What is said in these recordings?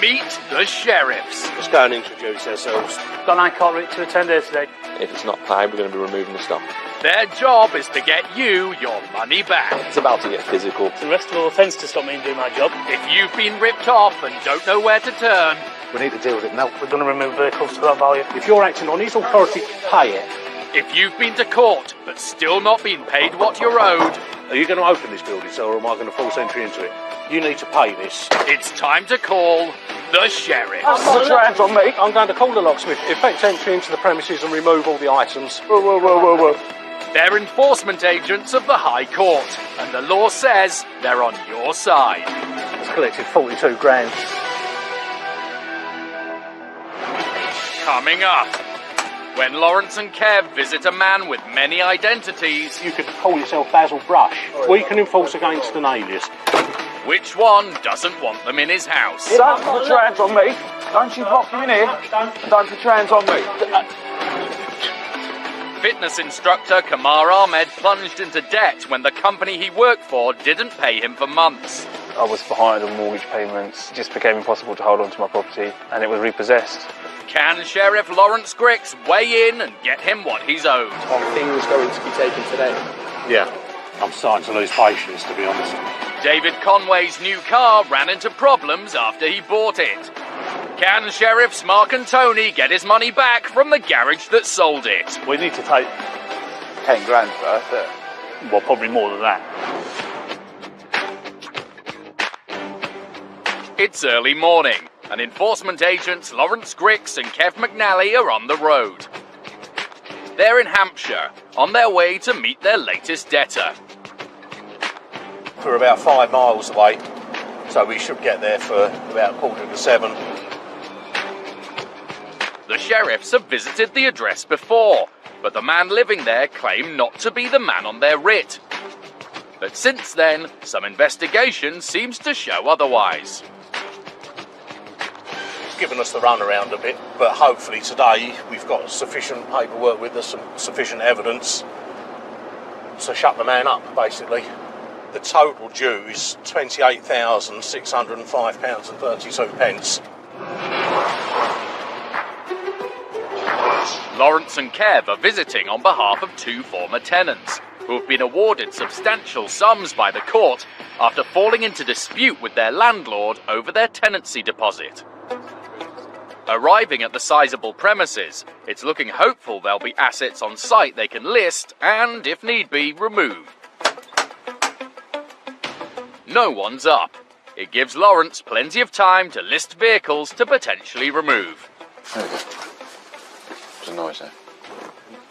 Meet the sheriffs. Let's go and introduce ourselves. Got an High Writ to attend here today. If it's not paid, we're going to be removing the stock. Their job is to get you your money back. It's about to get physical. It's an arrestable offence to stop me doing my job. If you've been ripped off and don't know where to turn, We need to deal with it now. We're going to remove vehicles to that value. If you're acting on his authority, pay it. if you've been to court but still not been paid what you're owed, Are you going to open this building, sir, or am I going to force entry into it? You need to pay this. it's time to call the sheriff. Put your hands on me. I'm going to call the locksmith. Effect entry into the premises and remove all the items. Whoa. They're enforcement agents of the High Court, and the law says they're on your side. It's collected 42 grand. Coming up, when Lawrence and Kev visit a man with many identities, You could call yourself Basil Brush. We can enforce against an alias. which one doesn't want them in his house? Don't put your hands on me. Don't you block me in here. Don't put your hands on me. Fitness instructor Kamar Ahmed plunged into debt when the company he worked for didn't pay him for months. I was behind on mortgage payments. It just became impossible to hold on to my property, and it was repossessed. Can Sheriff Lawrence Grix weigh in and get him what he's owed? Are things going to be taken today? Yeah, I'm starting to lose patience, to be honest. David Conway's new car ran into problems after he bought it. Can Sheriffs Mark and Tony get his money back from the garage that sold it? We need to take, 10 grand worth. well, probably more than that. It's early morning, and enforcement agents Lawrence Grix and Kev McNally are on the road. They're in Hampshire, on their way to meet their latest debtor. We're about 5 miles away, so we should get there for about 6:45. The sheriffs have visited the address before, but the man living there claimed not to be the man on their writ. But since then, some investigation seems to show otherwise. It's given us the runaround a bit, but hopefully today we've got sufficient paperwork with us, some sufficient evidence to shut the man up, basically. The total due is £28,605.32. Lawrence and Kev are visiting on behalf of two former tenants, who have been awarded substantial sums by the court after falling into dispute with their landlord over their tenancy deposit. Arriving at the sizable premises, it's looking hopeful there'll be assets on site they can list and, if need be, remove. No one's up. It gives Lawrence plenty of time to list vehicles to potentially remove. There we go. There's a noise there.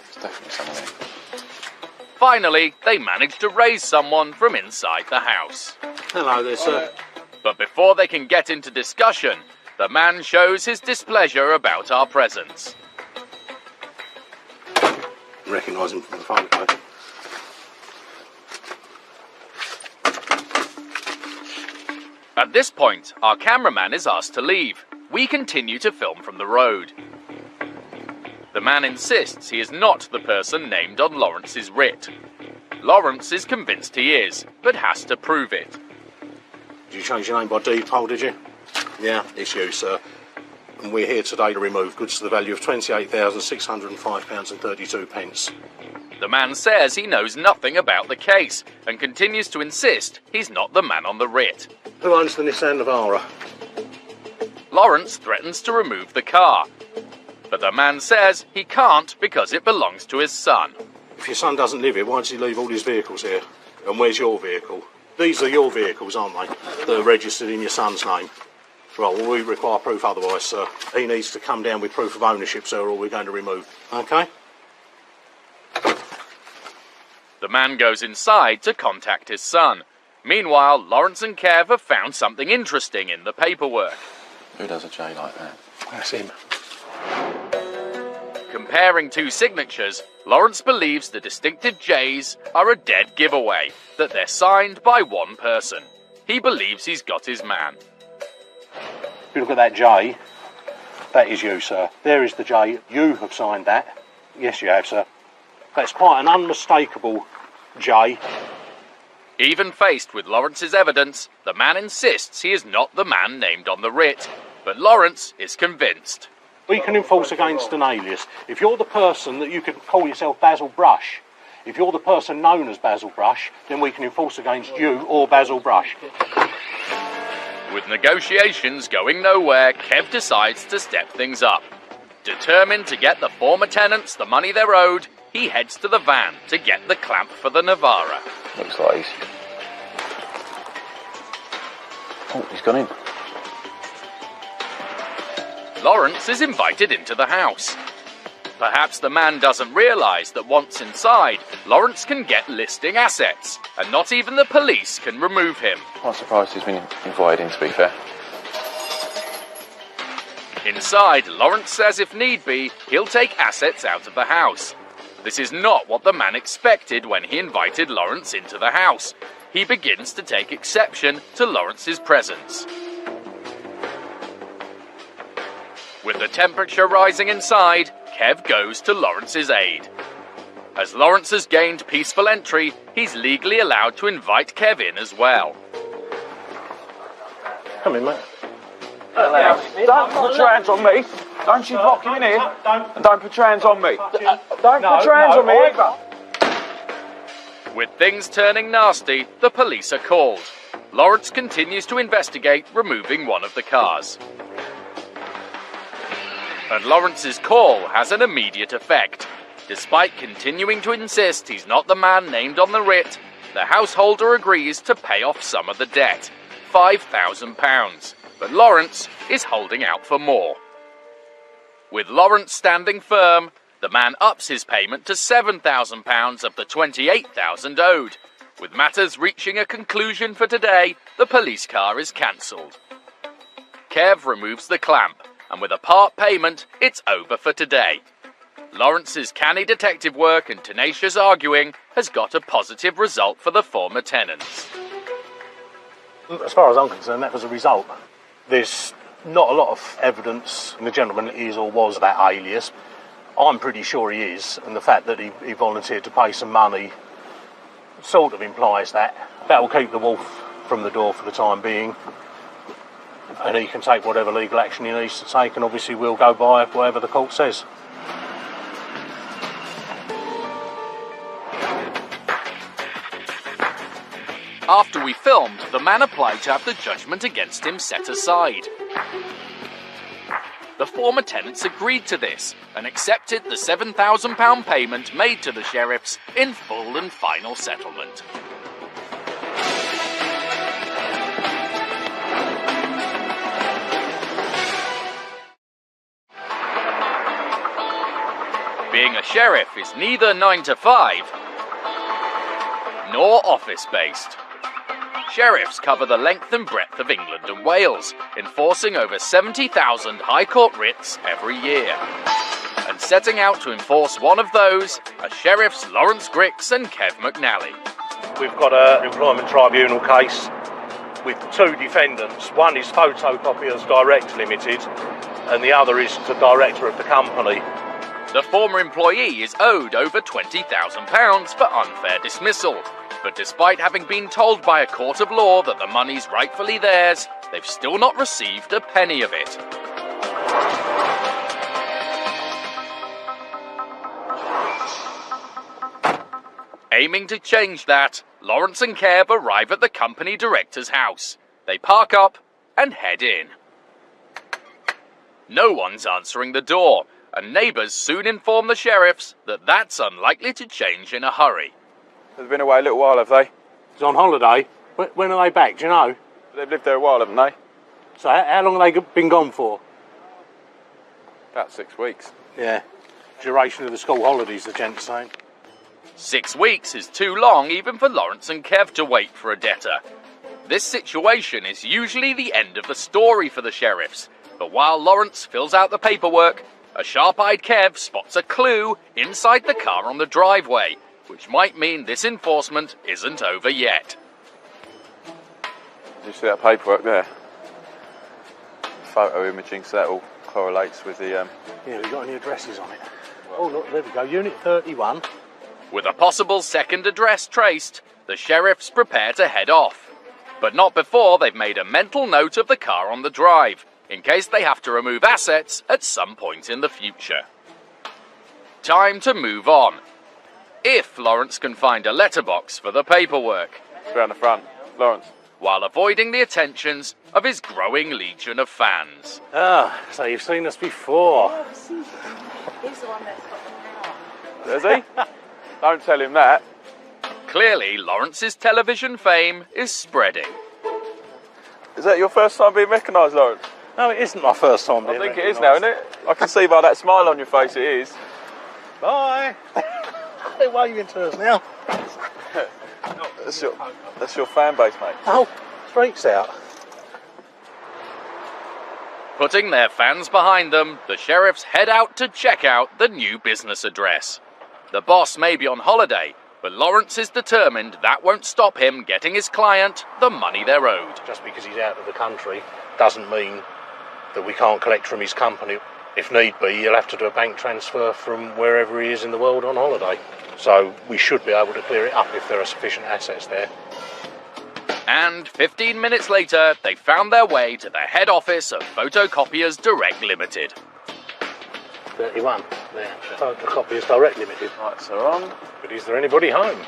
There's definitely someone in. Finally, they manage to raise someone from inside the house. Hello there, sir. But before they can get into discussion, the man shows his displeasure about our presence. Recognise him from the phone code. At this point, our cameraman is asked to leave. We continue to film from the road. The man insists he is not the person named on Lawrence's writ. Lawrence is convinced he is, but has to prove it. Did you change your name by deed poll, did you? Yeah, it's you, sir. And we're here today to remove goods to the value of £28,605.32. The man says he knows nothing about the case and continues to insist he's not the man on the writ. Who owns the Nissan Navara? Lawrence threatens to remove the car, but the man says he can't because it belongs to his son. If your son doesn't live here, why does he leave all his vehicles here? And where's your vehicle? These are your vehicles, aren't they? They're registered in your son's name. Right, well, we require proof otherwise, sir. He needs to come down with proof of ownership, sir, or we're going to remove. OK? The man goes inside to contact his son. Meanwhile, Lawrence and Kev have found something interesting in the paperwork. Who does a J like that? That's him. Comparing two signatures, Lawrence believes the distinctive J's are a dead giveaway, that they're signed by one person. He believes he's got his man. If you look at that J, that is you, sir. There is the J. You have signed that. Yes, you have, sir. That's quite an unmistakable J. Even faced with Lawrence's evidence, the man insists he is not the man named on the writ. but Lawrence is convinced. We can enforce against an alias. If you're the person that you could call yourself Basil Brush, if you're the person known as Basil Brush, then we can enforce against you or Basil Brush. With negotiations going nowhere, Kev decides to step things up. Determined to get the former tenants the money they're owed, he heads to the van to get the clamp for the Navara. Looks like he's... Oh, he's gone in. Lawrence is invited into the house. Perhaps the man doesn't realise that once inside, Lawrence can get listing assets, and not even the police can remove him. Quite surprised he's been invited in, to be fair. Inside, Lawrence says if need be, he'll take assets out of the house. This is not what the man expected when he invited Lawrence into the house. He begins to take exception to Lawrence's presence. With the temperature rising inside, Kev goes to Lawrence's aid. As Lawrence has gained peaceful entry, he's legally allowed to invite Kev in as well. Come in, mate. Don't put your hands on me. Don't you lock him in here. And don't put your hands on me. Don't put your hands on me either. With things turning nasty, the police are called. Lawrence continues to investigate removing one of the cars. And Lawrence's call has an immediate effect. Despite continuing to insist he's not the man named on the writ, the householder agrees to pay off some of the debt, £5,000. But Lawrence is holding out for more. With Lawrence standing firm, the man ups his payment to £7,000 of the £28,000 owed. With matters reaching a conclusion for today, the police car is cancelled. Kev removes the clamp, and with a part payment, it's over for today. Lawrence's canny detective work and tenacious arguing has got a positive result for the former tenants. As far as I'm concerned, that was a result. There's not a lot of evidence the gentleman is or was that alias. I'm pretty sure he is, and the fact that he volunteered to pay some money sort of implies that. That will keep the wolf from the door for the time being, and he can take whatever legal action he needs to take, and obviously we'll go by whatever the court says. After we filmed, the man applied to have the judgment against him set aside. The former tenants agreed to this and accepted the £7,000 payment made to the sheriffs in full and final settlement. Being a sheriff is neither 9 to 5 nor office-based. Sheriffs cover the length and breadth of England and Wales, enforcing over 70,000 High Court writs every year. And setting out to enforce one of those are Sheriffs Lawrence Grix and Kev McNally. We've got an employment tribunal case with two defendants. One is Photocopiers Direct Limited, and the other is the director of the company. The former employee is owed over £20,000 for unfair dismissal. But despite having been told by a court of law that the money's rightfully theirs, they've still not received a penny of it. Aiming to change that, Lawrence and Kev arrive at the company director's house. They park up and head in. No one's answering the door, and neighbours soon inform the sheriffs that that's unlikely to change in a hurry. They've been away a little while, have they? He's on holiday. When are they back, do you know? They've lived there a while, haven't they? So how long have they been gone for? About 6 weeks. Yeah. Duration of the school holidays, the gent's saying. 6 weeks is too long even for Lawrence and Kev to wait for a debtor. This situation is usually the end of the story for the sheriffs, but while Lawrence fills out the paperwork, a sharp-eyed Kev spots a clue inside the car on the driveway, which might mean this enforcement isn't over yet. Did you see that paperwork there? Photo imaging, so that all correlates with the... Yeah, we've got any addresses on it. Oh, look, there we go. Unit 31. With a possible second address traced, the sheriffs prepare to head off. But not before they've made a mental note of the car on the drive. in case they have to remove assets at some point in the future. Time to move on. If Lawrence can find a letterbox for the paperwork, Around the front. Lawrence. while avoiding the attentions of his growing legion of fans. Ah, so you've seen us before. He's the one that's got them now. Does he? Don't tell him that. Clearly, Lawrence's television fame is spreading. Is that your first time being recognised, Lawrence? No, it isn't my first time I being think it is now, isn't it? I can see by that smile on your face it is. Bye. They're waving to us now. That's your fan base, mate. Oh, freaks out. Putting their fans behind them, the sheriffs head out to check out the new business address. The boss may be on holiday, but Lawrence is determined that won't stop him getting his client the money they're owed. Just because he's out of the country doesn't mean that we can't collect from his company. If need be, he'll have to do a bank transfer from wherever he is in the world on holiday. So we should be able to clear it up if there are sufficient assets there. And 15 minutes later, they found their way to the head office of Photocopiers Direct Limited. 31, there. Photocopiers Direct Limited. Right, so on. But is there anybody home?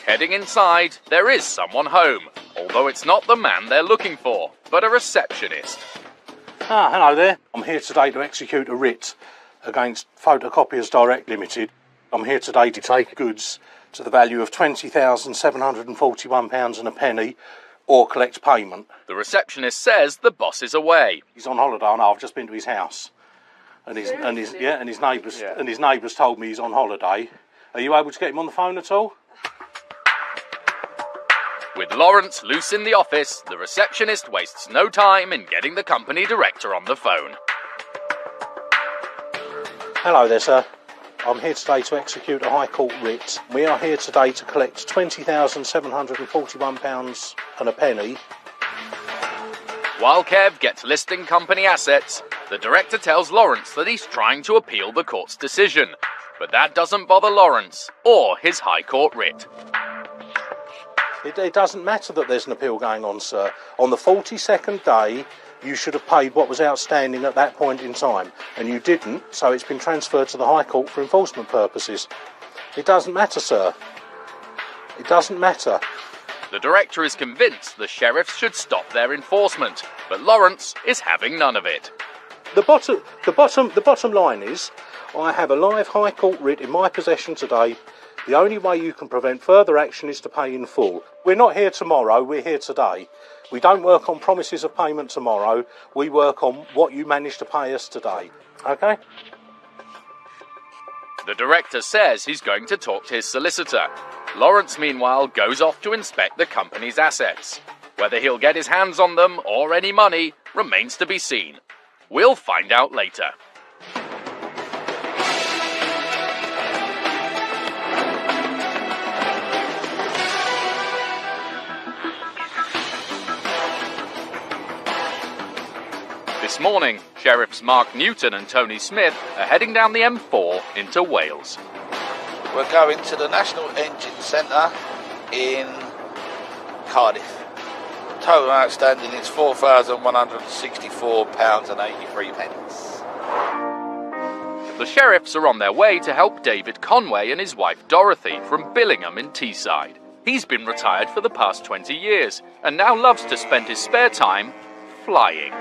Heading inside, there is someone home, although it's not the man they're looking for, but a receptionist. Ah, hello there. I'm here today to execute a writ against Photocopiers Direct Limited. I'm here today to take goods to the value of £20,741 and a penny, or collect payment. The receptionist says the boss is away. He's on holiday. I know. I've just been to his house, and his neighbours told me he's on holiday. Are you able to get him on the phone at all? With Lawrence loose in the office, the receptionist wastes no time in getting the company director on the phone. Hello there, sir. I'm here today to execute a High Court writ. We are here today to collect £20,741 and a penny. While Kev gets listing company assets, the director tells Lawrence that he's trying to appeal the court's decision, but that doesn't bother Lawrence or his High Court writ. It doesn't matter that there's an appeal going on, sir. On the 42nd day, you should have paid what was outstanding at that point in time, and you didn't, so it's been transferred to the High Court for enforcement purposes. It doesn't matter, sir. It doesn't matter. The director is convinced the sheriffs should stop their enforcement, but Lawrence is having none of it. The bottom line is, I have a live High Court writ in my possession today. The only way you can prevent further action is to pay in full. We're not here tomorrow, we're here today. We don't work on promises of payment tomorrow, we work on what you managed to pay us today. Okay? The director says he's going to talk to his solicitor. Lawrence, meanwhile, goes off to inspect the company's assets. Whether he'll get his hands on them or any money remains to be seen. We'll find out later. This morning, Sheriffs Mark Newton and Tony Smith are heading down the M4 into Wales. We're going to the National Engine Centre in Cardiff. Total outstanding is £4,164.83. The sheriffs are on their way to help David Conway and his wife Dorothy from Billingham in Teesside. He's been retired for the past 20 years and now loves to spend his spare time flying.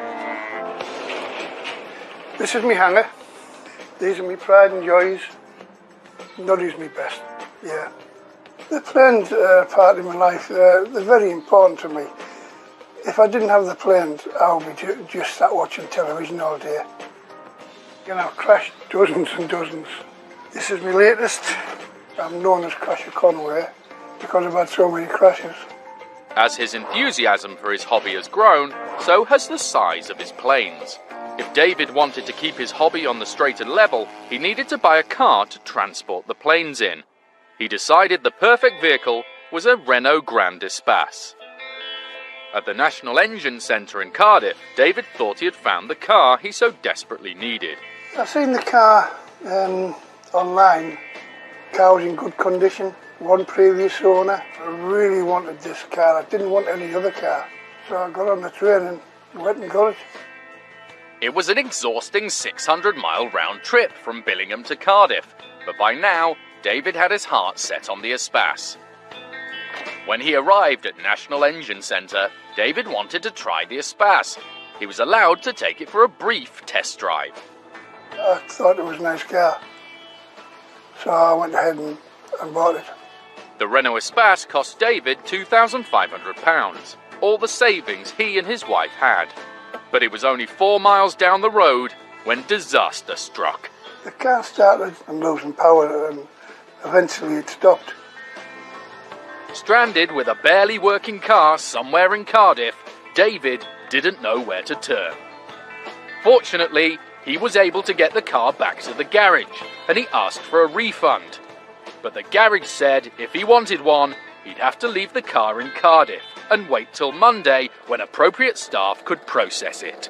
This is me hangar. These are me pride and joys. Noddy's me best. Yeah. The planes are part of my life. They're very important to me. If I didn't have the planes, I would be just sat watching television all day. You know, I've crashed dozens and dozens. This is my latest. I'm known as Crasher Conway because I've had so many crashes. As his enthusiasm for his hobby has grown, so has the size of his planes. If David wanted to keep his hobby on the straight and level, he needed to buy a car to transport the planes in. He decided the perfect vehicle was a Renault Grand Espace. At the National Engine Centre in Cardiff, David thought he had found the car he so desperately needed. I've seen the car online. The car was in good condition. One previous owner. I really wanted this car. I didn't want any other car. So I got on the train and Went and got it. It was an exhausting 600-mile round trip from Billingham to Cardiff, but by now, David had his heart set on the Espas. When he arrived at National Engine Centre, David wanted to try the Espas. He was allowed to take it for a brief test drive. I thought it was a nice car, so I went ahead and bought it. The Renault Espas cost David £2,500, all the savings he and his wife had. But it was only 4 miles down the road when disaster struck. The car started and losing power, and eventually it stopped. Stranded with a barely working car somewhere in Cardiff, David didn't know where to turn. Fortunately, he was able to get the car back to the garage, and he asked for a refund. But the garage said if he wanted one, he'd have to leave the car in Cardiff and wait till Monday when appropriate staff could process it.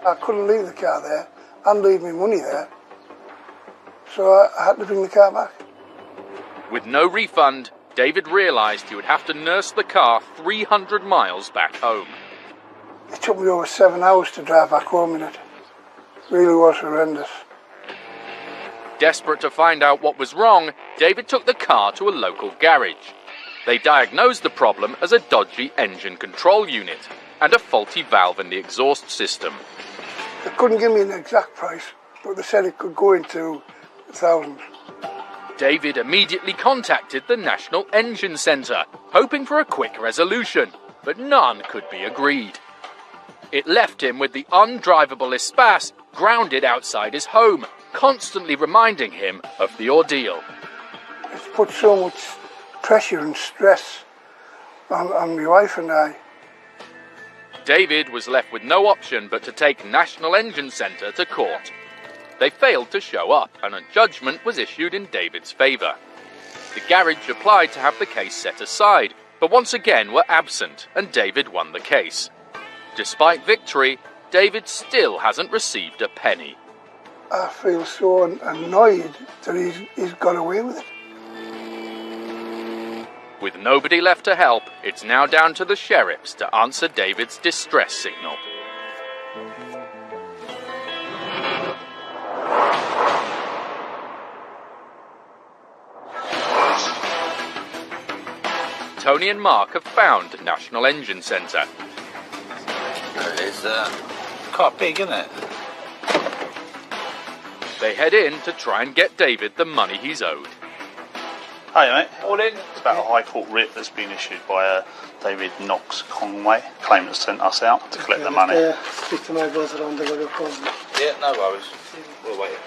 I couldn't leave the car there and leave my money there, so I had to bring the car back. With no refund, David realised he would have to nurse the car 300 miles back home. It took me over 7 hours to drive back home in it. It really was horrendous. Desperate to find out what was wrong, David took the car to a local garage. They diagnosed the problem as a dodgy engine control unit and a faulty valve in the exhaust system. They couldn't give me an exact price, but they said it could go into thousands. David immediately contacted the National Engine Centre, hoping for a quick resolution, but none could be agreed. It left him with the undrivable Espas grounded outside his home, constantly reminding him of the ordeal. It's put so much pressure and stress on my wife and I. David was left with no option but to take National Engine Centre to court. They failed to show up, and a judgment was issued in David's favour. The garage applied to have the case set aside, but once again were absent, and David won the case. Despite victory, David still hasn't received a penny. I feel so annoyed that he's got away with it. With nobody left to help, it's now down to the sheriffs to answer David's distress signal. Tony and Mark have found National Engine Centre. It's quite big, isn't it? They head in to try and get David the money he's owed. Hi mate. All in. It's about a High Court writ that's been issued by David Knox Conway. Claimant sent us out to collect the money. Speak to my boss around the problem. Yeah, no worries. We'll wait.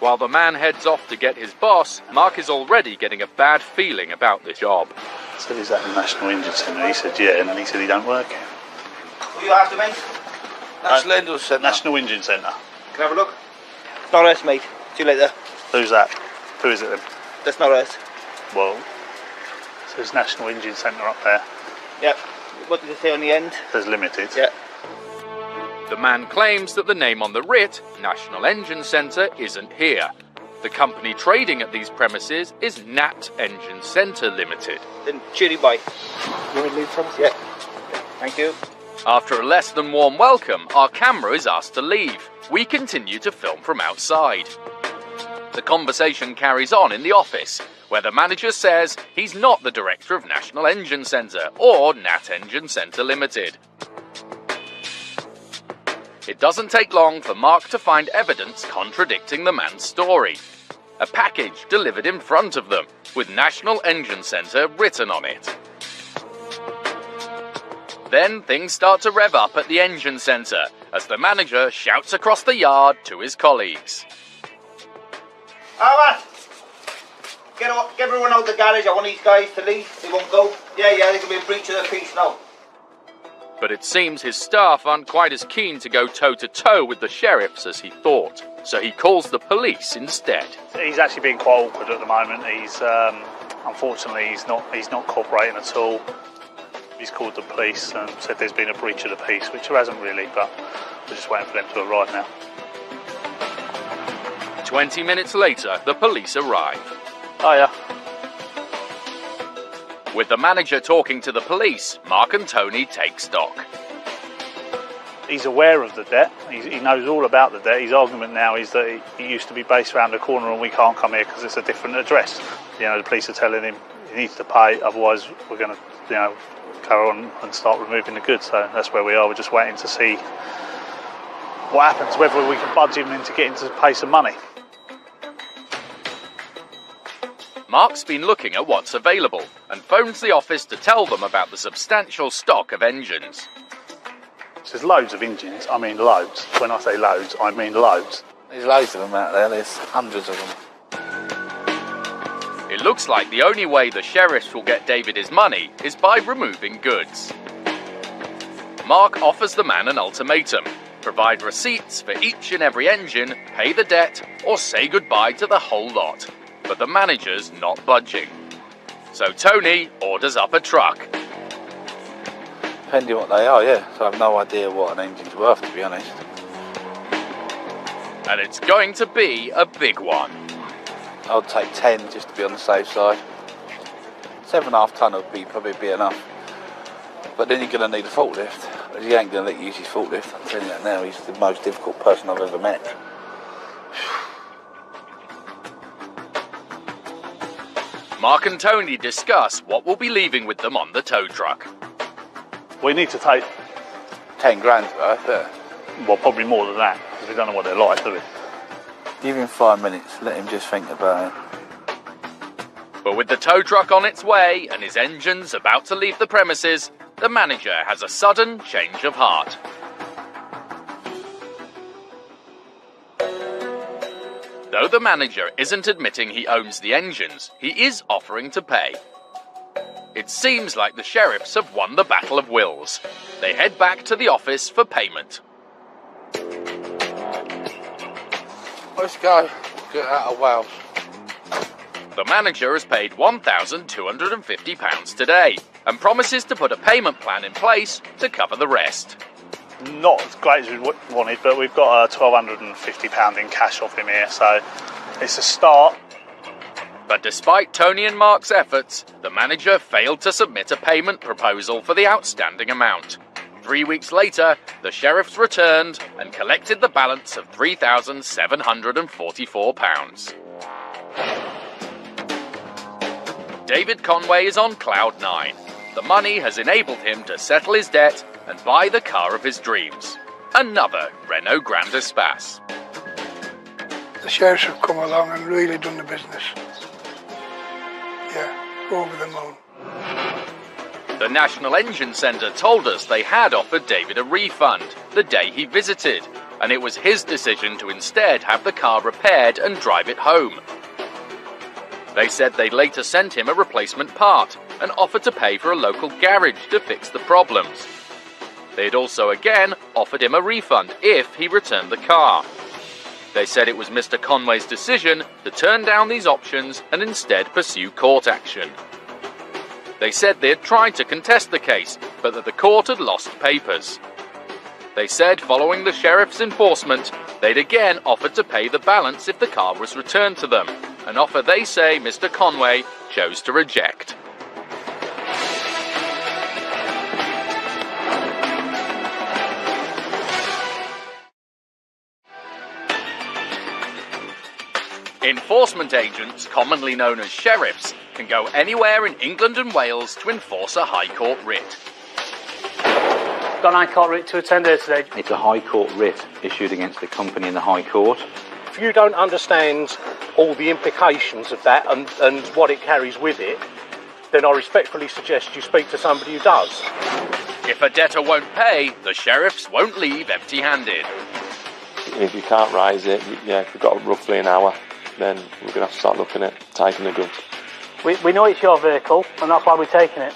While the man heads off to get his boss, Mark is already getting a bad feeling about the job. I said, is that the National Engine Centre? He said, yeah, and then he said he don't work here. What you after, mate? National Engine Centre. National Engine Centre. Can I have a look? Not us, mate. See you later. Who's that? Who is it then? That's not us. Well, there's National Engine Centre up there. Yep. What did it say on the end? There's Limited. Yeah. The man claims that the name on the writ, National Engine Centre, isn't here. The company trading at these premises is Nat Engine Centre Limited. Then cheery bye. You want to leave from? Yeah. Thank you. After a less than warm welcome, our camera is asked to leave. We continue to film from outside. The conversation carries on in the office, where the manager says he's not the director of National Engine Centre or Nat Engine Centre Limited. It doesn't take long for Mark to find evidence contradicting the man's story. A package delivered in front of them, with National Engine Centre written on it. Then things start to rev up at the engine centre, as the manager shouts across the yard to his colleagues. Alright. Get everyone out of the garage. I want these guys to leave. They won't go. Yeah, there can be a breach of the peace now. But it seems his staff aren't quite as keen to go toe-to-toe with the sheriffs as he thought, so he calls the police instead. He's actually being quite awkward at the moment. He's unfortunately he's not cooperating at all. He's called the police and said there's been a breach of the peace, which there hasn't really, but we're just waiting for them to arrive now. 20 minutes later, the police arrive. Hiya. With the manager talking to the police, Mark and Tony take stock. He's aware of the debt. He knows all about the debt. His argument now is that he used to be based around the corner and we can't come here because it's a different address. The police are telling him he needs to pay, otherwise we're going to, go on and start removing the goods. So that's where we are. We're just waiting to see what happens, whether we can budge him into getting to pay some money. Mark's been looking at what's available and phones the office to tell them about the substantial stock of engines. There's loads of engines. I mean loads. When I say loads, I mean loads. There's loads of them out there. There's hundreds of them. It looks like the only way the sheriffs will get David his money is by removing goods. Mark offers the man an ultimatum: provide receipts for each and every engine, pay the debt, or say goodbye to the whole lot. But the manager's not budging. So Tony orders up a truck. Depending what they are, yeah. So I've no idea what an engine's worth, to be honest. And it's going to be a big one. I'll take 10 just to be on the safe side. 7.5 tonne would probably be enough. But then you're going to need a forklift. He ain't going to let you use his forklift. I'm telling you that now. He's the most difficult person I've ever met. Mark and Tony discuss what we'll be leaving with them on the tow truck. We need to take 10 grand worth, yeah. Well, probably more than that, because we don't know what they're like, do we? Give him 5 minutes, let him just think about it. But with the tow truck on its way and his engines about to leave the premises, the manager has a sudden change of heart. Though the manager isn't admitting he owns the engines, he is offering to pay. It seems like the sheriffs have won the battle of wills. They head back to the office for payment. Let's go. Get out of Wales. The manager has paid £1,250 today and promises to put a payment plan in place to cover the rest. Not as great as we wanted, but we've got £1,250 in cash off him here, so it's a start. But despite Tony and Mark's efforts, the manager failed to submit a payment proposal for the outstanding amount. 3 weeks later, the sheriffs returned and collected the balance of £3,744. David Conway is on cloud 9. The money has enabled him to settle his debt and buy the car of his dreams. Another Renault Grand Espace. The sheriffs have come along and really done the business. Yeah, over the moon. The National Engine Centre told us they had offered David a refund the day he visited, and it was his decision to instead have the car repaired and drive it home. They said they'd later sent him a replacement part and offered to pay for a local garage to fix the problems. They had also again offered him a refund if he returned the car. They said it was Mr. Conway's decision to turn down these options and instead pursue court action. They said they had tried to contest the case, but that the court had lost papers. They said following the sheriff's enforcement, they'd again offered to pay the balance if the car was returned to them, an offer they say Mr. Conway chose to reject. Enforcement agents, commonly known as sheriffs, can go anywhere in England and Wales to enforce a High Court writ. Got an High Court writ to attend here today. It's a High Court writ issued against the company in the High Court. If you don't understand all the implications of that and what it carries with it, then I respectfully suggest you speak to somebody who does. If a debtor won't pay, the sheriffs won't leave empty-handed. If you can't raise it, if we've got roughly an hour, then we're going to have to start looking at taking the goods. We know it's your vehicle, and that's why we're taking it.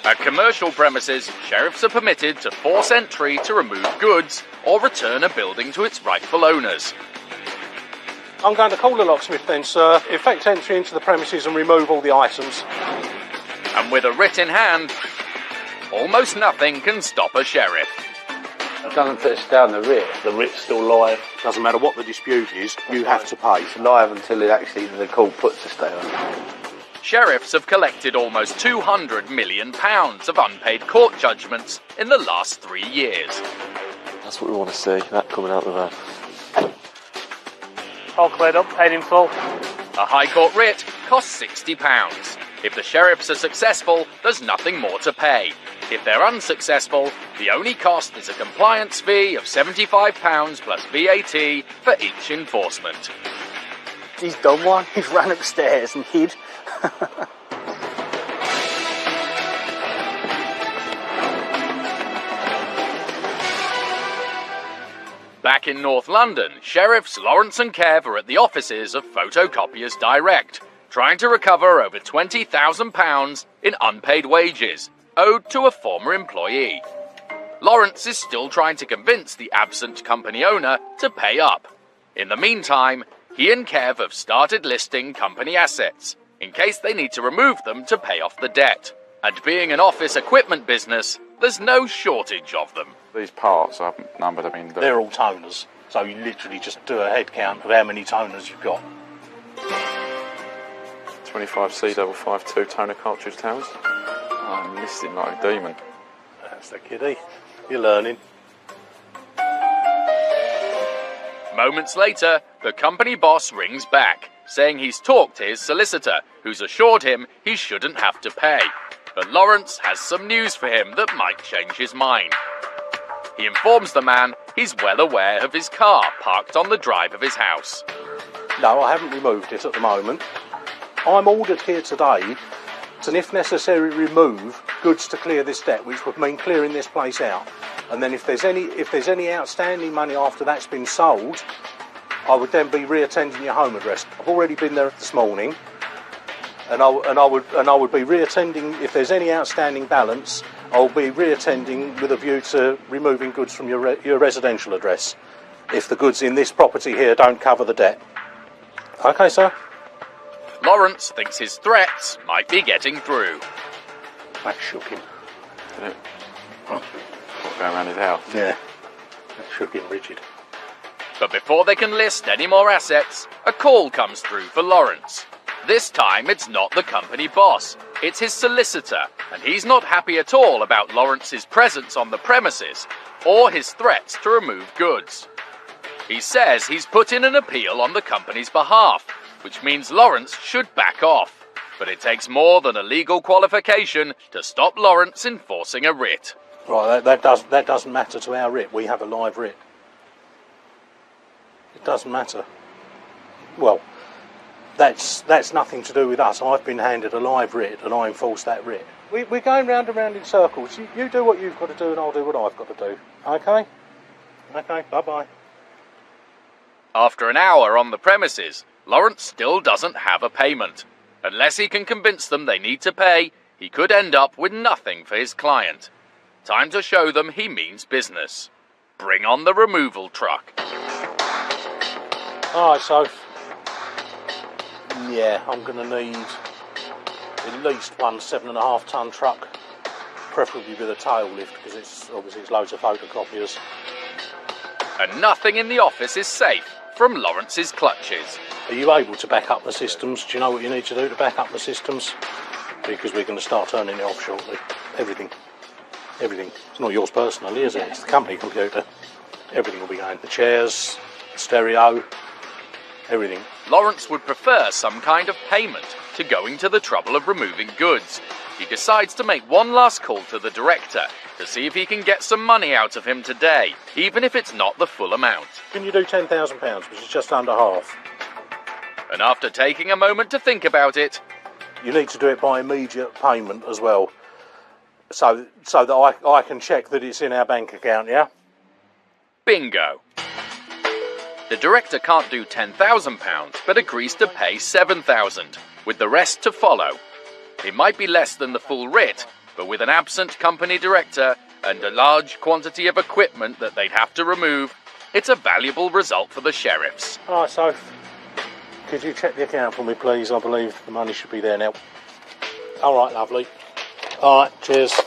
At commercial premises, sheriffs are permitted to force entry to remove goods or return a building to its rightful owners. I'm going to call the locksmith then, sir. Effect entry into the premises and remove all the items. And with a writ in hand, almost nothing can stop a sheriff. It doesn't put us down the writ. The writ's still live. Doesn't matter what the dispute is, you have to pay. It's live until the court puts us down. sheriffs have collected almost £200 million of unpaid court judgments in the last 3 years. That's what we want to see, that coming out the van. All cleared up, paid in full. A High Court writ costs £60. If the sheriffs are successful, there's nothing more to pay. If they're unsuccessful, the only cost is a compliance fee of £75 plus VAT for each enforcement. He's done one. He's ran upstairs and hid. Back in North London, sheriffs Lawrence and Kev are at the offices of Photocopiers Direct, trying to recover over £20,000 in unpaid wages owed to a former employee. Lawrence is still trying to convince the absent company owner to pay up. In the meantime, he and Kev have started listing company assets in case they need to remove them to pay off the debt. And being an office equipment business, there's no shortage of them. These parts I haven't numbered. I mean, They're all toners, so you literally just do a head count of how many toners you've got. 25 C552 toner cartridge towers. I'm listing like a demon. That's the kiddie. You're learning. Moments later, the company boss rings back, saying he's talked to his solicitor, who's assured him he shouldn't have to pay. But Lawrence has some news for him that might change his mind. He informs the man he's well aware of his car parked on the drive of his house. No, I haven't removed it at the moment. I'm ordered here today to, if necessary, remove goods to clear this debt, which would mean clearing this place out. And then if there's any outstanding money after that's been sold, I would then be reattending your home address. I've already been there this morning, and I would be reattending if there's any outstanding balance. I'll be reattending with a view to removing goods from your residential address if the goods in this property here don't cover the debt. Okay, sir. Lawrence thinks his threats might be getting through. That shook him. Did it? What, going around his house? Yeah, that shook him rigid. But before they can list any more assets, a call comes through for Lawrence. This time it's not the company boss, it's his solicitor, and he's not happy at all about Lawrence's presence on the premises or his threats to remove goods. He says he's put in an appeal on the company's behalf, which means Lawrence should back off. But it takes more than a legal qualification to stop Lawrence enforcing a writ. Right, that doesn't matter to our writ. We have a live writ. It doesn't matter. Well, that's nothing to do with us. I've been handed a live writ and I enforce that writ. We're going round and round in circles. You do what you've got to do and I'll do what I've got to do. Okay? Okay, bye-bye. After an hour on the premises, Lawrence still doesn't have a payment. Unless he can convince them they need to pay, he could end up with nothing for his client. Time to show them he means business. Bring on the removal truck. Alright, so yeah, I'm going to need at least one 7.5 tonne truck, preferably with a tail lift, because it's loads of photocopiers. And nothing in the office is safe from Lawrence's clutches. Are you able to back up the systems? Do you know what you need to do to back up the systems? Because we're going to start turning it off shortly. Everything. It's not yours personally, is it? It's the company computer. Everything will be going. The chairs, the stereo, everything. Lawrence would prefer some kind of payment to going to the trouble of removing goods. He decides to make one last call to the director to see if he can get some money out of him today, even if it's not the full amount. Can you do £10,000, which is just under half? And after taking a moment to think about it, you need to do it by immediate payment as well, so that I can check that it's in our bank account, yeah? Bingo. The director can't do £10,000, but agrees to pay £7,000, with the rest to follow. It might be less than the full writ, but with an absent company director and a large quantity of equipment that they'd have to remove, it's a valuable result for the sheriffs. Alright, so could you check the account for me, please? I believe the money should be there now. Alright, lovely. Alright, cheers.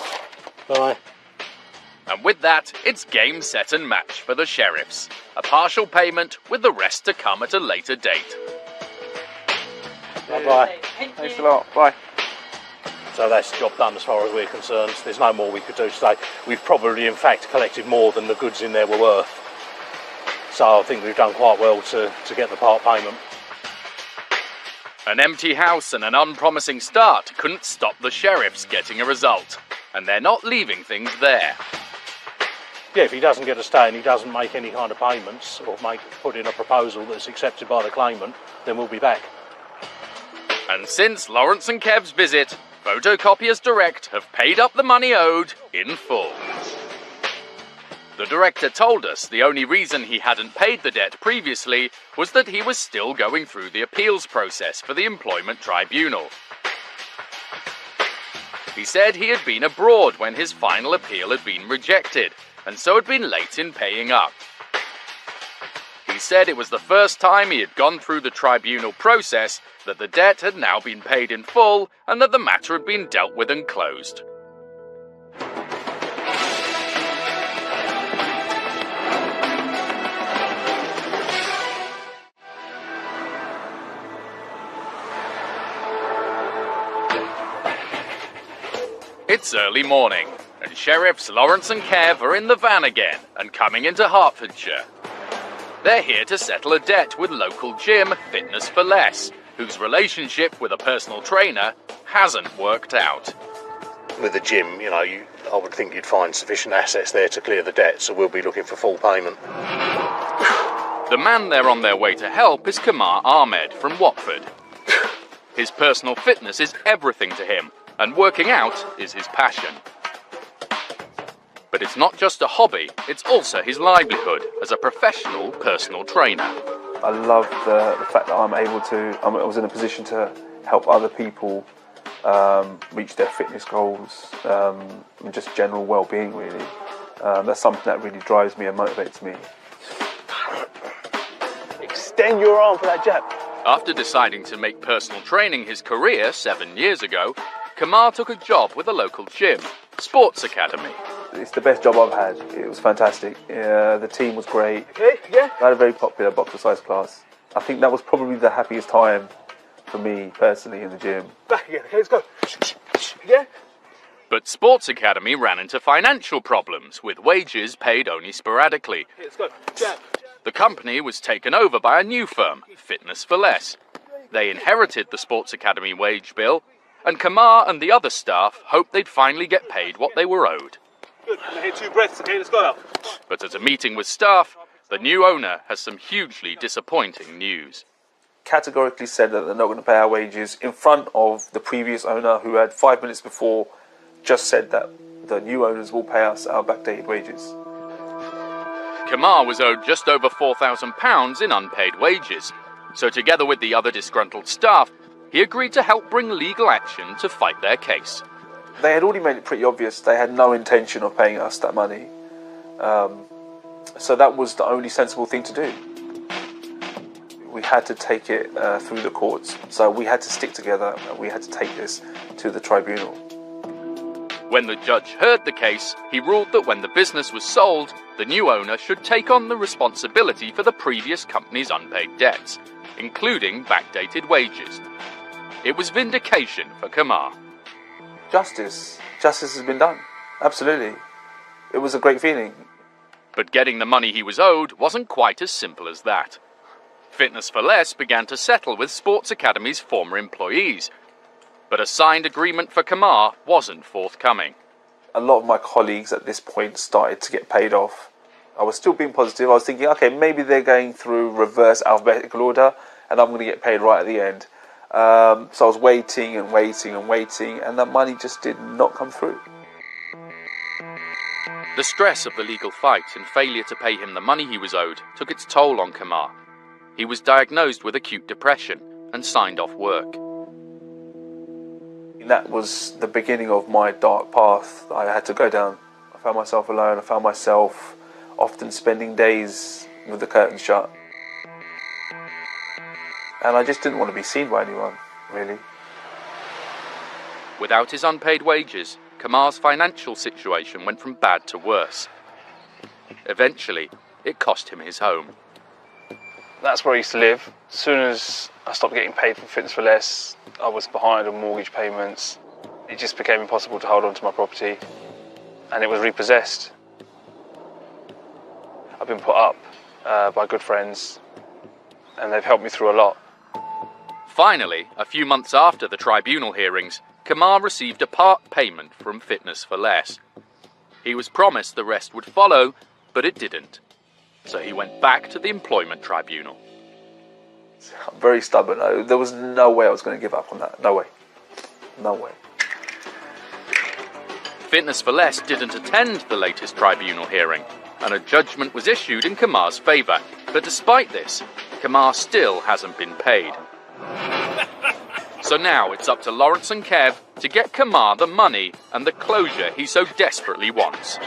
Bye. And with that, it's game, set and match for the sheriffs. A partial payment with the rest to come at a later date. Bye-bye. Thanks a lot. Bye. So that's the job done as far as we're concerned. There's no more we could do today. We've probably, in fact, collected more than the goods in there were worth. So I think we've done quite well to get the part payment. An empty house and an unpromising start couldn't stop the sheriffs getting a result. And they're not leaving things there. Yeah, if he doesn't get a stay and he doesn't make any kind of payments or put in a proposal that's accepted by the claimant, then we'll be back. And since Lawrence and Kev's visit, Photocopiers Direct have paid up the money owed in full. The director told us the only reason he hadn't paid the debt previously was that he was still going through the appeals process for the Employment Tribunal. He said he had been abroad when his final appeal had been rejected, and so had been late in paying up. He said it was the first time he had gone through the tribunal process, that the debt had now been paid in full, and that the matter had been dealt with and closed. It's early morning, and Sheriffs Lawrence and Kev are in the van again and coming into Hertfordshire. They're here to settle a debt with local gym Fitness for Less, whose relationship with a personal trainer hasn't worked out. With the gym, you know, I would think you'd find sufficient assets there to clear the debt, so we'll be looking for full payment. The man they're on their way to help is Kamar Ahmed from Watford. His personal fitness is everything to him, and working out is his passion. But it's not just a hobby, it's also his livelihood as a professional personal trainer. I love the fact that I was in a position to help other people reach their fitness goals and just general well-being, really. That's something that really drives me and motivates me. Extend your arm for that jab. After deciding to make personal training his career 7 years ago, Kamar took a job with a local gym, Sports Academy. It's the best job I've had. It was fantastic. The team was great. Okay, yeah. I had a very popular boxer-size class. I think that was probably the happiest time for me personally in the gym. Back again, okay, let's go. Yeah? But Sports Academy ran into financial problems, with wages paid only sporadically. Okay, let's go. Jab. The company was taken over by a new firm, Fitness for Less. They inherited the Sports Academy wage bill, and Kamar and the other staff hoped they'd finally get paid what they were owed. Good, I'm gonna hit 2 breaths, okay, let's go now. But at a meeting with staff, the new owner has some hugely disappointing news. Categorically said that they're not going to pay our wages in front of the previous owner, who had 5 minutes before just said that the new owners will pay us our backdated wages. Kamar was owed just over £4,000 in unpaid wages, so together with the other disgruntled staff, he agreed to help bring legal action to fight their case. They had already made it pretty obvious they had no intention of paying us that money. So that was the only sensible thing to do. We had to take it through the courts. So we had to stick together and we had to take this to the tribunal. When the judge heard the case, he ruled that when the business was sold, the new owner should take on the responsibility for the previous company's unpaid debts, including backdated wages. It was vindication for Kamar. Justice has been done. Absolutely. It was a great feeling. But getting the money he was owed wasn't quite as simple as that. Fitness for Less began to settle with Sports Academy's former employees, but a signed agreement for Kamar wasn't forthcoming. A lot of my colleagues at this point started to get paid off. I was still being positive. I was thinking, okay, maybe they're going through reverse alphabetical order and I'm going to get paid right at the end. So I was waiting and waiting and waiting, and that money just did not come through. The stress of the legal fight and failure to pay him the money he was owed took its toll on Kamar. He was diagnosed with acute depression and signed off work. That was the beginning of my dark path that I had to go down. I found myself alone. I found myself often spending days with the curtains shut. And I just didn't want to be seen by anyone, really. Without his unpaid wages, Kamar's financial situation went from bad to worse. Eventually, it cost him his home. That's where I used to live. As soon as I stopped getting paid for Fitness for Less, I was behind on mortgage payments. It just became impossible to hold on to my property, and it was repossessed. I've been put up by good friends, and they've helped me through a lot. Finally, a few months after the tribunal hearings, Kamar received a part payment from Fitness for Less. He was promised the rest would follow, but it didn't. So he went back to the employment tribunal. I'm very stubborn. There was no way I was going to give up on that. No way. No way. Fitness for Less didn't attend the latest tribunal hearing, and a judgment was issued in Kamar's favour. But despite this, Kamar still hasn't been paid. So now it's up to Lawrence and Kev to get Kamar the money and the closure he so desperately wants.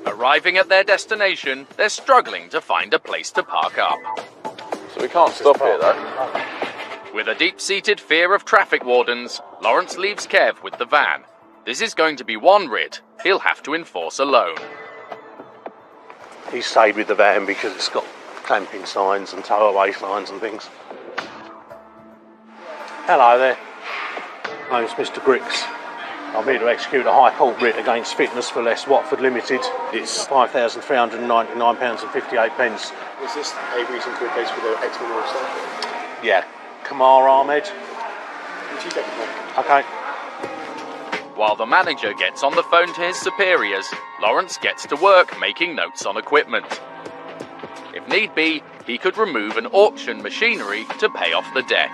Arriving at their destination, they're struggling to find a place to park up. So we can't stop here, though. With a deep-seated fear of traffic wardens, Lawrence leaves Kev with the van. This is going to be one writ he'll have to enforce alone. He stayed with the van because it's got clamping signs and tow-away signs and things. Hello there. My name's Mr. Griggs. I'm here to execute a High Court writ against Fitness for Less Watford Limited. It's £5,399.58. Was this a reason to replace with an ex-member of staff? Yeah. Kamar Ahmed. Would you take it? Okay. While the manager gets on the phone to his superiors, Lawrence gets to work making notes on equipment. If need be, he could remove an auction machinery to pay off the debt.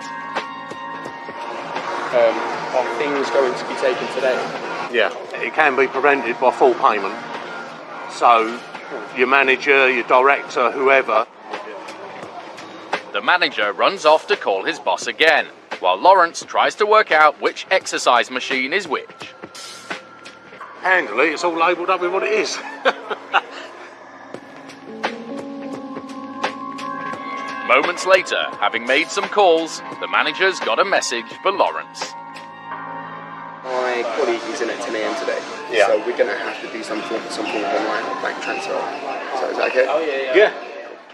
Are things going to be taken today? Yeah, it can be prevented by full payment. So, your manager, your director, whoever. The manager runs off to call his boss again, while Lawrence tries to work out which exercise machine is which. Handily, it's all labelled up with what it is. Moments later, having made some calls, the manager's got a message for Lawrence. My colleague is in at 10 a.m. today, so we're going to have to do some form of online or bank transfer. So is that okay? Oh, Yeah.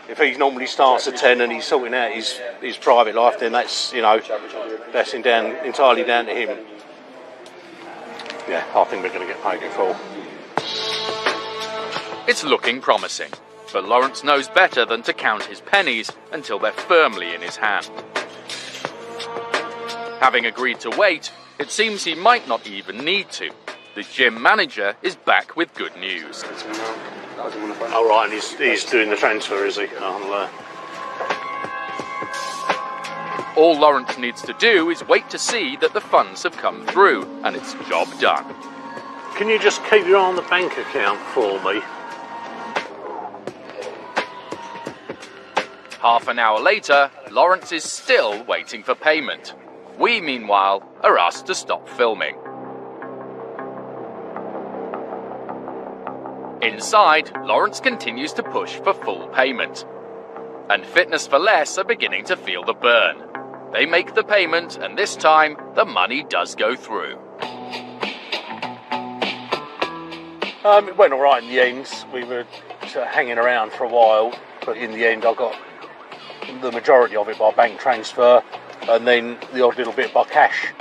If he normally starts at 10 and he's sorting out his private life, then that's, that's entirely down to him. Yeah, I think we're going to get paid in full. It's looking promising, but Lawrence knows better than to count his pennies until they're firmly in his hand. Having agreed to wait, it seems he might not even need to. The gym manager is back with good news. All right, and he's doing the transfer, is he? All Lawrence needs to do is wait to see that the funds have come through, and it's job done. Can you just keep your eye on the bank account for me? Half an hour later, Lawrence is still waiting for payment. We, meanwhile, are asked to stop filming. Inside, Lawrence continues to push for full payment. And Fitness for Less are beginning to feel the burn. They make the payment, and this time, the money does go through. It went all right in the end. We were hanging around for a while, but in the end I got the majority of it by bank transfer, and then the odd little bit by cash.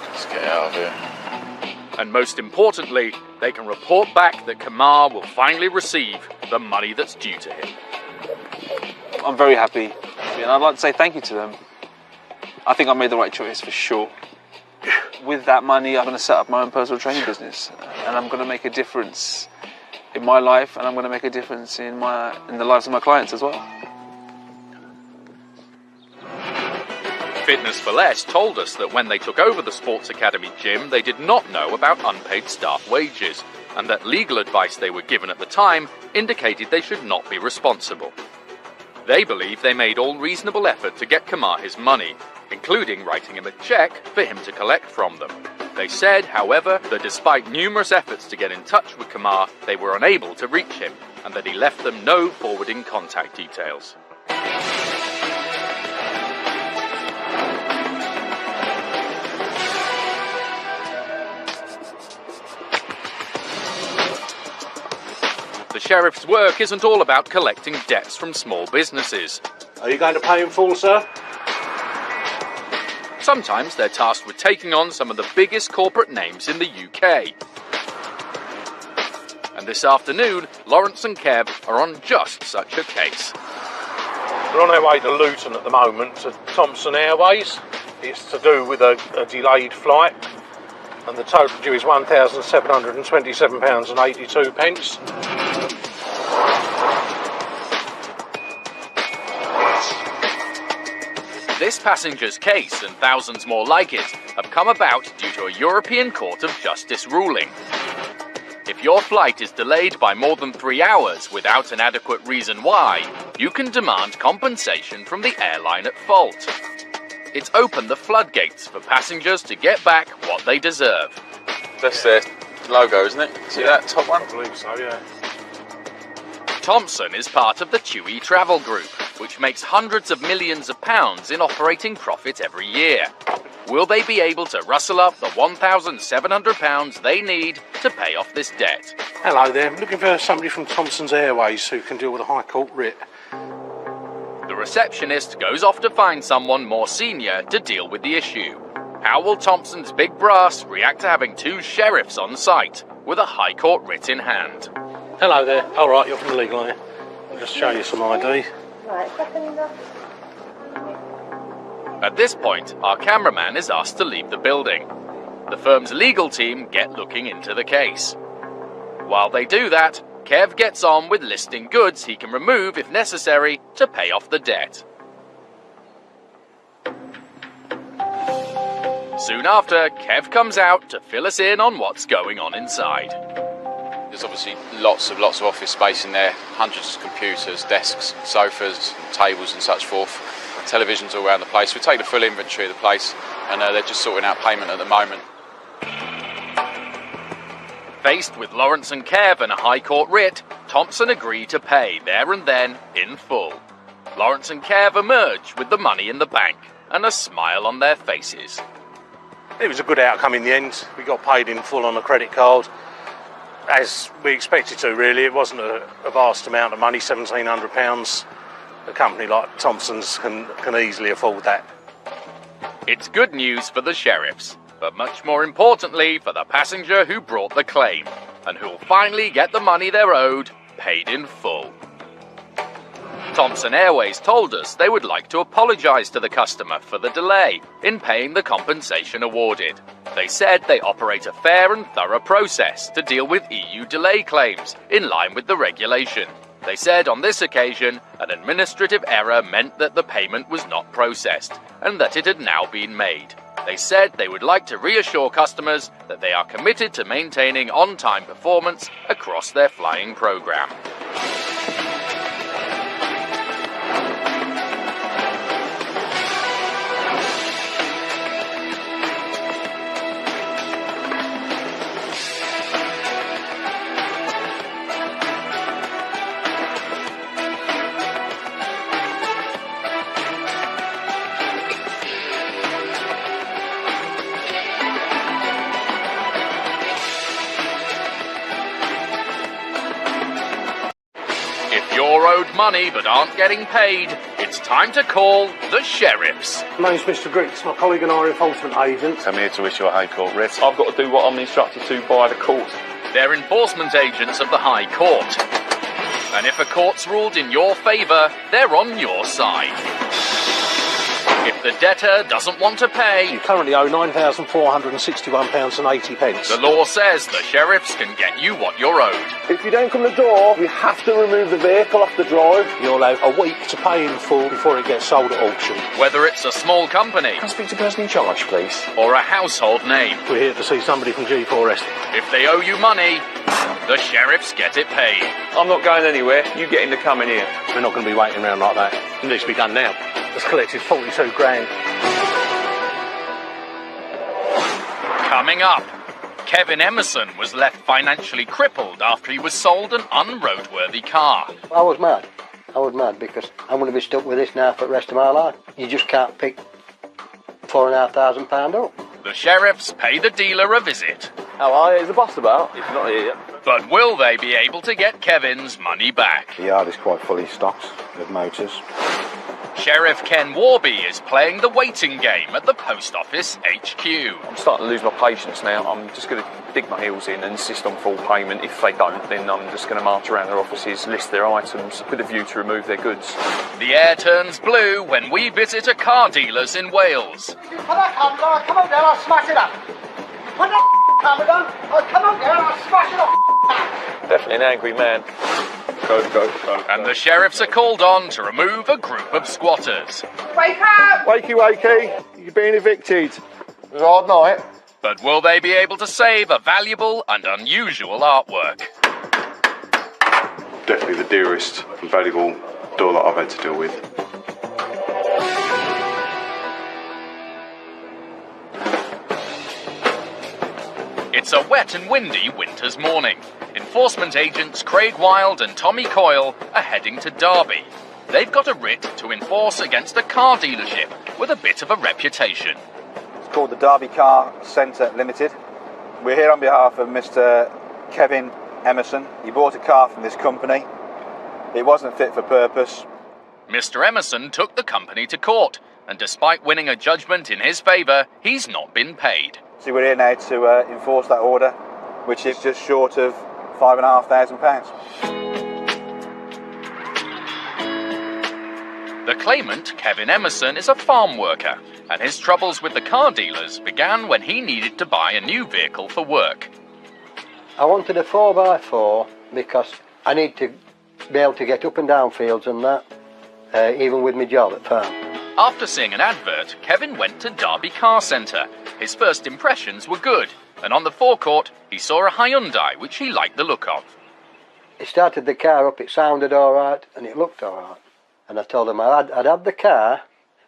Let's get out of here. And most importantly, they can report back that Kamar will finally receive the money that's due to him. I'm very happy, and I'd like to say thank you to them. I think I made the right choice for sure. With that money, I'm going to set up my own personal training business, and I'm going to make a difference in my life, and I'm going to make a difference in the lives of my clients as well. Fitness for Less told us that when they took over the Sports Academy gym, they did not know about unpaid staff wages, and that legal advice they were given at the time indicated they should not be responsible. They believe they made all reasonable effort to get Kamar his money, including writing him a cheque for him to collect from them. They said, however, that despite numerous efforts to get in touch with Kamar, they were unable to reach him, and that he left them no forwarding contact details. The sheriff's work isn't all about collecting debts from small businesses. Are you going to pay in full, sir? Sometimes they're tasked with taking on some of the biggest corporate names in the UK. And this afternoon, Lawrence and Kev are on just such a case. We're on our way to Luton at the moment, to Thomson Airways. It's to do with a delayed flight, and the total due is £1,727.82. This passenger's case, and thousands more like it, have come about due to a European Court of Justice ruling. If your flight is delayed by more than 3 hours without an adequate reason why, you can demand compensation from the airline at fault. It's opened the floodgates for passengers to get back what they deserve. That's their logo, isn't it? See that top one? I believe so, yeah. Thomson is part of the TUI Travel Group, which makes hundreds of millions of pounds in operating profit every year. Will they be able to rustle up the £1,700 they need to pay off this debt? Hello there, I'm looking for somebody from Thomson's Airways who can deal with a High Court writ. The receptionist goes off to find someone more senior to deal with the issue. How will Thomson's big brass react to having 2 sheriffs on site with a High Court writ in hand? Hello there. All right, you're from the legal, aren't you? I'll just show you some ID. Right, second. At this point, our cameraman is asked to leave the building. The firm's legal team get looking into the case. While they do that, Kev gets on with listing goods he can remove if necessary to pay off the debt. Soon after, Kev comes out to fill us in on what's going on inside. There's obviously lots of office space in there, hundreds of computers, desks, sofas, tables and such forth. Televisions all around the place. We take the full inventory of the place, and they're just sorting out payment at the moment. Faced with Lawrence and Kev and a High Court writ, Thomson agree to pay there and then in full. Lawrence and Kev emerge with the money in the bank and a smile on their faces. It was a good outcome in the end. We got paid in full on a credit card, as we expected to, really. It wasn't a vast amount of money, £1,700. A company like Thomson's can easily afford that. It's good news for the sheriffs, but much more importantly for the passenger who brought the claim, and who'll finally get the money they're owed paid in full. Thomson Airways told us they would like to apologise to the customer for the delay in paying the compensation awarded. They said they operate a fair and thorough process to deal with EU delay claims in line with the regulation. They said on this occasion an administrative error meant that the payment was not processed and that it had now been made. They said they would like to reassure customers that they are committed to maintaining on-time performance across their flying programme. You're owed money but aren't getting paid, it's time to call the sheriffs. My name's Mr. Griggs, my colleague and I are enforcement agents. I'm here to issue a High Court writ. I've got to do what I'm instructed to by the court. They're enforcement agents of the High Court. And if a court's ruled in your favour, they're on your side. If the debtor doesn't want to pay, You currently owe £9,461.80. the law says the sheriffs can get you what you're owed. If you don't come to the door, we have to remove the vehicle off the drive. You'll have a week to pay in full before it gets sold at auction. Whether it's a small company Can I speak to the person in charge, please? or a household name, We're here to see somebody from G4S. if they owe you money, the sheriffs get it paid. I'm not going anywhere. You get him to come in here. We're not going to be waiting around like that. It needs to be done now. It's collected 42 grand. Coming up, Kevin Emerson was left financially crippled after he was sold an unroadworthy car. I was mad because I'm going to be stuck with this now for the rest of my life. You just can't pick £4,500 up. The sheriffs pay the dealer a visit. How are you? Is the boss about? If not here yet. But will they be able to get Kevin's money back? The yard is quite fully stocked with motors. Sheriff Ken Warby is playing the waiting game at the Post Office HQ. I'm starting to lose my patience now. I'm just going to dig my heels in and insist on full payment. If they don't, then I'm just going to march around their offices, list their items, with a view to remove their goods. The air turns blue when we visit a car dealer's in Wales. Put that camera down, come up there, I'll smash it up. Put that camera down, I'll come up there and I'll smash it up. Definitely an angry man. Go. And the sheriffs are called on to remove a group of squatters. Wake up! Wakey, you're being evicted. It was a hard night. But will they be able to save a valuable and unusual artwork? Definitely the dearest and valuable doll that I've had to deal with. It's a wet and windy winter's morning. Enforcement agents Craig Wild and Tommy Coyle are heading to Derby. They've got a writ to enforce against a car dealership with a bit of a reputation. It's called the Derby Car Centre Limited. We're here on behalf of Mr. Kevin Emerson. He bought a car from this company. It wasn't fit for purpose. Mr. Emerson took the company to court, and despite winning a judgment in his favour, he's not been paid. So we're here now to enforce that order, which is just short of £5,500. The claimant, Kevin Emerson, is a farm worker, and his troubles with the car dealers began when he needed to buy a new vehicle for work. I wanted a 4x4 because I need to be able to get up and down fields and that, even with my job at farm. After seeing an advert, Kevin went to Derby Car Centre. His first impressions were good, and on the forecourt he saw a Hyundai which he liked the look of. He started the car up, it sounded alright and it looked alright. And I told him I'd have the car,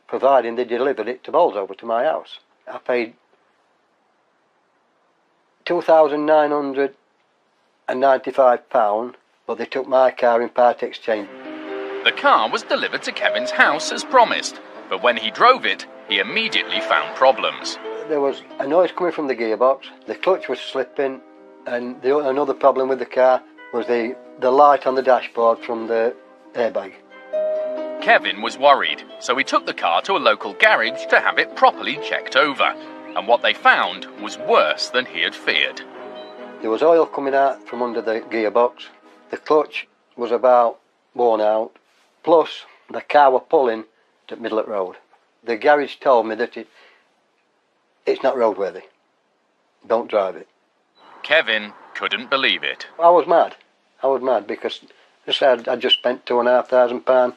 providing they delivered it to Bolsover to my house. I paid £2,995, but they took my car in part exchange. The car was delivered to Kevin's house as promised, but when he drove it, he immediately found problems. There was a noise coming from the gearbox, the clutch was slipping, and another problem with the car was the light on the dashboard from the airbag. Kevin was worried, so he took the car to a local garage to have it properly checked over, and what they found was worse than he had feared. There was oil coming out from under the gearbox, the clutch was about worn out, plus the car were pulling to Middlet Road. The garage told me that it's not roadworthy. Don't drive it. Kevin couldn't believe it. I was mad because I just spent £2,500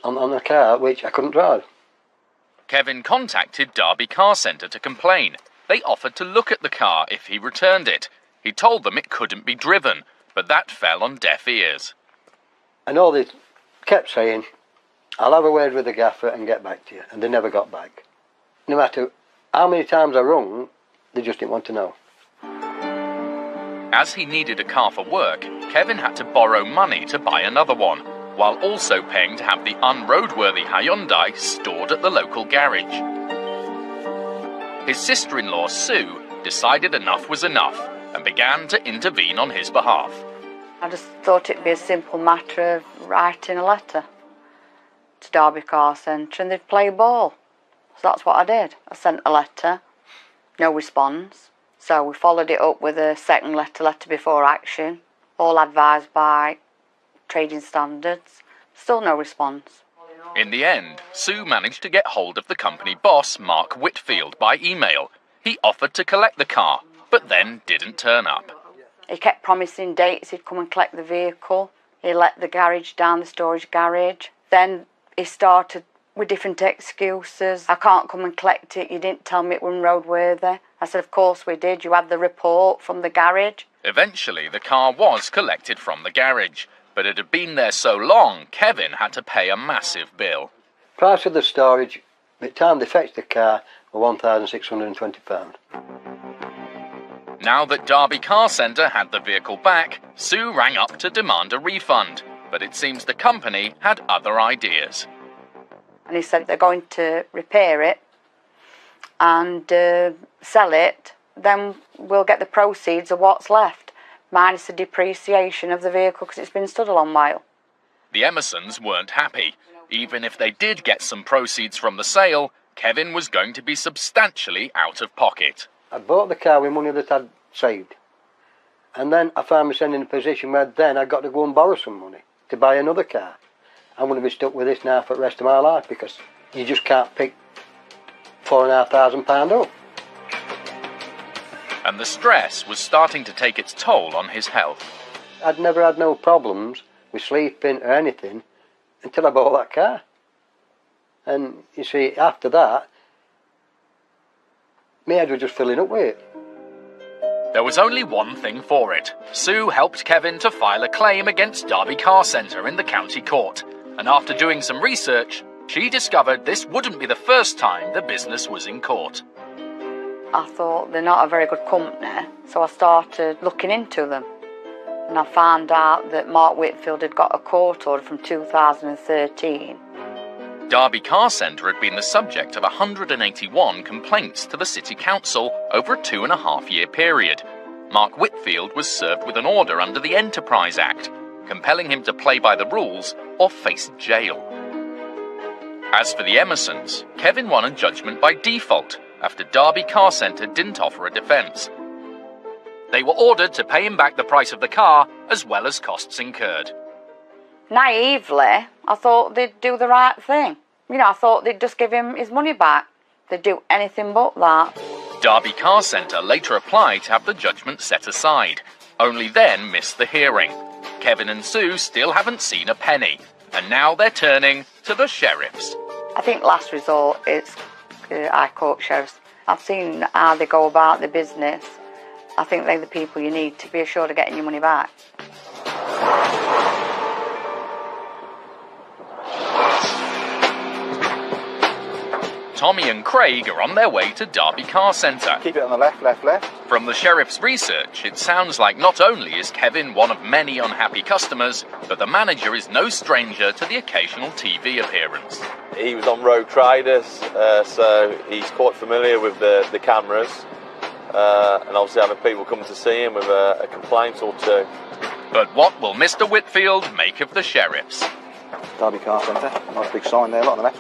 on a car which I couldn't drive. Kevin contacted Derby Car Centre to complain. They offered to look at the car if he returned it. He told them it couldn't be driven, but that fell on deaf ears. And all they kept saying, I'll have a word with the gaffer and get back to you. And they never got back. No matter how many times I rung, they just didn't want to know. As he needed a car for work, Kevin had to borrow money to buy another one, while also paying to have the unroadworthy Hyundai stored at the local garage. His sister-in-law, Sue, decided enough was enough and began to intervene on his behalf. I just thought it'd be a simple matter of writing a letter to Derby Car Centre and they'd play ball. So that's what I did. I sent a letter, no response. So we followed it up with a second letter before action, all advised by trading standards. Still no response. In the end, Sue managed to get hold of the company boss, Mark Whitfield, by email. He offered to collect the car, but then didn't turn up. He kept promising dates he'd come and collect the vehicle. He let the garage down, the storage garage. Then he started with different excuses. I can't come and collect it, you didn't tell me it wasn't roadworthy. I said, of course we did, you had the report from the garage. Eventually, the car was collected from the garage, but it had been there so long, Kevin had to pay a massive bill. Price of the storage, by the time they fetched the car, were £1,620. Now that Derby Car Centre had the vehicle back, Sue rang up to demand a refund, but it seems the company had other ideas. And he said they're going to repair it and sell it then we'll get the proceeds of what's left, minus the depreciation of the vehicle because it's been stood a long while. The Emersons weren't happy. Even if they did get some proceeds from the sale, Kevin was going to be substantially out of pocket. I bought the car with money that I'd saved. And then I found myself in a position where then I got to go and borrow some money to buy another car. I'm going to be stuck with this now for the rest of my life because you just can't pick £4,500 up. And the stress was starting to take its toll on his health. I'd never had no problems with sleeping or anything until I bought that car. And you see, after that, my head was just filling up with it. There was only one thing for it. Sue helped Kevin to file a claim against Derby Car Centre in the county court. And after doing some research, she discovered this wouldn't be the first time the business was in court. I thought they're not a very good company, so I started looking into them. And I found out that Mark Whitfield had got a court order from 2013. Derby Car Centre had been the subject of 181 complaints to the City Council over a 2.5-year period. Mark Whitfield was served with an order under the Enterprise Act, compelling him to play by the rules or face jail. As for the Emersons, Kevin won a judgment by default after Derby Car Centre didn't offer a defence. They were ordered to pay him back the price of the car as well as costs incurred. Naively, I thought they'd do the right thing. You know, I thought they'd just give him his money back. They'd do anything but that. Derby Car Centre later applied to have the judgment set aside, only then missed the hearing. Kevin and Sue still haven't seen a penny, and now they're turning to the sheriffs. I think last resort is High Court sheriffs. I've seen how they go about their business. I think they're the people you need to be assured of getting your money back. Tommy and Craig are on their way to Derby Car Centre. Keep it on the left, left, left. From the sheriff's research, it sounds like not only is Kevin one of many unhappy customers, but the manager is no stranger to the occasional TV appearance. He was on Road Traders, so he's quite familiar with the cameras, and obviously having people come to see him with a complaint or two. But what will Mr. Whitfield make of the sheriffs? Derby Car Centre, nice big sign there, lot on the left.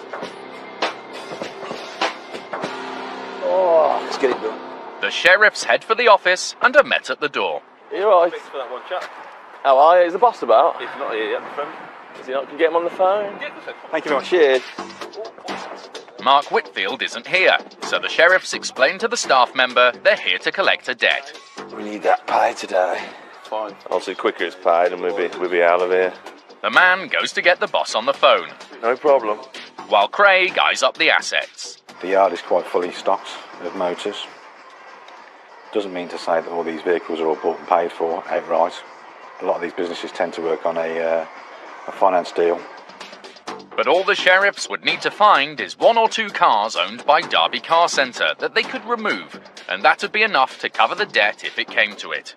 Oh, let's get it done. The sheriffs head for the office and are met at the door. You're right. Thanks for that one, chap. How are you? Is the boss about? He's not here yet, my friend. Is he not? Can you get him on the phone? Yeah, good. Thank you very much. Cheers. Mark Whitfield isn't here, so the sheriffs explain to the staff member they're here to collect a debt. We need that paid today. Fine. Obviously, quicker it's paid and we'll be out of here. The man goes to get the boss on the phone, No problem. while Craig eyes up the assets. The yard is quite fully stocked of motors. Doesn't mean to say that all these vehicles are all bought and paid for outright. A lot of these businesses tend to work on a finance deal. But all the sheriffs would need to find is 1 or 2 cars owned by Derby Car Centre that they could remove, and that would be enough to cover the debt if it came to it.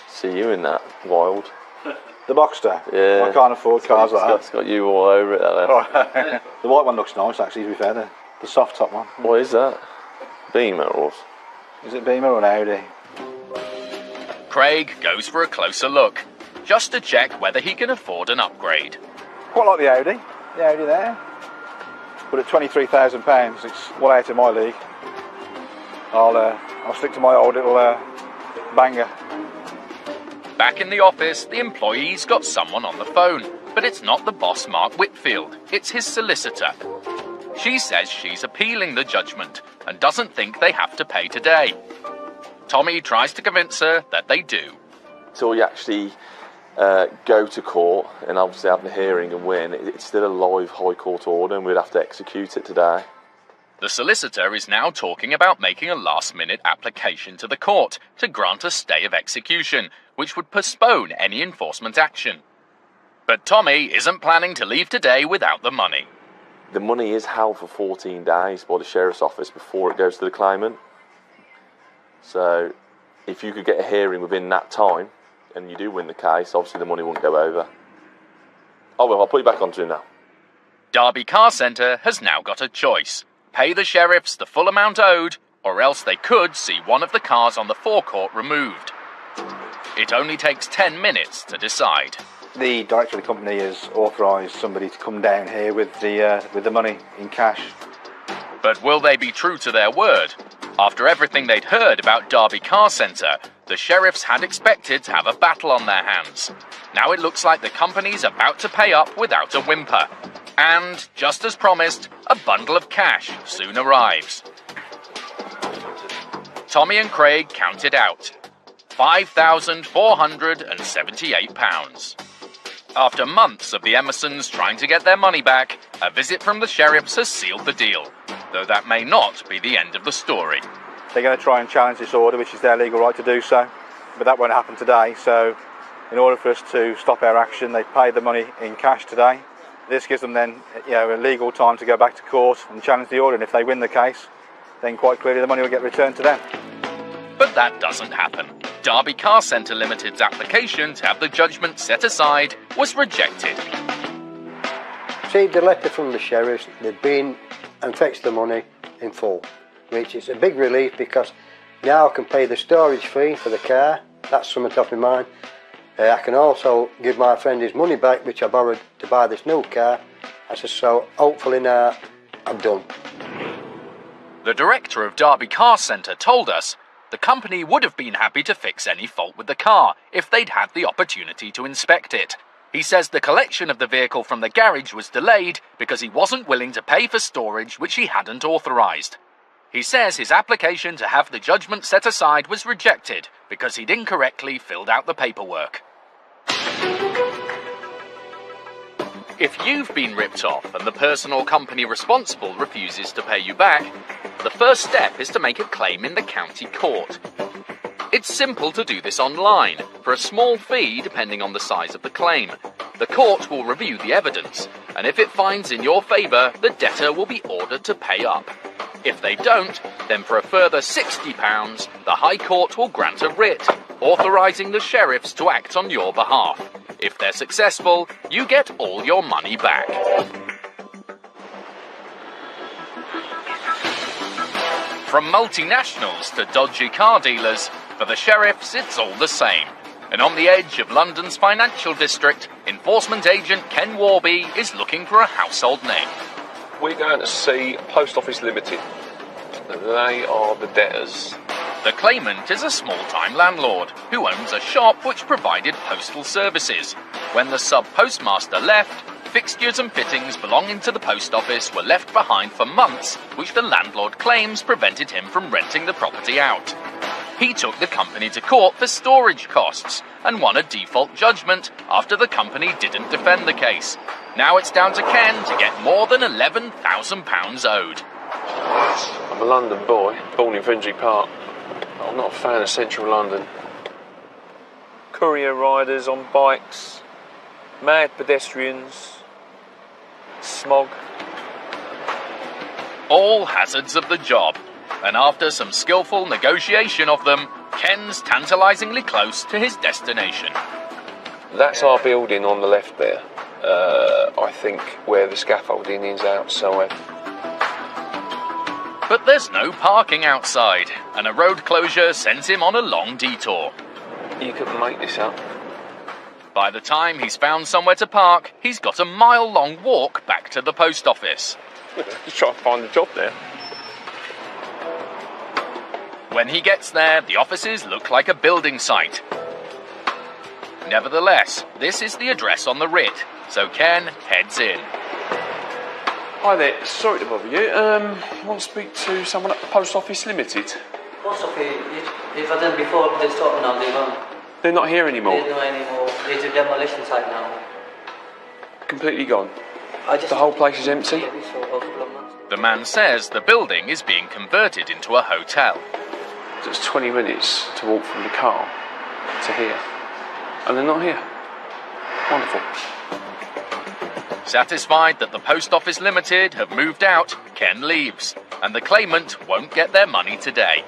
See you in that wild. The Boxster? Yeah. I can't afford cars like that. It's got you all over it, that there. The white one looks nice, actually, to be fair. The soft top one. What is that? Beamer or? Is it Beamer or an Audi? Craig goes for a closer look, just to check whether he can afford an upgrade. Quite like the Audi. The Audi there. But at £23,000, it's well out of my league. I'll stick to my old little banger. Back in the office, the employee's got someone on the phone, but it's not the boss, Mark Whitfield. It's his solicitor. She says she's appealing the judgment and doesn't think they have to pay today. Tommy tries to convince her that they do. Until you actually go to court and obviously have the hearing and win, it's still a live High Court order and we'd have to execute it today. The solicitor is now talking about making a last-minute application to the court to grant a stay of execution, which would postpone any enforcement action. But Tommy isn't planning to leave today without the money. The money is held for 14 days by the Sheriff's Office before it goes to the claimant. So if you could get a hearing within that time and you do win the case, obviously the money won't go over. Oh well, I'll put you back onto him now. Derby Car Centre has now got a choice. Pay the sheriffs the full amount owed, or else they could see one of the cars on the forecourt removed. It only takes 10 minutes to decide. The director of the company has authorised somebody to come down here with the money in cash. But will they be true to their word? After everything they'd heard about Derby Car Centre, the sheriffs had expected to have a battle on their hands. Now it looks like the company's about to pay up without a whimper. And, just as promised, a bundle of cash soon arrives. Tommy and Craig counted out. £5,478. After months of the Emersons trying to get their money back, a visit from the sheriffs has sealed the deal, though that may not be the end of the story. They're going to try and challenge this order, which is their legal right to do so, but that won't happen today. So in order for us to stop our action, they paid the money in cash today. This gives them then a legal time to go back to court and challenge the order, and if they win the case, then quite clearly the money will get returned to them. But that doesn't happen. Derby Car Centre Limited's application to have the judgment set aside was rejected. Received a letter from the sheriffs. They'd been and fetched the money in full, which is a big relief because now I can pay the storage fee for the car. That's from the top of mine. I can also give my friend his money back, which I borrowed to buy this new car. I said, so hopefully now I'm done. The director of Derby Car Centre told us the company would have been happy to fix any fault with the car if they'd had the opportunity to inspect it. He says the collection of the vehicle from the garage was delayed because he wasn't willing to pay for storage which he hadn't authorised. He says his application to have the judgment set aside was rejected because he'd incorrectly filled out the paperwork. If you've been ripped off and the person or company responsible refuses to pay you back, the first step is to make a claim in the county court. It's simple to do this online, for a small fee depending on the size of the claim. The court will review the evidence, and if it finds in your favour, the debtor will be ordered to pay up. If they don't, then for a further £60, the High Court will grant a writ, authorising the sheriffs to act on your behalf. If they're successful, you get all your money back. From multinationals to dodgy car dealers, for the sheriffs it's all the same. And on the edge of London's financial district, enforcement agent Ken Warby is looking for a household name. We're going to see Post Office Limited. They are the debtors. The claimant is a small-time landlord who owns a shop which provided postal services. When the sub-postmaster left, fixtures and fittings belonging to the post office were left behind for months, which the landlord claims prevented him from renting the property out. He took the company to court for storage costs and won a default judgment after the company didn't defend the case. Now it's down to Ken to get more than £11,000 owed. I'm a London boy, born in Finchley Park. I'm not a fan of central London. Courier riders on bikes, mad pedestrians, smog. All hazards of the job, and after some skillful negotiation of them, Ken's tantalisingly close to his destination. That's our building on the left there. I think where the scaffolding is outside. But there's no parking outside, and a road closure sends him on a long detour. You couldn't make this up. By the time he's found somewhere to park, he's got a mile-long walk back to the post office. Just try and find a job there. When he gets there, the offices look like a building site. Nevertheless, this is the address on the writ, so Ken heads in. Hi there, sorry to bother you. I want to speak to someone at the Post Office Limited. Post Office, it wasn't before, they stopped now, they gone. They're not here anymore? They're not anymore, it's a demolition site now. Completely gone? The whole place is empty? The man says the building is being converted into a hotel. It's 20 minutes to walk from the car to here. And they're not here. Wonderful. Satisfied that the Post Office Limited have moved out, Ken leaves, and the claimant won't get their money today.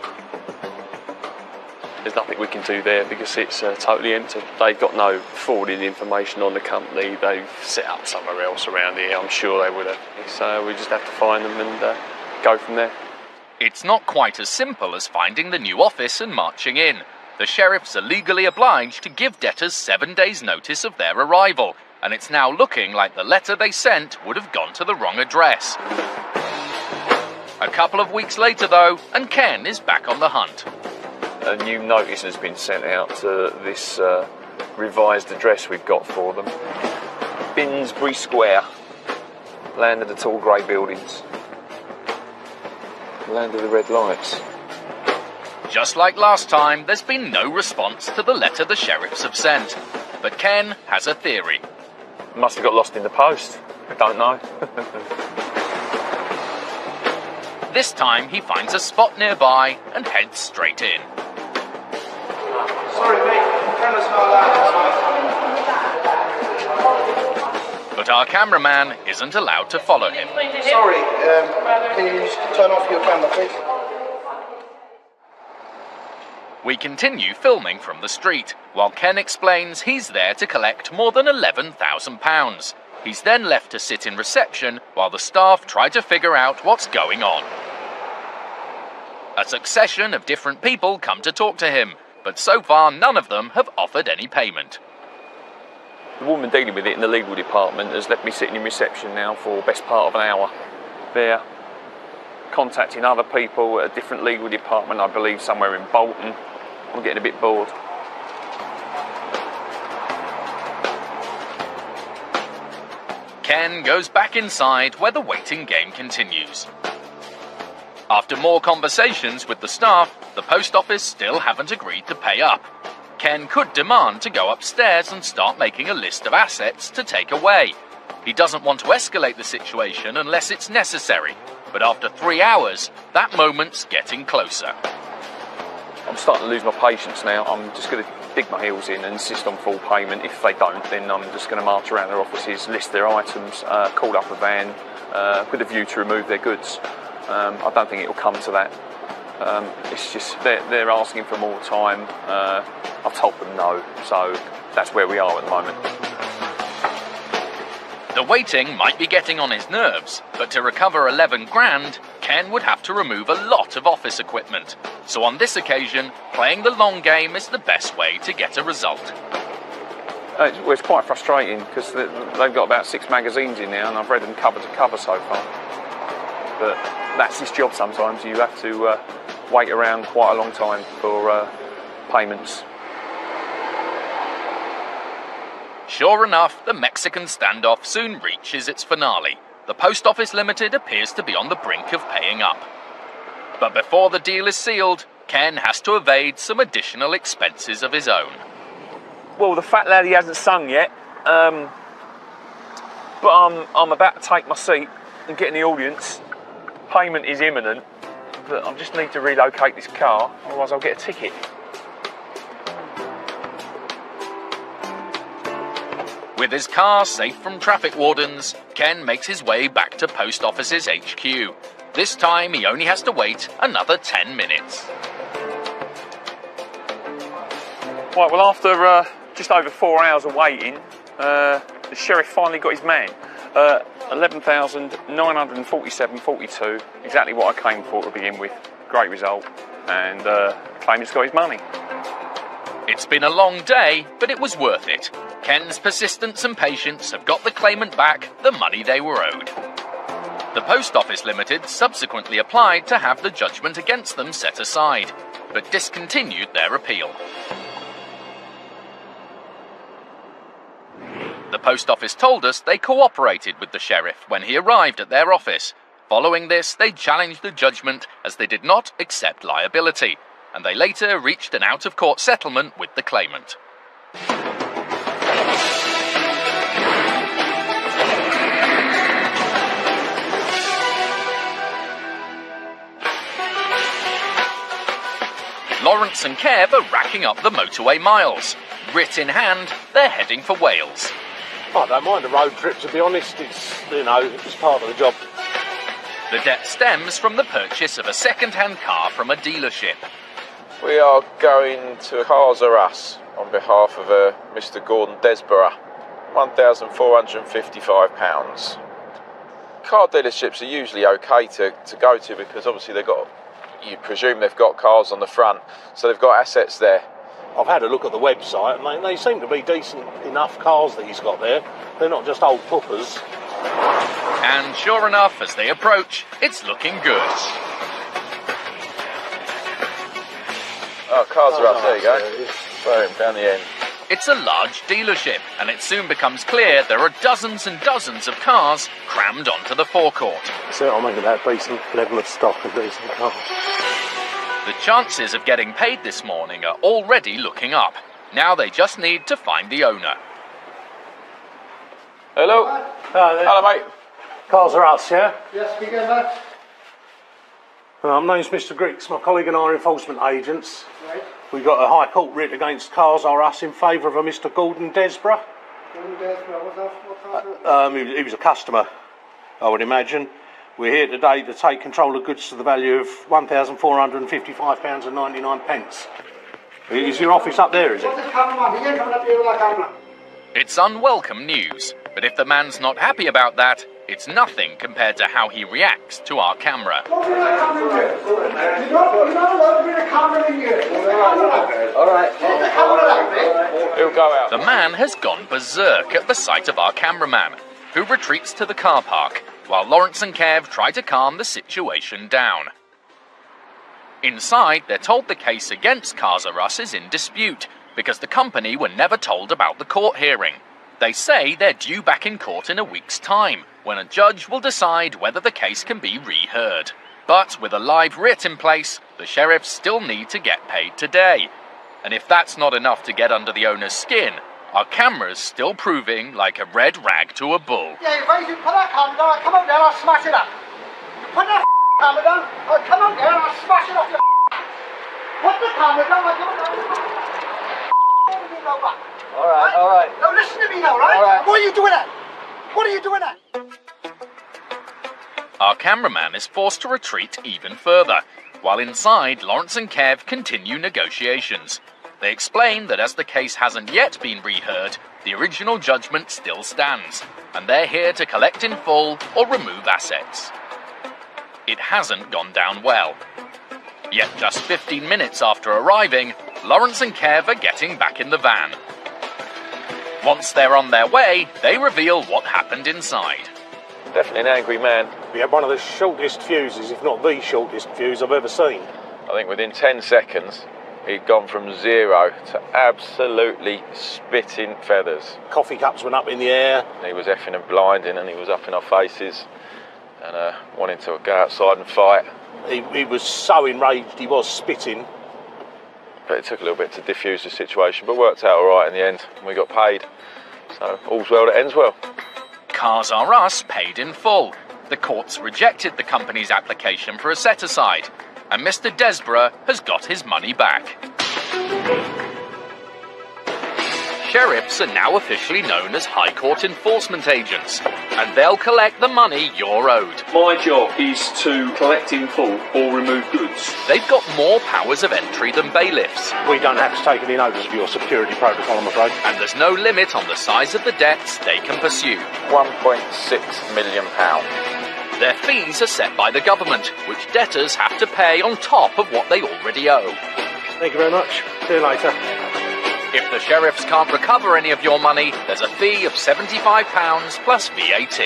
There's nothing we can do there because it's totally empty. They've got no forwarding information on the company. They've set up somewhere else around here. I'm sure they would have. So we just have to find them and go from there. It's not quite as simple as finding the new office and marching in. The sheriffs are legally obliged to give debtors 7 days' notice of their arrival, and it's now looking like the letter they sent would have gone to the wrong address. A couple of weeks later, though, and Ken is back on the hunt. A new notice has been sent out to this revised address we've got for them. Binsbury Square. Land of the tall grey buildings. Land of the red lights. Just like last time, there's been no response to the letter the sheriffs have sent. But Ken has a theory. Must have got lost in the post. I don't know. This time he finds a spot nearby and heads straight in. Sorry, mate. Camera's not allowed. But our cameraman isn't allowed to follow him. Sorry, can you just turn off your camera, please? We continue filming from the street, while Ken explains he's there to collect more than £11,000. He's then left to sit in reception while the staff try to figure out what's going on. A succession of different people come to talk to him, but so far none of them have offered any payment. The woman dealing with it in the legal department has left me sitting in reception now for the best part of an hour. They're contacting other people at a different legal department, I believe somewhere in Bolton. I'm getting a bit bored. Ken goes back inside where the waiting game continues. After more conversations with the staff, the post office still haven't agreed to pay up. Ken could demand to go upstairs and start making a list of assets to take away. He doesn't want to escalate the situation unless it's necessary, but after 3 hours, that moment's getting closer. I'm starting to lose my patience now. I'm just going to dig my heels in and insist on full payment. If they don't, then I'm just going to march around their offices, list their items, call up a van with a view to remove their goods. I don't think it'll come to that. It's just they're asking for more time. I've told them no, so that's where we are at the moment. The waiting might be getting on his nerves, but to recover 11 grand, Ken would have to remove a lot of office equipment. So on this occasion, playing the long game is the best way to get a result. It's quite frustrating because they've got about 6 magazines in now and I've read them cover to cover so far. But that's his job sometimes. You have to wait around quite a long time for payments. Sure enough, the Mexican standoff soon reaches its finale. The Post Office Limited appears to be on the brink of paying up. But before the deal is sealed, Ken has to evade some additional expenses of his own. Well, the fat lad, he hasn't sung yet, but I'm about to take my seat and get in the audience. Payment is imminent, but I just need to relocate this car, otherwise I'll get a ticket. With his car safe from traffic wardens, Ken makes his way back to Post Office's HQ. This time he only has to wait another 10 minutes. Right, well after just over 4 hours of waiting, the sheriff finally got his man. 11,947.42, exactly what I came for to begin with. Great result, and claimant's got his money. It's been a long day, but it was worth it. Ken's persistence and patience have got the claimant back the money they were owed. The Post Office Limited subsequently applied to have the judgment against them set aside, but discontinued their appeal. The Post Office told us they cooperated with the sheriff when he arrived at their office. Following this, they challenged the judgment as they did not accept liability, and they later reached an out-of-court settlement with the claimant. Lawrence and Kev are racking up the motorway miles. Writ in hand, they're heading for Wales. I don't mind a road trip, to be honest. It's part of the job. The debt stems from the purchase of a second-hand car from a dealership. We are going to Cars R Us on behalf of Mr. Gordon Desborough. £1,455. Car dealerships are usually okay to go to because obviously they've got you presume they've got cars on the front, so they've got assets there. I've had a look at the website and they seem to be decent enough cars that he's got there. They're not just old puppers. And sure enough, as they approach, it's looking good. Oh, cars are up, there you go. Boom, down the end. It's a large dealership, and it soon becomes clear there are dozens and dozens of cars crammed onto the forecourt. So I'm making that decent level of stock and decent cars. The chances of getting paid this morning are already looking up. Now they just need to find the owner. Hello. Hello, mate. Cars are us, yeah? Yes, we get that. My name's Mr. Griggs. My colleague and I are enforcement agents. Right. We got a High Court writ against Cars R Us in favour of a Mr. Gordon Desborough. Gordon Desborough, what's that? He was a customer, I would imagine. We're here today to take control of goods to the value of £1,455.99. Is your office up there, is it? What's the cameraman? He ain't coming up here with a camera. It's unwelcome news, but if the man's not happy about that, it's nothing compared to how he reacts to our camera. Don't bring a camera in here. You're not allowed to bring a camera in here. All right. Take the camera out, mate. He'll go out. The man has gone berserk at the sight of our cameraman, who retreats to the car park, while Lawrence and Kev try to calm the situation down. Inside, they're told the case against Cars R Us is in dispute, because the company were never told about the court hearing. They say they're due back in court in a week's time, when a judge will decide whether the case can be reheard. But with a live writ in place, the sheriffs still need to get paid today. And if that's not enough to get under the owner's skin, our camera's still proving like a red rag to a bull. Yeah, if I put that camera down, I'll come out there and I'll smash it up. Put that camera down, I'll come out there and I'll smash it off your Put the camera down, I'll come out there. All right. Now listen to me now, right? All right. What are you doing at? What are you doing at? Our cameraman is forced to retreat even further, while inside, Lawrence and Kev continue negotiations. They explain that as the case hasn't yet been reheard, the original judgment still stands, and they're here to collect in full or remove assets. It hasn't gone down well. Yet just 15 minutes after arriving, Lawrence and Kev are getting back in the van. Once they're on their way, they reveal what happened inside. Definitely an angry man. We had one of the shortest fuses, if not the shortest fuse I've ever seen. I think within 10 seconds, he'd gone from 0 to absolutely spitting feathers. Coffee cups went up in the air. He was effing and blinding, and he was up in our faces and wanting to go outside and fight. He was so enraged, he was spitting. But it took a little bit to diffuse the situation, but worked out all right in the end, and we got paid. So all's well that ends well. Cars R Us paid in full. The courts rejected the company's application for a set-aside, and Mr. Desborough has got his money back. Sheriffs are now officially known as High Court enforcement agents, and they'll collect the money you're owed. My job is to collect in full or remove goods. They've got more powers of entry than bailiffs. We don't have to take any notice of your security protocol, I'm afraid. And there's no limit on the size of the debts they can pursue. £1.6 million. Their fees are set by the government, which debtors have to pay on top of what they already owe. Thank you very much. See you later. If the sheriffs can't recover any of your money, there's a fee of £75 plus VAT.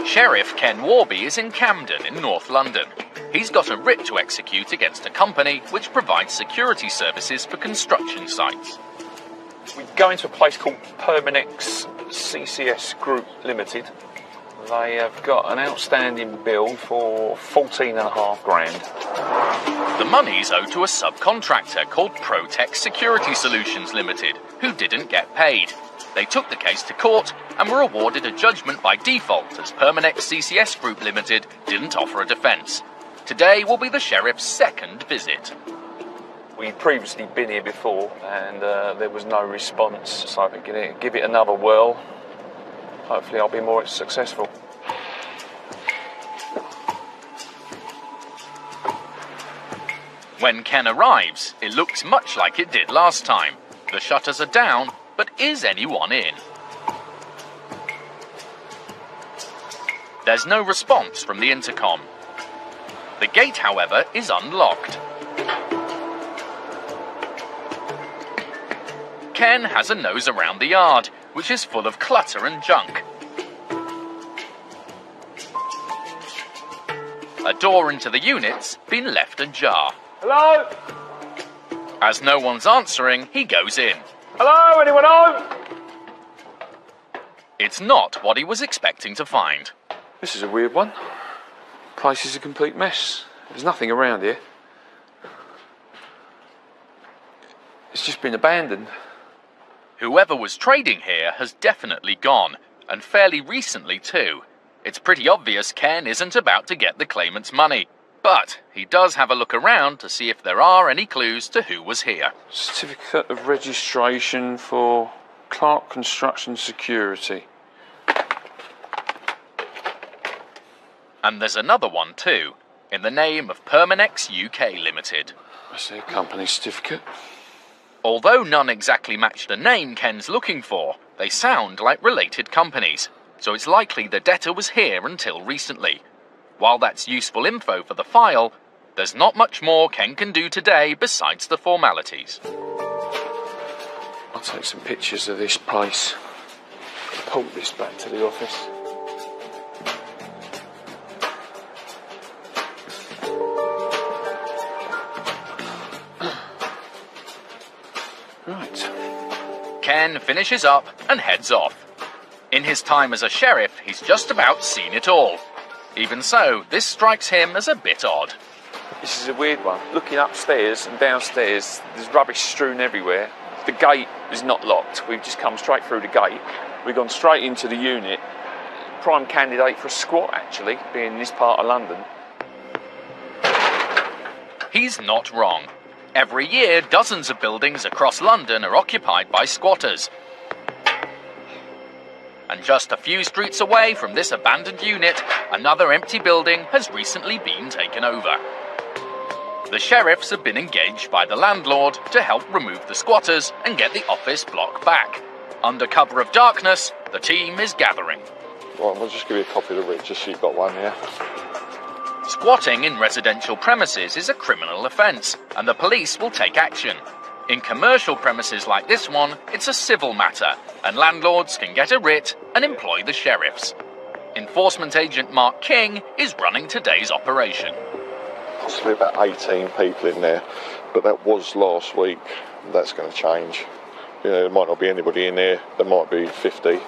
Sheriff Ken Warby is in Camden in North London. He's got a writ to execute against a company which provides security services for construction sites. We go into a place called Perminex CCS Group Limited. They have got an outstanding bill for $14,500. The money's owed to a subcontractor called Protec Security Solutions Limited, who didn't get paid. They took the case to court and were awarded a judgment by default as Perminex CCS Group Limited didn't offer a defence. Today will be the sheriff's second visit. We'd previously been here before and there was no response, so I'm going to give it another whirl. Hopefully I'll be more successful. When Ken arrives, it looks much like it did last time. The shutters are down, but is anyone in? There's no response from the intercom. The gate, however, is unlocked. Ken has a nose around the yard, which is full of clutter and junk. A door into the unit's been left ajar. Hello? As no one's answering, he goes in. Hello? Anyone home? It's not what he was expecting to find. This is a weird one. Place is a complete mess. There's nothing around here. It's just been abandoned. Whoever was trading here has definitely gone, and fairly recently too. It's pretty obvious Ken isn't about to get the claimant's money, but he does have a look around to see if there are any clues to who was here. Certificate of registration for Clark Construction Security. And there's another one too, in the name of Permanex UK Limited. That's their company certificate. Although none exactly match the name Ken's looking for, they sound like related companies, so it's likely the debtor was here until recently. While that's useful info for the file, there's not much more Ken can do today besides the formalities. I'll take some pictures of this place. Pull this back to the office. Right. Ken finishes up and heads off. In his time as a sheriff, he's just about seen it all. Even so, this strikes him as a bit odd. This is a weird one. Looking upstairs and downstairs, there's rubbish strewn everywhere. The gate is not locked. We've just come straight through the gate. We've gone straight into the unit. Prime candidate for a squat, actually, being in this part of London. He's not wrong. Every year, dozens of buildings across London are occupied by squatters. And just a few streets away from this abandoned unit, another empty building has recently been taken over. The sheriffs have been engaged by the landlord to help remove the squatters and get the office block back. Under cover of darkness, the team is gathering. Right, we'll just give you a copy of the writ, just so you've got one here. Squatting in residential premises is a criminal offence, and the police will take action. In commercial premises like this one, it's a civil matter, and landlords can get a writ and employ the sheriffs. Enforcement agent Mark King is running today's operation. Possibly about 18 people in there, but that was last week. That's going to change. You know, there might not be anybody in there, there might be 50.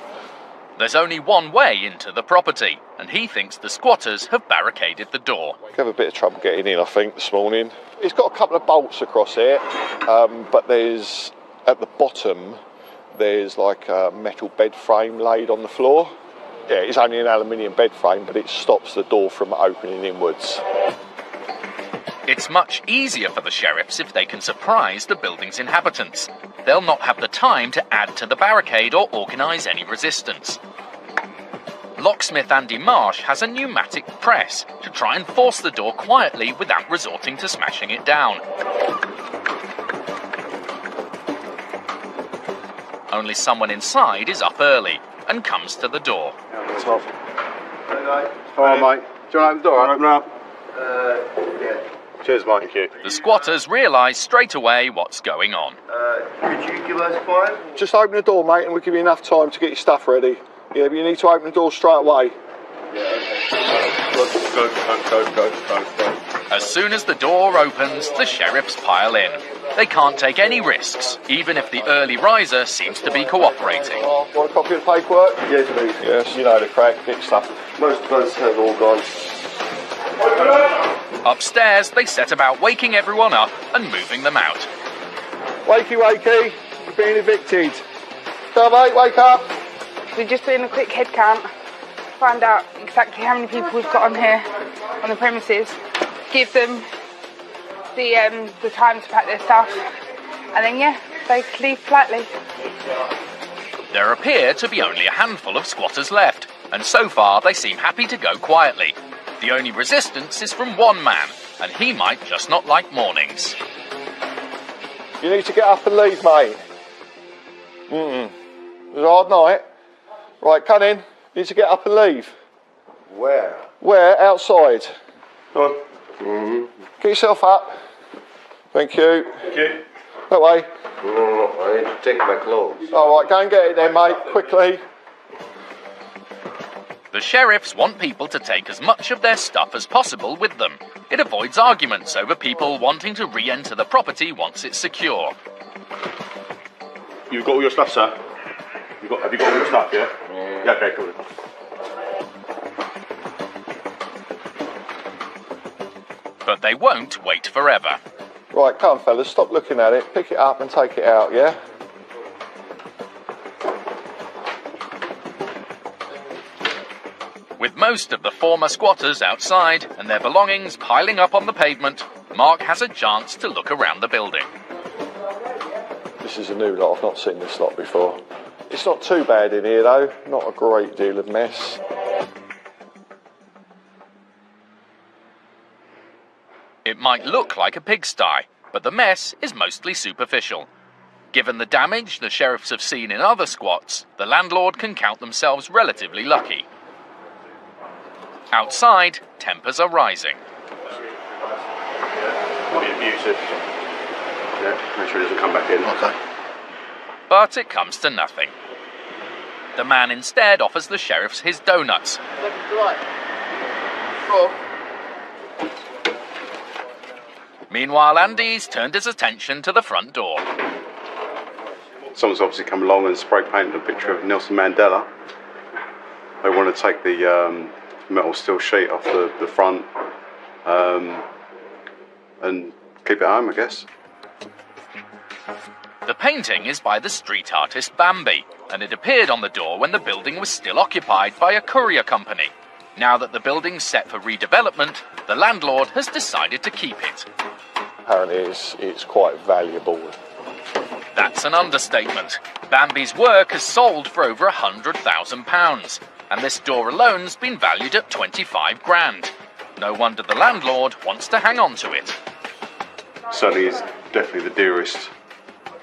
There's only one way into the property, and he thinks the squatters have barricaded the door. We have a bit of trouble getting in, I think, this morning. It's got a couple of bolts across here, but there's, at the bottom, there's like a metal bed frame laid on the floor. Yeah, it's only an aluminium bed frame, but it stops the door from opening inwards. It's much easier for the sheriffs if they can surprise the building's inhabitants. They'll not have the time to add to the barricade or organise any resistance. Locksmith Andy Marsh has a pneumatic press to try and force the door quietly without resorting to smashing it down. Only someone inside is up early and comes to the door. Top. All right, mate. Do you want to open the door? Open up. Yeah. Cheers, mate. Thank you. The squatters realise straight away what's going on. Could you give us 5? Just open the door, mate, and we'll give you enough time to get your stuff ready. Yeah, but you need to open the door straight away. Yeah, go. As soon as the door opens, the sheriffs pile in. They can't take any risks, even if the early riser seems to be cooperating. Want a copy of the paperwork? Yes, please. Yes. You know the crack, get your stuff. Most of us have all gone. Upstairs, they set about waking everyone up and moving them out. Wakey, you're being evicted. Come on, mate, wake up. We're just doing a quick head count, find out exactly how many people we've got on here, on the premises, give them the time to pack their stuff, and then, yeah, they leave politely. There appear to be only a handful of squatters left, and so far they seem happy to go quietly. The only resistance is from one man, and he might just not like mornings. You need to get up and leave, mate. It was a hard night. Right, come in. You need to get up and leave. Where? Where? Outside. Get yourself up. Thank you. Thank you. That way. No, I need to take my clothes. All right, go and get it then, mate, quickly. The sheriffs want people to take as much of their stuff as possible with them. It avoids arguments over people wanting to re-enter the property once it's secure. You've got all your stuff, sir? Have you got all your stuff, yeah? Yeah, okay, cool. But they won't wait forever. Right, come on, fellas, stop looking at it. Pick it up and take it out, yeah? With most of the former squatters outside and their belongings piling up on the pavement, Mark has a chance to look around the building. This is a new lot. I've not seen this lot before. It's not too bad in here, though. Not a great deal of mess. It might look like a pigsty, but the mess is mostly superficial. Given the damage the sheriffs have seen in other squats, the landlord can count themselves relatively lucky. Outside, tempers are rising. Might be abusive. Yeah, make sure he doesn't come back in. Okay. But it comes to nothing. The man instead offers the sheriffs his donuts. Meanwhile, Andy's turned his attention to the front door. Someone's obviously come along and spray painted a picture of Nelson Mandela. They want to take the metal steel sheet off the front and keep it home, I guess. The painting is by the street artist Bambi, and it appeared on the door when the building was still occupied by a courier company. Now that the building's set for redevelopment, the landlord has decided to keep it. Apparently it's quite valuable. That's an understatement. Bambi's work has sold for over £100,000, and this door alone's been valued at 25 grand. No wonder the landlord wants to hang on to it. Certainly is definitely the dearest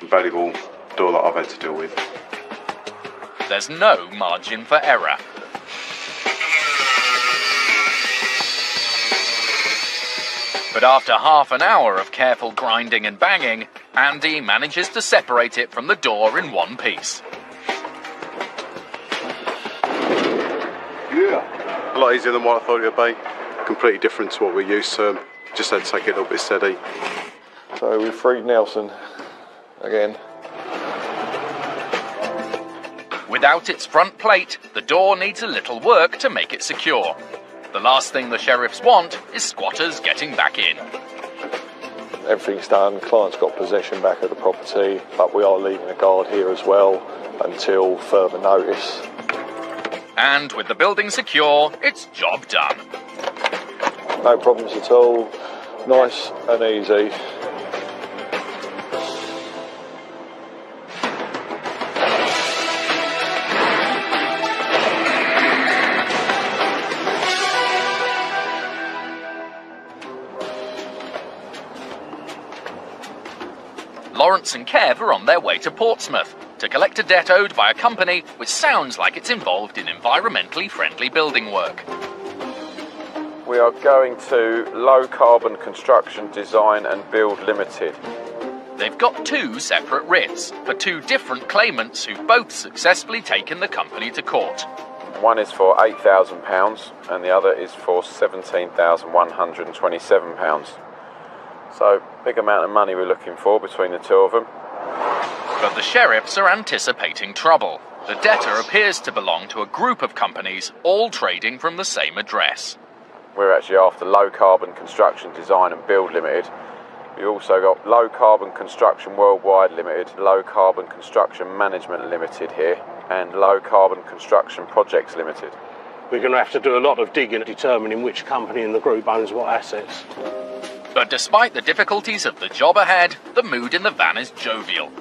and valuable door that I've had to deal with. There's no margin for error. But after half an hour of careful grinding and banging, Andy manages to separate it from the door in one piece. Yeah. A lot easier than what I thought it would be. Completely different to what we're used to. Just had to take it a little bit steady. So we've freed Nelson again. Without its front plate, the door needs a little work to make it secure. The last thing the sheriffs want is squatters getting back in. Everything's done, client's got possession back of the property, but we are leaving a guard here as well until further notice. And with the building secure, it's job done. No problems at all, nice and easy. Lawrence and Kev are on their way to Portsmouth to collect a debt owed by a company which sounds like it's involved in environmentally friendly building work. We are going to Low Carbon Construction Design and Build Limited. They've got two separate writs for two different claimants who've both successfully taken the company to court. One is for £8,000 and the other is for £17,127. So, big amount of money we're looking for between the two of them. But the sheriffs are anticipating trouble. The debtor appears to belong to a group of companies, all trading from the same address. We're actually after Low Carbon Construction Design and Build Limited. We've also got Low Carbon Construction Worldwide Limited, Low Carbon Construction Management Limited here, and Low Carbon Construction Projects Limited. We're going to have to do a lot of digging determining which company in the group owns what assets. But despite the difficulties of the job ahead, the mood in the van is jovial,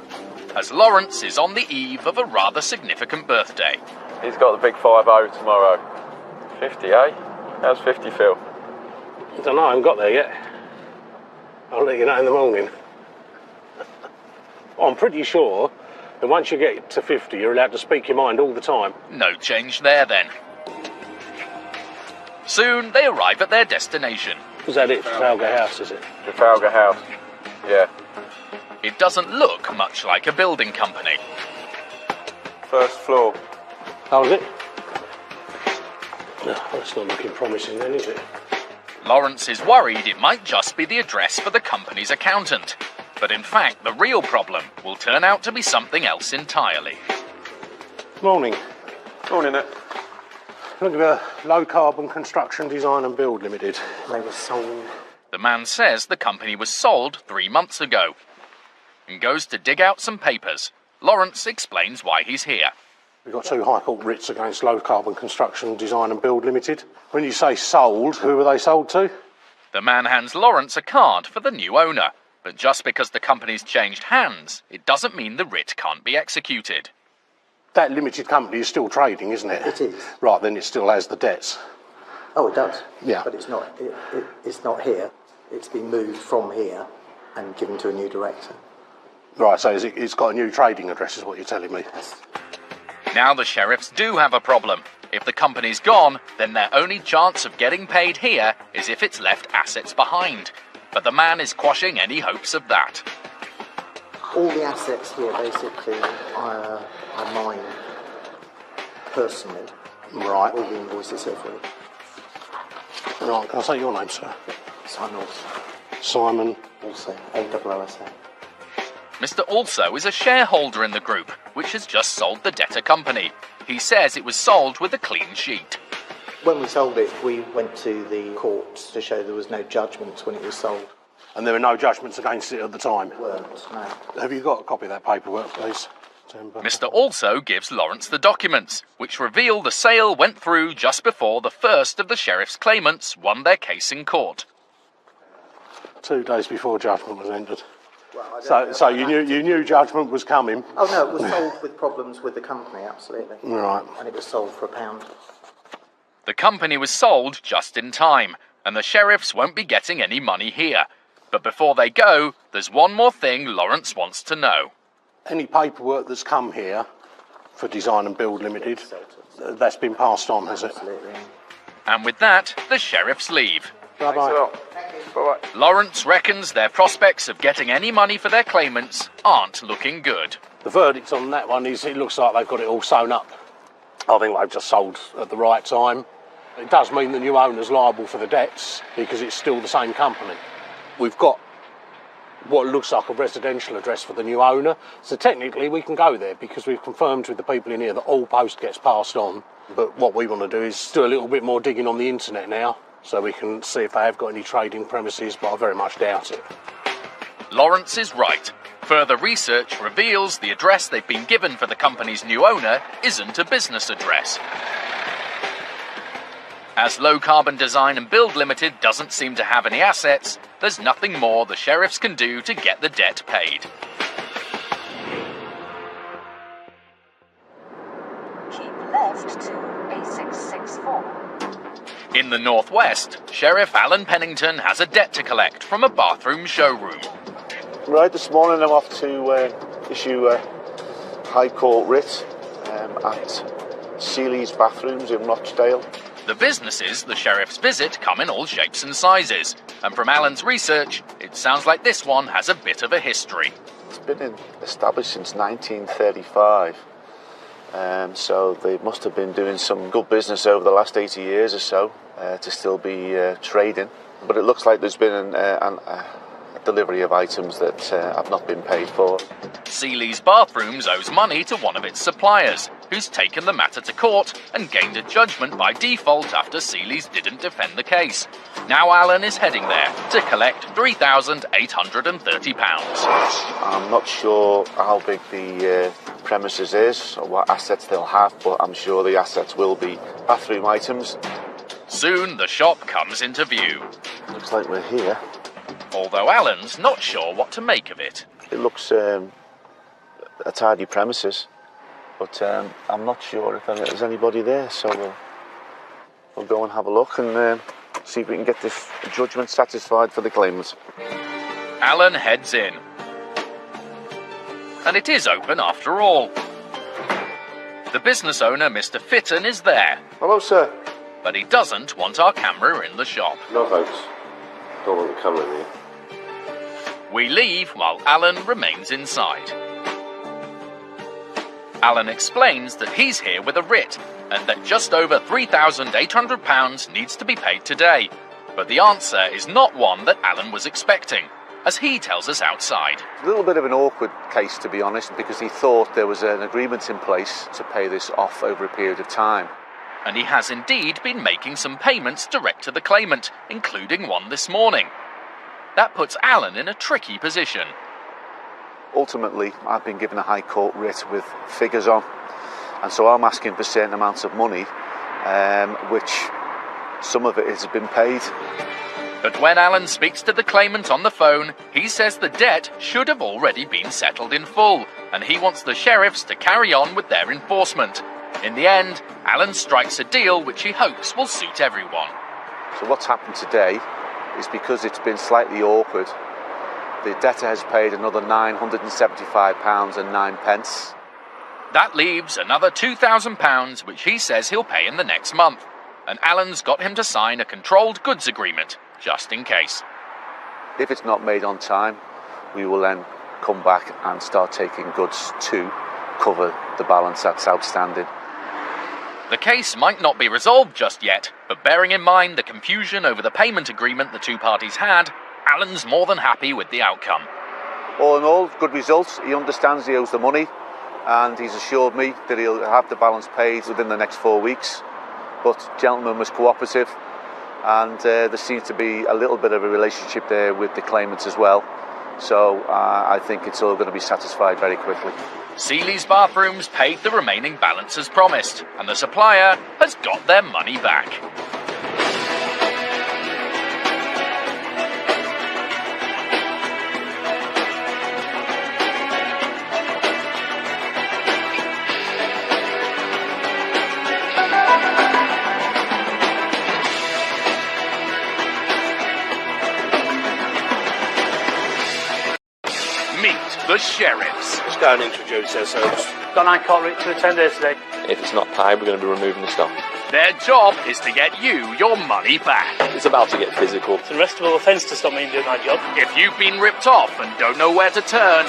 as Lawrence is on the eve of a rather significant birthday. He's got the big 5-0 tomorrow. 50, eh? How's 50 feel? I don't know, I haven't got there yet. I'll let you know in the morning. I'm pretty sure that once you get to 50, you're allowed to speak your mind all the time. No change there then. Soon they arrive at their destination. Was that it, Trafalgar House, is it? Trafalgar House. Yeah. It doesn't look much like a building company. First floor. How was it? No, that's not looking promising then, is it? Lawrence is worried it might just be the address for the company's accountant. But in fact, the real problem will turn out to be something else entirely. Morning. Morning, Nick. Look at the Low Carbon Construction Design and Build Limited. They were sold. The man says the company was sold 3 months ago and goes to dig out some papers. Lawrence explains why he's here. We've got 2 High Court writs against Low Carbon Construction Design and Build Limited. When you say sold, who were they sold to? The man hands Lawrence a card for the new owner. But just because the company's changed hands, it doesn't mean the writ can't be executed. That limited company is still trading, isn't it? It is. Right, then it still has the debts. Oh, it does. Yeah. But it's not. It's not here. It's been moved from here and given to a new director. Right, so it's got a new trading address, is what you're telling me? Yes. Now the sheriffs do have a problem. If the company's gone, then their only chance of getting paid here is if it's left assets behind. But the man is quashing any hopes of that. All the assets here basically are mine personally. Right. All the invoices here for it. Right, can I say your name, sir? Simon also. Simon. Also, AOOSA. Mr. Also is a shareholder in the group, which has just sold the debtor company. He says it was sold with a clean sheet. When we sold it, we went to the courts to show there was no judgments when it was sold. And there were no judgments against it at the time? Weren't, no. Have you got a copy of that paperwork, please? Mr. Also gives Lawrence the documents, which reveal the sale went through just before the first of the sheriff's claimants won their case in court. 2 days before judgment was entered. Well, so you knew judgment was coming? Oh no, it was sold with problems with the company, absolutely. Right. And it was sold for £1. The company was sold just in time, and the sheriffs won't be getting any money here. But before they go, there's one more thing Lawrence wants to know. Any paperwork that's come here for Design and Build Limited, that's been passed on, has it? Absolutely. And with that, the sheriffs leave. Bye-bye. Bye-bye. Lawrence reckons their prospects of getting any money for their claimants aren't looking good. The verdict on that one is it looks like they've got it all sewn up. I think they've just sold at the right time. It does mean the new owner's liable for the debts because it's still the same company. We've got what looks like a residential address for the new owner, so technically we can go there because we've confirmed with the people in here that all post gets passed on. But what we want to do is do a little bit more digging on the internet now so we can see if they have got any trading premises, but I very much doubt it. Lawrence is right. Further research reveals the address they've been given for the company's new owner isn't a business address. As Low Carbon Design and Build Limited doesn't seem to have any assets, there's nothing more the sheriffs can do to get the debt paid. Keep left to A664. In the northwest, Sheriff Alan Pennington has a debt to collect from a bathroom showroom. Right, this morning I'm off to issue a High Court writ at Seeley's Bathrooms in Rochdale. The businesses the sheriffs visit come in all shapes and sizes, and from Alan's research, it sounds like this one has a bit of a history. It's been established since 1935, so they must have been doing some good business over the last 80 years or so to still be trading. But it looks like there's been a delivery of items that have not been paid for. Seeley's Bathrooms owes money to one of its suppliers, who's taken the matter to court and gained a judgment by default after Seeley's didn't defend the case. Now Alan is heading there to collect £3,830. I'm not sure how big the premises is or what assets they'll have, but I'm sure the assets will be bathroom items. Soon the shop comes into view. Looks like we're here. Although Alan's not sure what to make of it. It looks a tidy premises, but I'm not sure if there's anybody there, so we'll go and have a look and see if we can get this judgment satisfied for the claimants. Alan heads in. And it is open after all. The business owner, Mr. Fitton, is there. Hello, sir. But he doesn't want our camera in the shop. No thanks. Don't want the camera in here. We leave while Alan remains inside. Alan explains that he's here with a writ and that just over £3,800 needs to be paid today. But the answer is not one that Alan was expecting, as he tells us outside. A little bit of an awkward case, to be honest, because he thought there was an agreement in place to pay this off over a period of time. And he has indeed been making some payments direct to the claimant, including one this morning. That puts Alan in a tricky position. Ultimately, I've been given a High Court writ with figures on, and so I'm asking for certain amounts of money, which some of it has been paid. But when Alan speaks to the claimant on the phone, he says the debt should have already been settled in full, and he wants the sheriffs to carry on with their enforcement. In the end, Alan strikes a deal which he hopes will suit everyone. So what's happened today is, because it's been slightly awkward, the debtor has paid another £975.09. That leaves another £2,000, which he says he'll pay in the next month. And Alan's got him to sign a controlled goods agreement, just in case. If it's not made on time, we will then come back and start taking goods to cover the balance that's outstanding. The case might not be resolved just yet, but bearing in mind the confusion over the payment agreement the two parties had, Alan's more than happy with the outcome. All in all, good results. He understands he owes the money, and he's assured me that he'll have the balance paid within the next 4 weeks. But gentleman was cooperative, and there seems to be a little bit of a relationship there with the claimants as well. So I think it's all going to be satisfied very quickly. Seeley's Bathrooms paid the remaining balance as promised, and the supplier has got their money back. The sheriffs. Let's go and introduce ourselves. Got an court writ to attend here today. If it's not paid, we're going to be removing the stock. Their job is to get you your money back. It's about to get physical. It's an arrestable offence to stop me doing my job. If you've been ripped off and don't know where to turn,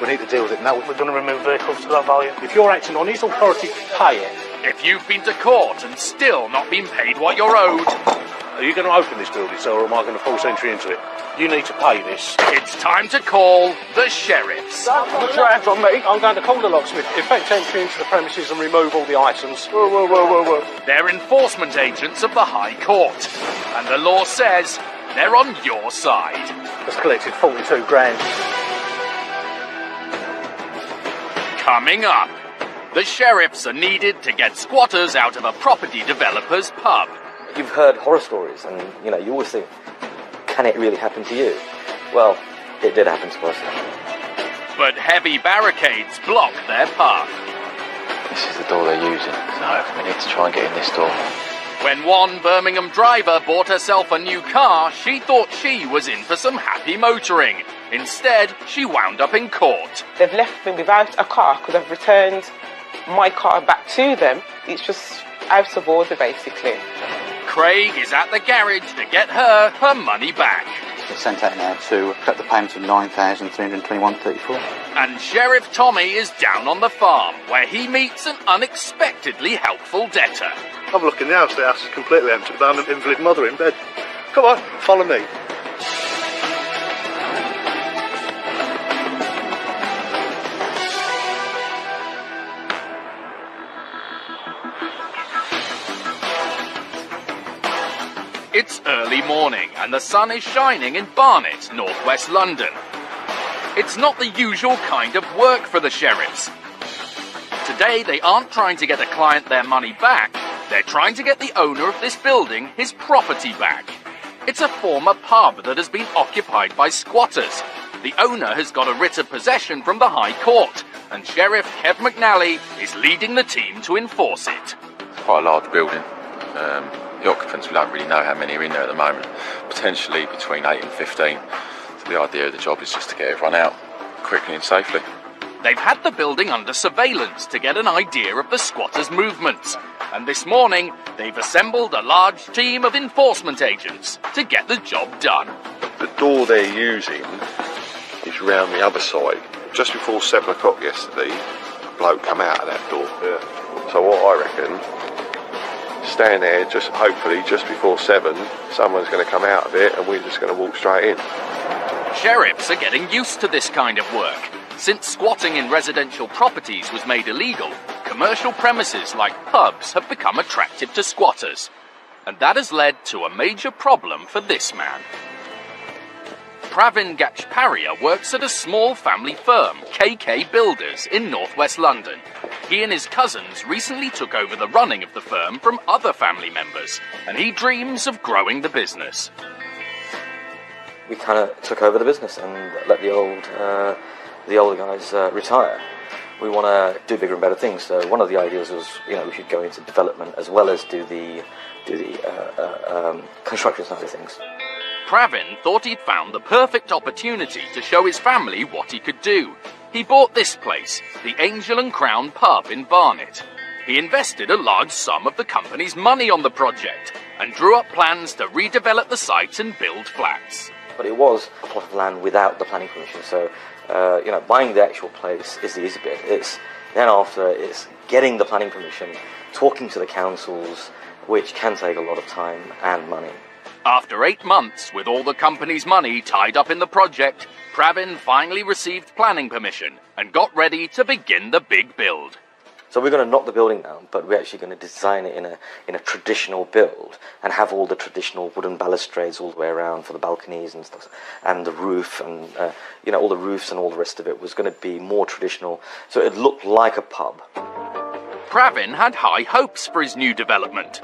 we need to deal with it now. We're going to remove vehicles to that value. If you're acting on his authority, pay it. If you've been to court and still not been paid what you're owed, are you going to open this building, sir, or am I going to force entry into it? You need to pay this. It's time to call the sheriffs. Don't put your hands on me. I'm going to call the locksmith. Effect entry into the premises and remove all the items. Whoa. They're enforcement agents of the High Court, and the law says they're on your side. Just collected 42 grand. Coming up, the sheriffs are needed to get squatters out of a property developer's pub. You've heard horror stories, and you always think, can it really happen to you? Well, it did happen to us. But heavy barricades block their path. This is the door they're using, so we need to try and get in this door. When one Birmingham driver bought herself a new car, she thought she was in for some happy motoring. Instead, she wound up in court. They've left me without a car because I've returned my car back to them. It's just out of order, basically. Craig is at the garage to get her money back. They sent out now to collect the payment of £9,321.34. And Sheriff Tommy is down on the farm, where he meets an unexpectedly helpful debtor. I'm looking now, the house is completely empty, but I'm an invalid mother in bed. Come on, follow me. It's early morning and the sun is shining in Barnet, northwest London. It's not the usual kind of work for the sheriffs. Today they aren't trying to get a client their money back, they're trying to get the owner of this building his property back. It's a former pub that has been occupied by squatters. The owner has got a writ of possession from the High Court, and Sheriff Kev McNally is leading the team to enforce it. It's quite a large building. The occupants, we don't really know how many are in there at the moment. Potentially between 8 and 15. So the idea of the job is just to get everyone out quickly and safely. They've had the building under surveillance to get an idea of the squatters' movements. And this morning, they've assembled a large team of enforcement agents to get the job done. The door they're using is round the other side. Just before 7 o'clock yesterday, a bloke come out of that door. Yeah. So what I reckon, stand there, hopefully just before 7, someone's going to come out of it and we're just going to walk straight in. Sheriffs are getting used to this kind of work. Since squatting in residential properties was made illegal, commercial premises like pubs have become attractive to squatters. And that has led to a major problem for this man. Pravin Gachparia works at a small family firm, KK Builders, in northwest London. He and his cousins recently took over the running of the firm from other family members, and he dreams of growing the business. We kind of took over the business and let the older guys retire. We want to do bigger and better things. So one of the ideas was, we should go into development as well as do the construction side of things. Pravin thought he'd found the perfect opportunity to show his family what he could do. He bought this place, the Angel and Crown pub in Barnet. He invested a large sum of the company's money on the project and drew up plans to redevelop the site and build flats. But it was a plot of land without the planning permission, so buying the actual place is the easy bit. It's getting the planning permission, talking to the councils, which can take a lot of time and money. After 8 months, with all the company's money tied up in the project, Pravin finally received planning permission and got ready to begin the big build. So we're going to knock the building down, but we're actually going to design it in a traditional build and have all the traditional wooden balustrades all the way around for the balconies and stuff, and the roof and all the roofs and all the rest of it was going to be more traditional, so it looked like a pub. Pravin had high hopes for his new development,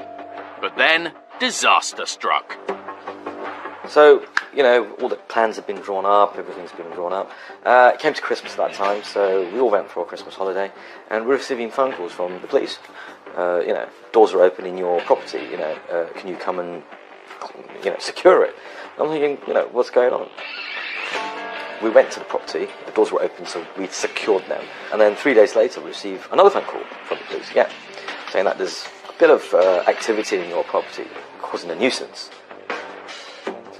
but then disaster struck. So, all the plans have been drawn up, everything's been drawn up. It came to Christmas at that time, so we all went for a Christmas holiday, and we're receiving phone calls from the police. Doors are open in your property, can you come and, secure it? I'm thinking, what's going on? We went to the property, the doors were open, so we secured them. And then 3 days later, we received another phone call from the police again, saying that there's a bit of activity in your property, causing a nuisance.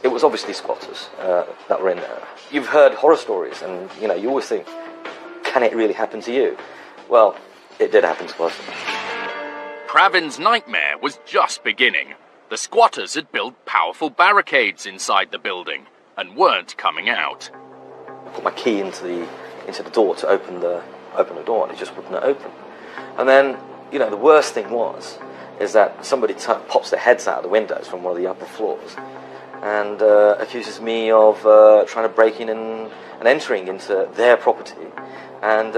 It was obviously squatters that were in there. You've heard horror stories, and you always think, can it really happen to you? Well, it did happen to us. Pravin's nightmare was just beginning. The squatters had built powerful barricades inside the building and weren't coming out. I put my key into the door to open the door, and it just wouldn't open. And then, the worst thing is that somebody pops their heads out of the windows from one of the upper floors and accuses me of trying to break in and entering into their property, and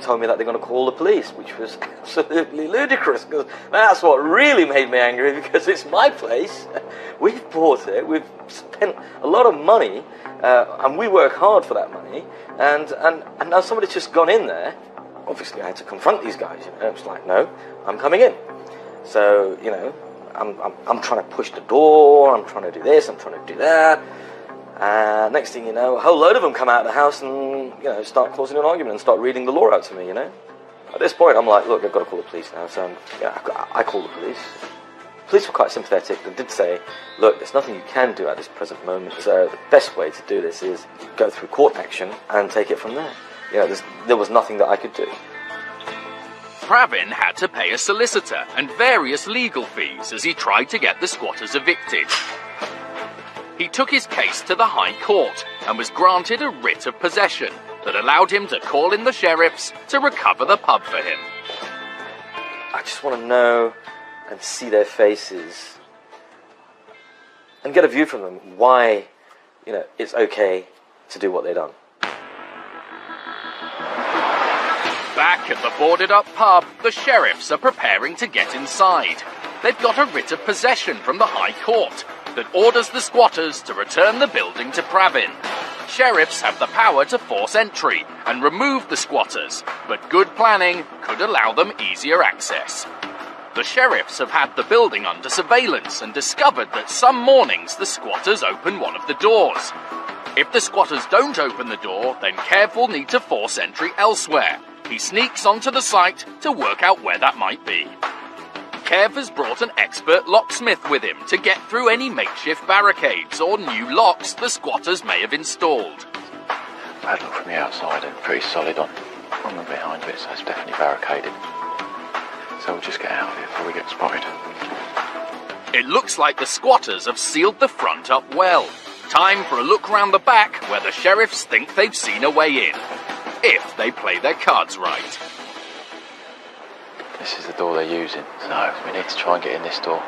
told me that they're going to call the police, which was absolutely ludicrous, because that's what really made me angry, because it's my place. We've bought it, we've spent a lot of money, and we work hard for that money, and now somebody's just gone in there. Obviously I had to confront these guys, It's like, no, I'm coming in. So, I'm trying to push the door, I'm trying to do this, I'm trying to do that. Next thing you know, a whole load of them come out of the house and, start causing an argument and start reading the law out to me, At this point, I'm like, look, I've got to call the police now. So, I called the police. The police were quite sympathetic. They did say, look, there's nothing you can do at this present moment. So the best way to do this is go through court action and take it from there. There was nothing that I could do. Pravin had to pay a solicitor and various legal fees as he tried to get the squatters evicted. He took his case to the High Court and was granted a writ of possession that allowed him to call in the sheriffs to recover the pub for him. I just want to know and see their faces and get a view from them why, it's okay to do what they've done. Back at the boarded-up pub, the sheriffs are preparing to get inside. They've got a writ of possession from the High Court that orders the squatters to return the building to Pravin. Sheriffs have the power to force entry and remove the squatters, but good planning could allow them easier access. The sheriffs have had the building under surveillance and discovered that some mornings the squatters open one of the doors. If the squatters don't open the door, then Kev will need to force entry elsewhere. He sneaks onto the site to work out where that might be. Kev has brought an expert locksmith with him to get through any makeshift barricades or new locks the squatters may have installed. Bad look from the outside and pretty solid on the behind bit, so it's definitely barricaded. So we'll just get out of here before we get spotted. It looks like the squatters have sealed the front up well. Time for a look round the back where the sheriffs think they've seen a way in. If they play their cards right. This is the door they're using, so we need to try and get in this door.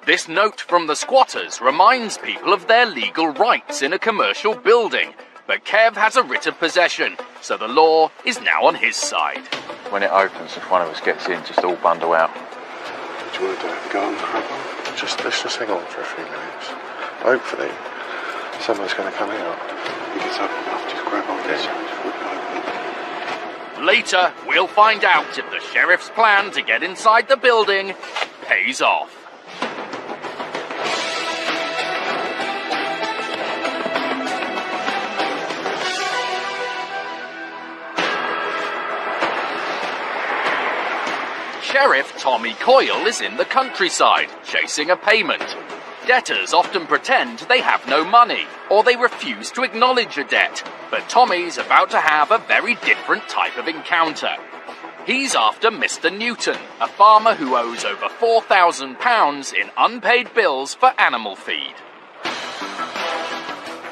This note from the squatters reminds people of their legal rights in a commercial building, but Kev has a writ of possession, so the law is now on his side. When it opens, if one of us gets in, just all bundle out. What do you want to do? Go on, grab on? Let's just hang on for a few minutes. Hopefully, someone's going to come out. If it's open enough, just grab on this. Later, we'll find out if the sheriff's plan to get inside the building pays off. Sheriff Tommy Coyle is in the countryside, chasing a payment. Debtors often pretend they have no money, or they refuse to acknowledge a debt, but Tommy's about to have a very different type of encounter. He's after Mr. Newton, a farmer who owes over £4,000 in unpaid bills for animal feed.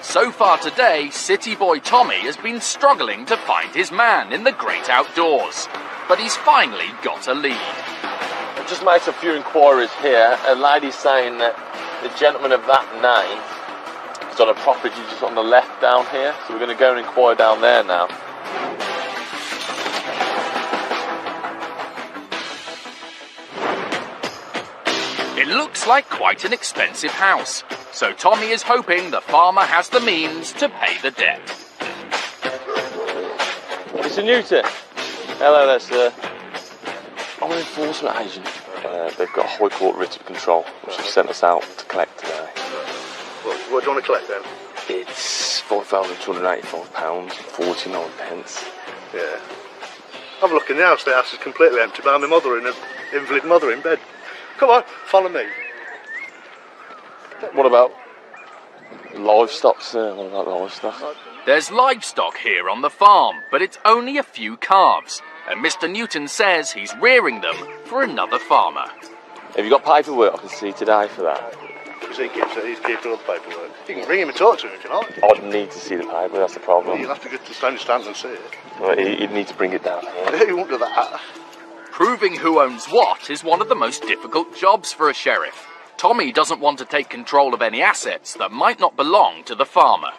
So far today, city boy Tommy has been struggling to find his man in the great outdoors, but he's finally got a lead. I've just made a few inquiries here. A lady's saying that the gentleman of that name is on a property just on the left down here, so we're going to go and inquire down there now. It looks like quite an expensive house, so Tommy is hoping the farmer has the means to pay the debt. Mr. Newton. Hello there, sir. I'm an enforcement agent. They've got a High Court writ of control, which have sent us out to collect today. What do you want to collect then? It's £5,285, 49 pence. Yeah. Have a look in the house. The house is completely empty, but my mother and an invalid mother in bed. Come on, follow me. What about livestock, sir? What about livestock? There's livestock here on the farm, but it's only a few calves, and Mr. Newton says he's rearing them for another farmer. Have you got paperwork I can see today for that? He's keeping all the paperwork. You can ring him and talk to him if you like. I'd need to see the paper, that's the problem. You'll have to get to the stand and see it. Well, you'd need to bring it down here. He won't do that. Proving who owns what is one of the most difficult jobs for a sheriff. Tommy doesn't want to take control of any assets that might not belong to the farmer.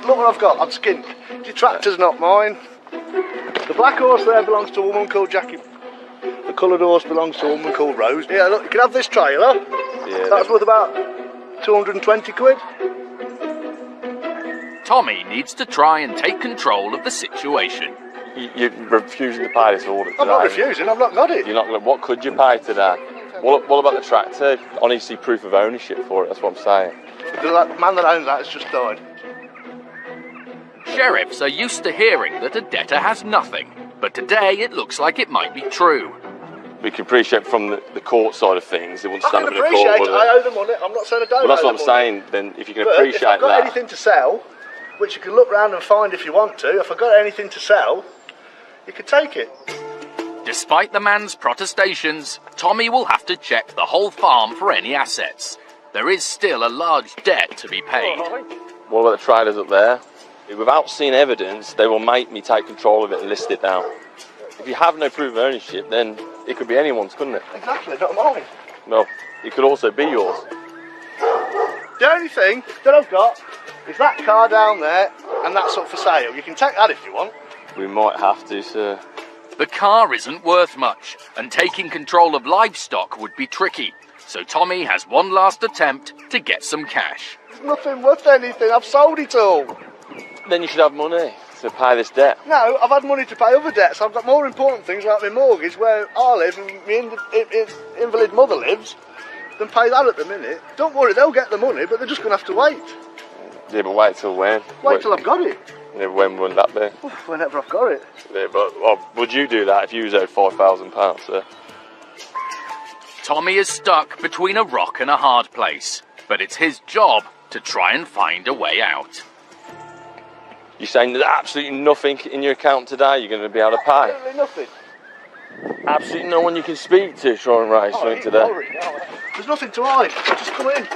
Look what I've got. I'm skint. The tractor's not mine. The black horse there belongs to a woman called Jackie. The coloured horse belongs to a woman called Rose. Yeah, look, you can have this trailer. Yeah. That's worth about 220 quid. Tommy needs to try and take control of the situation. You're refusing to pay this order today. I'm not refusing, I've not got it. You're not going to... What could you pay today? What about the tractor? I need to see proof of ownership for it, that's what I'm saying. The man that owns that has just died. Sheriffs are used to hearing that a debtor has nothing, but today it looks like it might be true. We can appreciate from the court side of things, it wouldn't stand up in a court. I owe the money. I'm not saying I don't. Well, that's owe what I'm the saying. money. Then, if you can But appreciate if I've got that, anything to sell, which you can look round and find if you want to, if I've got anything to sell, you can take it. Despite the man's protestations, Tommy will have to check the whole farm for any assets. There is still a large debt to be paid. what about the trailers up there? Without seeing evidence, they will make me take control of it and list it down. If you have no proof of ownership, then it could be anyone's, couldn't it? Exactly, not mine. No, it could also be yours. The only thing that I've got is that car down there, and that's up for sale. You can take that if you want. We might have to, sir. The car isn't worth much, and taking control of livestock would be tricky. So Tommy has one last attempt to get some cash. There's nothing worth anything. I've sold it all. Then you should have money to pay this debt. No, I've had money to pay other debts. I've got more important things like my mortgage, where I live and my invalid mother lives, than pay that at the minute. Don't worry, they'll get the money, but they're just going to have to wait. Yeah, but wait till when? Wait till I've got it. Yeah, when would that be? Whenever I've got it. Yeah, but would you do that if you was owed £5,000, sir? Tommy is stuck between a rock and a hard place, but it's his job to try and find a way out. You're saying there's absolutely nothing in your account today you're going to be able to pay? Absolutely nothing. Absolutely no one you can speak to try and raise something today? There's nothing to hide. Just come in.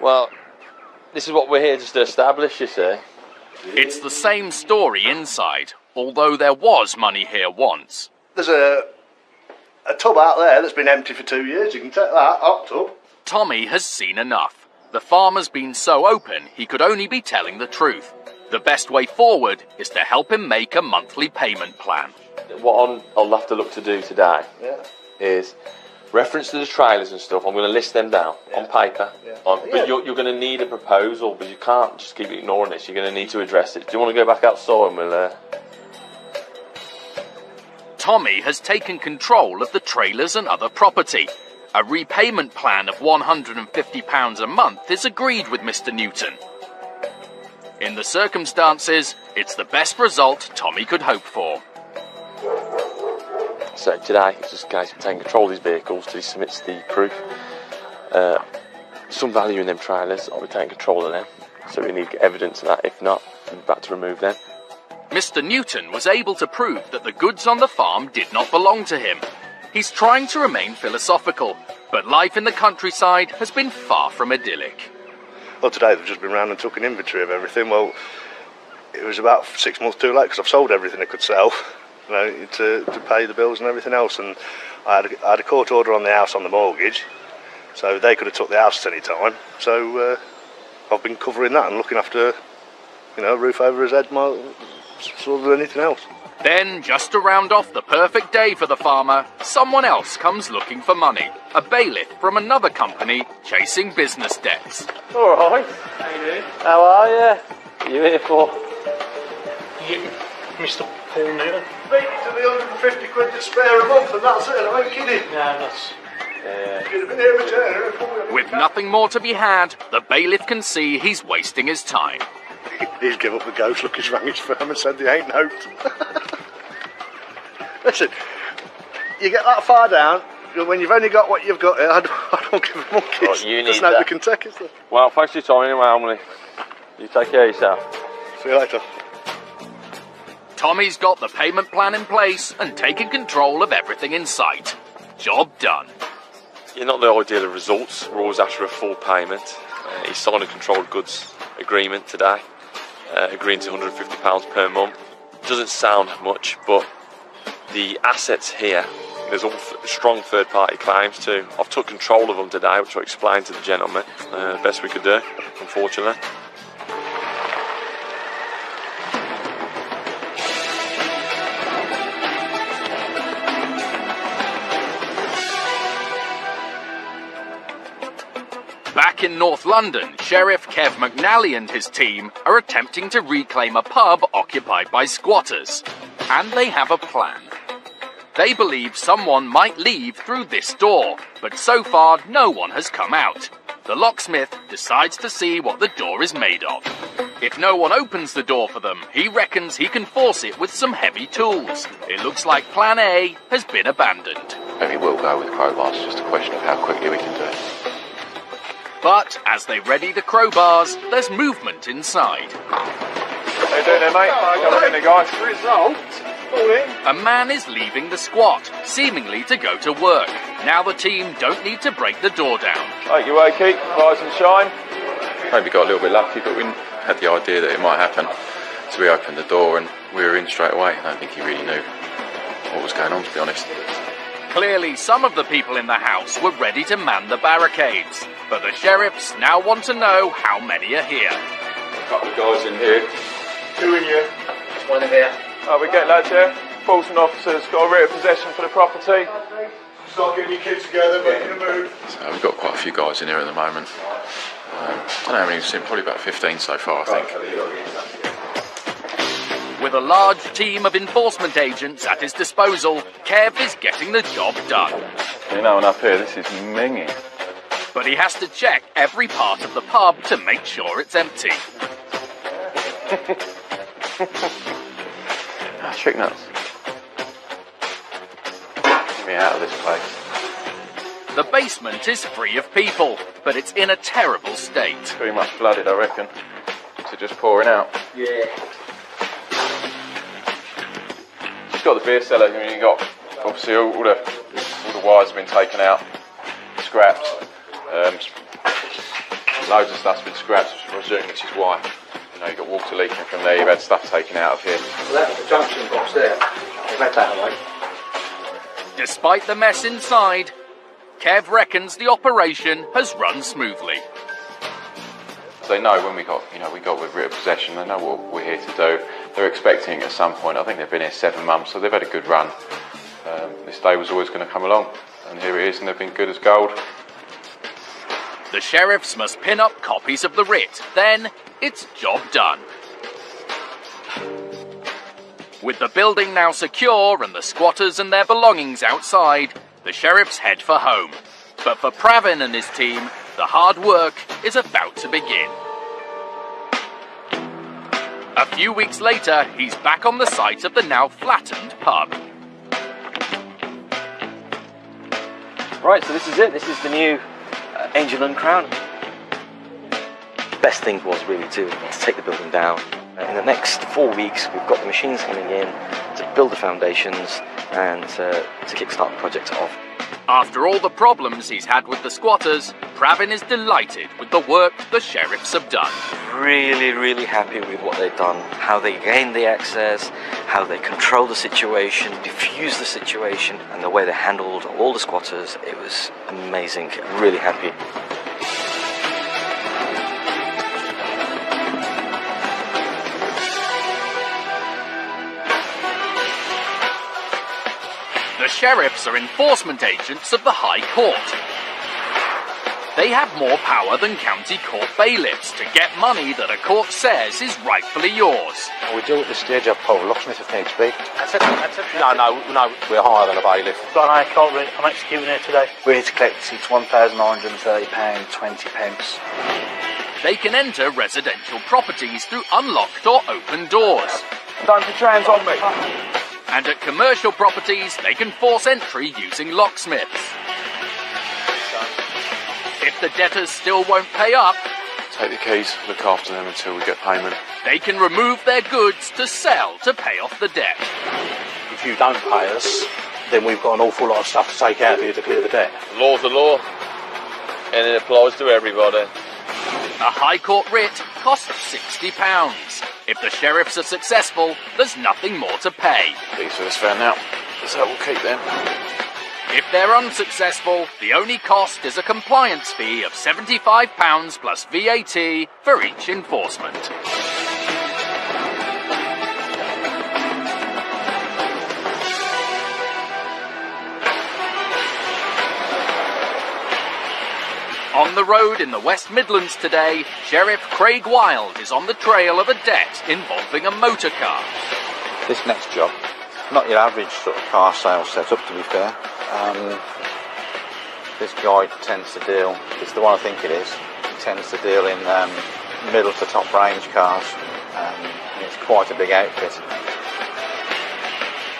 Well, this is what we're here just to establish, you see. It's the same story inside, although there was money here once. There's a tub out there that's been empty for 2 years. You can take that, hot tub. Tommy has seen enough. The farmer's been so open, he could only be telling the truth. The best way forward is to help him make a monthly payment plan. What I'll have to look to do today is reference to the trailers and stuff. I'm going to list them down on paper. But you're going to need a proposal, but you can't just keep ignoring this. You're going to need to address it. Do you want to go back outside and we'll... Tommy has taken control of the trailers and other property. A repayment plan of £150 a month is agreed with Mr. Newton. In the circumstances, it's the best result Tommy could hope for. So today, it's just a case of taking control of these vehicles till he submits the proof. Some value in them trailers, I'll be taking control of them. So we need evidence of that. If not, we're about to remove them. Mr. Newton was able to prove that the goods on the farm did not belong to him. He's trying to remain philosophical, but life in the countryside has been far from idyllic. Well, today they've just been round and took an inventory of everything. Well, it was about 6 months too late because I've sold everything I could sell, you know, to pay the bills and everything else. And I had a court order on the house on the mortgage, so they could have took the house at any time. So I've been covering that and looking after, you know, a roof over his head, sort of anything else. Then, just to round off the perfect day for the farmer, someone else comes looking for money. A bailiff from another company chasing business debts. All right. How you doing? How are you? What are you here for? Mr. Paul Newton. Beat to the 150 quid to spare a month and that's it, I ain't kidding. No, that's... Could have been here return. With nothing more to be had, the bailiff can see he's wasting his time. He's given up the ghost, look, he's rang his firm and said they ain't noped. Listen, you get that far down, when you've only got what you've got, I don't give a monkeys. Right, you need There's nobody that. can take us there. Well, thanks for your time anyway, Emily. You take care of yourself. See you later. Tommy's got the payment plan in place and taken control of everything in sight. Job done. You're not the ideal of results. We're always after a full payment. He's signed a controlled goods agreement today, agreeing to £150 per month. Doesn't sound much, but the assets here, there's all strong third-party claims too. I've took control of them today, which I explained to the gentleman. Best we could do, unfortunately. Back in North London, Sheriff Kev McNally and his team are attempting to reclaim a pub occupied by squatters. And they have a plan. They believe someone might leave through this door, but so far no one has come out. The locksmith decides to see what the door is made of. If no one opens the door for them, he reckons he can force it with some heavy tools. It looks like plan A has been abandoned. Maybe we'll go with crowbars, just a question of how quickly we can do it. But as they ready the crowbars, there's movement inside. How you doing there, mate? Come on in there, guys. Result? A man is leaving the squat, seemingly to go to work. Now the team don't need to break the door down. Right, you okay? Rise and shine. Maybe got a little bit lucky, but we had the idea that it might happen. So we opened the door and we were in straight away. I don't think he really knew what was going on, to be honest. Clearly, some of the people in the house were ready to man the barricades. But the sheriffs now want to know how many are here. A couple of guys in here. Two in here. One in here. We get lads here. Enforcement officers got a writ of possession for the property. Start getting your kids together, making a move. So we've got quite a few guys in here at the moment. I don't know how many we've seen, probably about 15 so far, I think. With a large team of enforcement agents at his disposal, Kev is getting the job done. You know, and up here, this is minging. But he has to check every part of the pub to make sure it's empty. Trick nuts. Get me out of this place. The basement is free of people, but it's in a terrible state. Pretty much flooded, I reckon. So just pouring out. Yeah. Just got the beer cellar. I mean, you got obviously all the wires have been taken out, scrapped. Loads of stuff's been scrapped, I presume, which is why. You know, you got water leaking from there. You've had stuff taken out of here. Well, that was the junction box there. They've had that away. Despite the mess inside, Kev reckons the operation has run smoothly. They know when we got with writ of possession, they know what we're here to do. They're expecting at some point, I think they've been here 7 months, so they've had a good run. This day was always going to come along, and here it is, and they've been good as gold. The sheriffs must pin up copies of the writ, then it's job done. With the building now secure and the squatters and their belongings outside, the sheriffs head for home. But for Pravin and his team, the hard work is about to begin. A few weeks later, he's back on the site of the now flattened pub. Right, so this is it. This is the new Angel and Crown. Best thing was really to take the building down. In the next 4 weeks, we've got the machines coming in to build the foundations and to kickstart the project off. After all the problems he's had with the squatters, Pravin is delighted with the work the sheriffs have done. Really, really happy with what they've done, how they gained the access, how they control the situation, diffuse the situation, and the way they handled all the squatters. It was amazing. Really happy. The sheriffs are enforcement agents of the High Court. They have more power than county court bailiffs to get money that a court says is rightfully yours. We do at this stage have Paul Locksmith if needs be. That's it. No, we're higher than a bailiff. Got an high court writ. I'm executing here today. We're here to collect it's £1,930.20. They can enter residential properties through unlocked or open doors. Don't put your hands on me. And at commercial properties, they can force entry using locksmiths. If the debtors still won't pay up, Take the keys, look after them until we get payment. they can remove their goods to sell to pay off the debt. If you don't pay us, then we've got an awful lot of stuff to take out of you to clear the debt. Law's the law, and it applies to everybody. A High Court writ costs £60. If the sheriffs are successful, there's nothing more to pay. These for this van now, so we'll keep them. If they're unsuccessful, the only cost is a compliance fee of £75 plus VAT for each enforcement. On the road in the West Midlands today, Sheriff Craig Wild is on the trail of a debt involving a motor car. This next job, not your average sort of car sales setup to be fair. This guy tends to deal, it's the one I think it is, he tends to deal in middle to top range cars. It's quite a big outfit.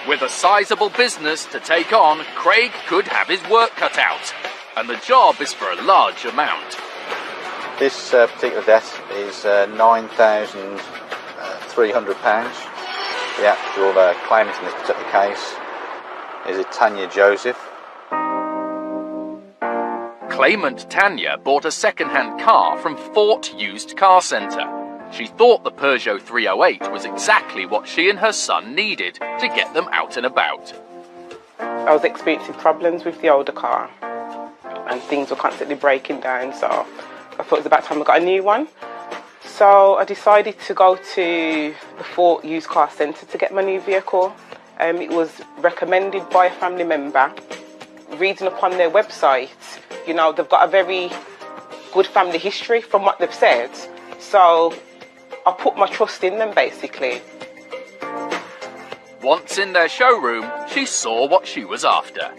With a sizable business to take on, Craig could have his work cut out. And the job is for a large amount. This particular debt is £9,300. The actual claimant in this particular case is Tanya Joseph. Claimant Tanya bought a second-hand car from Fort Used Car Centre. She thought the Peugeot 308 was exactly what she and her son needed to get them out and about. I was experiencing problems with the older car and things were constantly breaking down, so I thought it was about time I got a new one. So I decided to go to the Fort Used Car Centre to get my new vehicle. It was recommended by a family member. Reading upon their website, you know, they've got a very good family history from what they've said. So I put my trust in them, basically. Once in their showroom, she saw what she was after.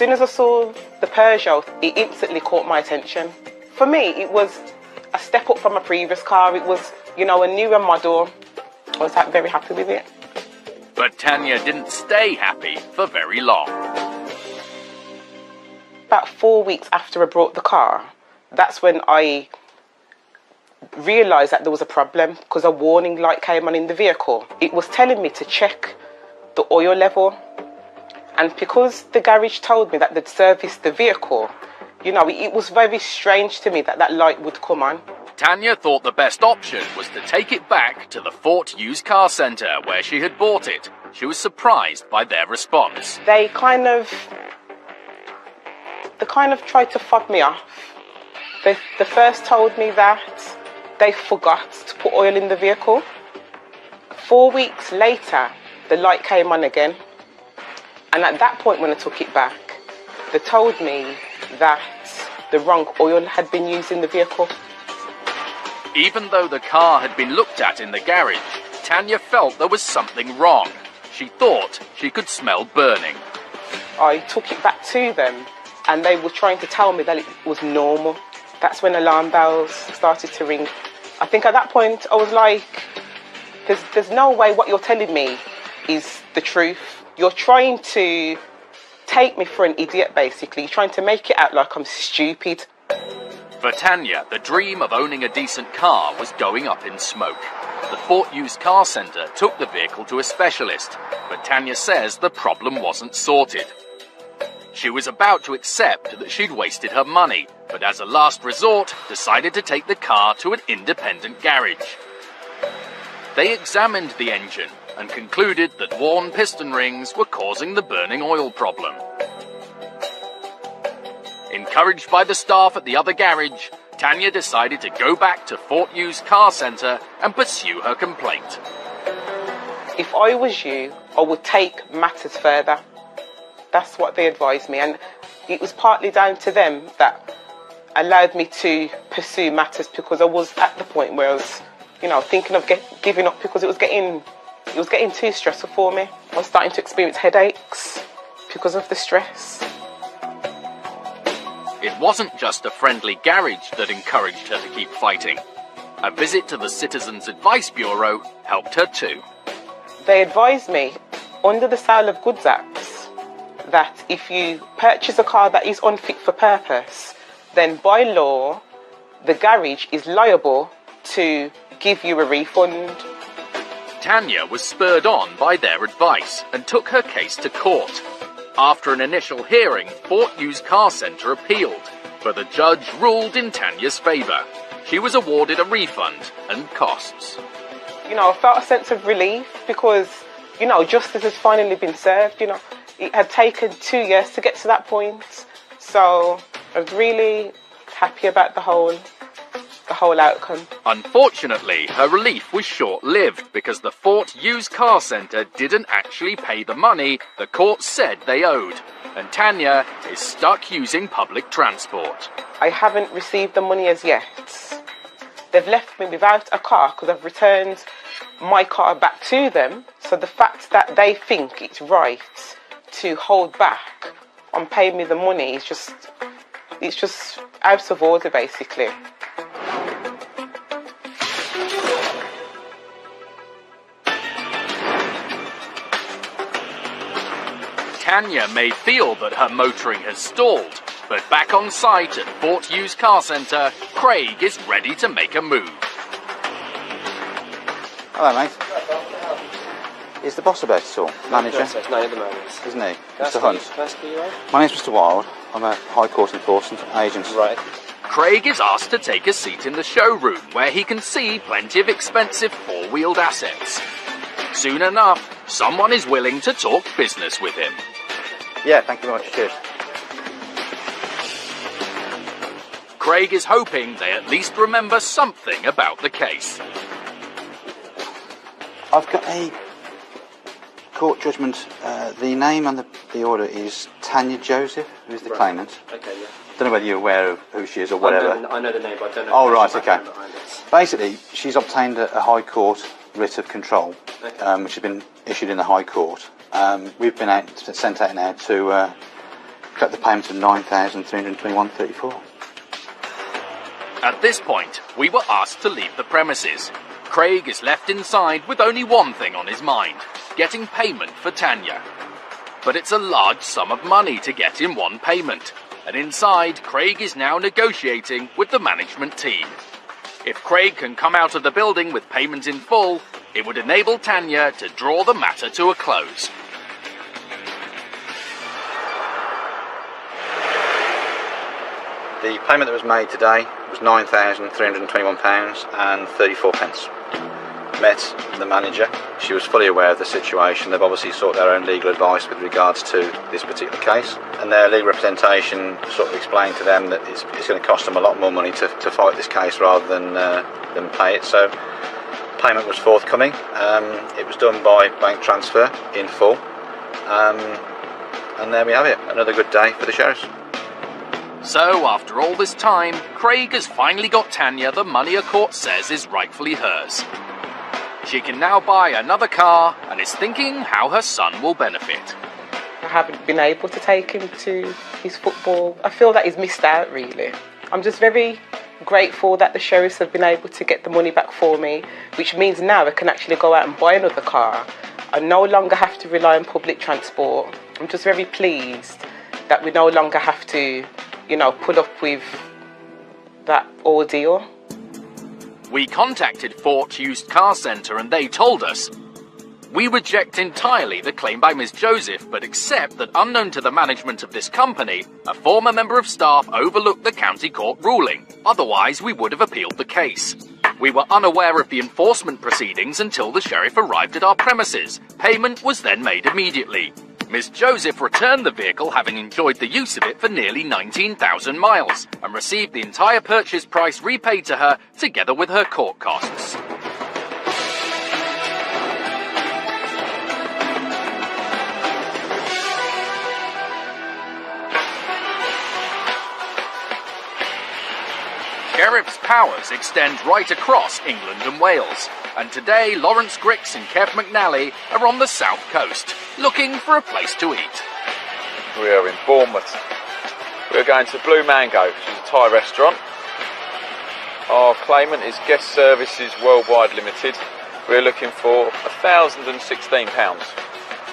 soon as I saw the Peugeot, it instantly caught my attention. For me, it was a step up from my previous car. It was, you know, a newer model. I was very happy with it. But Tanya didn't stay happy for very long. About 4 weeks after I brought the car, that's when I realised that there was a problem, because a warning light came on in the vehicle. It was telling me to check the oil level, and because the garage told me that they'd serviced the vehicle, you know, it was very strange to me that that light would come on. Tanya thought the best option was to take it back to the Fort Used Car Centre where she had bought it. She was surprised by their response. They kind of tried to fob me off. They first told me that they forgot to put oil in the vehicle. 4 weeks later, the light came on again. And at that point, when I took it back, they told me that the wrong oil had been used in the vehicle. Even though the car had been looked at in the garage, Tanya felt there was something wrong. She thought she could smell burning. I took it back to them, and they were trying to tell me that it was normal. That's when alarm bells started to ring. I think at that point I was like, there's no way what you're telling me is the truth. You're trying to take me for an idiot, basically. You're trying to make it out like I'm stupid. For Tanya, the dream of owning a decent car was going up in smoke. The Fort Used Car Centre took the vehicle to a specialist, but Tanya says the problem wasn't sorted. She was about to accept that she'd wasted her money, but as a last resort, decided to take the car to an independent garage. They examined the engine and concluded that worn piston rings were causing the burning oil problem. Encouraged by the staff at the other garage, Tanya decided to go back to Fort Used Car Centre and pursue her complaint. If I was you, I would take matters further. That's what they advised me, and it was partly down to them that allowed me to pursue matters, because I was at the point where I was, you know, thinking of giving up, because it was getting too stressful for me. I was starting to experience headaches because of the stress. It wasn't just a friendly garage that encouraged her to keep fighting. A visit to the Citizens Advice Bureau helped her too. They advised me, under the Sale of Goods Act, that if you purchase a car that is unfit for purpose, then by law, the garage is liable to give you a refund. Tanya was spurred on by their advice and took her case to court. After an initial hearing, Fort Used Car Centre appealed, but the judge ruled in Tanya's favour. She was awarded a refund and costs. You know, I felt a sense of relief because, you know, justice has finally been served. You know, it had taken 2 years to get to that point. So I was really happy about the whole outcome. Unfortunately, her relief was short-lived because the Fort Used Car Centre didn't actually pay the money the court said they owed, and Tanya is stuck using public transport. I haven't received the money as yet. They've left me without a car because I've returned my car back to them, so the fact that they think it's right to hold back on paying me the money is just out of order, basically. Tanya may feel that her motoring has stalled, but back on site at Fort Used Car Centre, Craig is ready to make a move. Hello, mate. Is the boss about at all? Manager? No, at the moment. Isn't he? Mr. Hunt. My name's Mr. Wild. I'm a High Court enforcement agent. Right. Craig is asked to take a seat in the showroom where he can see plenty of expensive four-wheeled assets. Soon enough, someone is willing to talk business with him. Yeah, thank you very much. Cheers. Craig is hoping they at least remember something about the case. I've got a court judgment. The name on the order is Tanya Joseph, who's the claimant. Okay, yeah. Don't know whether you're aware of who she is or whatever. I know the name, but I don't know. Oh, right, okay. Basically, she's obtained a High Court writ of control, which has been issued in the High Court. We've been sent out now to collect the payment of £9,321.34. At this point, we were asked to leave the premises. Craig is left inside with only one thing on his mind: getting payment for Tanya. But it's a large sum of money to get in one payment, and inside, Craig is now negotiating with the management team. If Craig can come out of the building with payment in full, it would enable Tanya to draw the matter to a close. The payment that was made today was £9,321.34. Met the manager. She was fully aware of the situation. They've obviously sought their own legal advice with regards to this particular case, and their legal representation sort of explained to them that it's going to cost them a lot more money to fight this case rather than pay it. So payment was forthcoming. It was done by bank transfer in full, and there we have it. Another good day for the sheriffs. So, after all this time, Craig has finally got Tanya the money a court says is rightfully hers. She can now buy another car and is thinking how her son will benefit. I haven't been able to take him to his football. I feel that he's missed out, really. I'm just very grateful that the sheriffs have been able to get the money back for me, which means now I can actually go out and buy another car. I no longer have to rely on public transport. I'm just very pleased that we no longer have to, put up with that ordeal. We contacted Fort Used Car Centre and they told us, "We reject entirely the claim by Ms. Joseph, but accept that unknown to the management of this company, a former member of staff overlooked the county court ruling. Otherwise, we would have appealed the case. We were unaware of the enforcement proceedings until the sheriff arrived at our premises. Payment was then made immediately. Ms. Joseph returned the vehicle having enjoyed the use of it for nearly 19,000 miles and received the entire purchase price repaid to her together with her court costs." Sheriff's powers extend right across England and Wales, and today Lawrence Grix and Kev McNally are on the south coast, looking for a place to eat. We are in Bournemouth. We're going to Blue Mango, which is a Thai restaurant. Our claimant is Guest Services Worldwide Limited. We're looking for £1,016.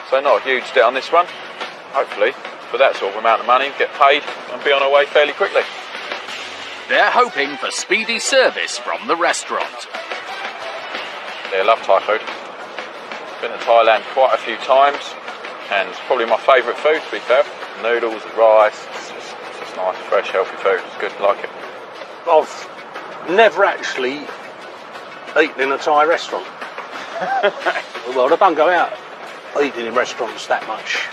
So not a huge debt on this one. Hopefully, for that sort of amount of money, get paid and be on our way fairly quickly. They're hoping for speedy service from the restaurant. They love Thai food. Been to Thailand quite a few times, and it's probably my favourite food, to be fair. Noodles, rice, it's just nice, fresh, healthy food. It's good, like it. I've never actually eaten in a Thai restaurant. Well, I don't go out eating in restaurants that much.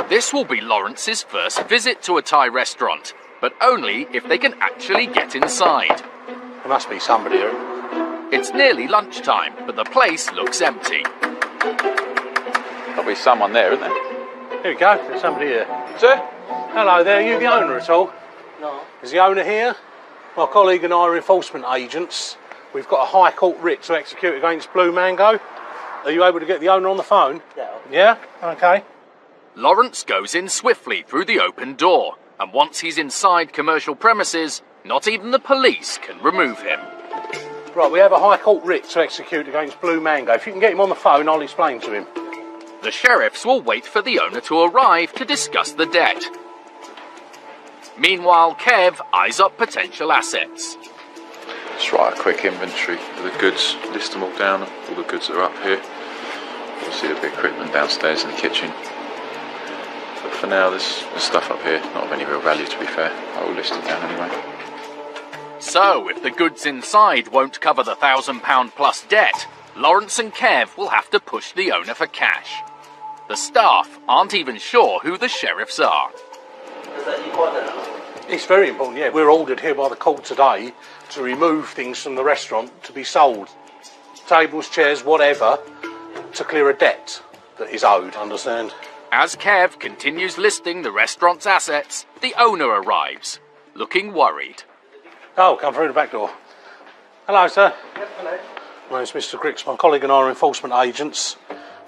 This will be Lawrence's first visit to a Thai restaurant, but only if they can actually get inside. There must be somebody here. It's nearly lunchtime, but the place looks empty. There'll be someone there, isn't there? Here we go, there's somebody here. Sir? Hello there, you the owner at all? No. Is the owner here? My colleague and I are enforcement agents. We've got a High Court writ to execute against Blue Mango. Are you able to get the owner on the phone? Yeah. Yeah? Okay. Lawrence goes in swiftly through the open door, and once he's inside commercial premises, not even the police can remove him. Right, we have a High Court writ to execute against Blue Mango. If you can get him on the phone, I'll explain to him. The sheriffs will wait for the owner to arrive to discuss the debt. Meanwhile, Kev eyes up potential assets. Just write a quick inventory of the goods, list them all down, all the goods that are up here. Obviously there'll be equipment downstairs in the kitchen. But for now, there's stuff up here, not of any real value to be fair. I will list it down anyway. So, if the goods inside won't cover the £1,000 plus debt, Lawrence and Kev will have to push the owner for cash. The staff aren't even sure who the sheriffs are. It's very important, yeah. We're ordered here by the court today to remove things from the restaurant to be sold. Tables, chairs, whatever, to clear a debt that is owed, understand? As Kev continues listing the restaurant's assets, the owner arrives, looking worried. Oh, come through the back door. Hello, sir. Yes, hello. My name's Mr. Grix. My colleague and I are enforcement agents.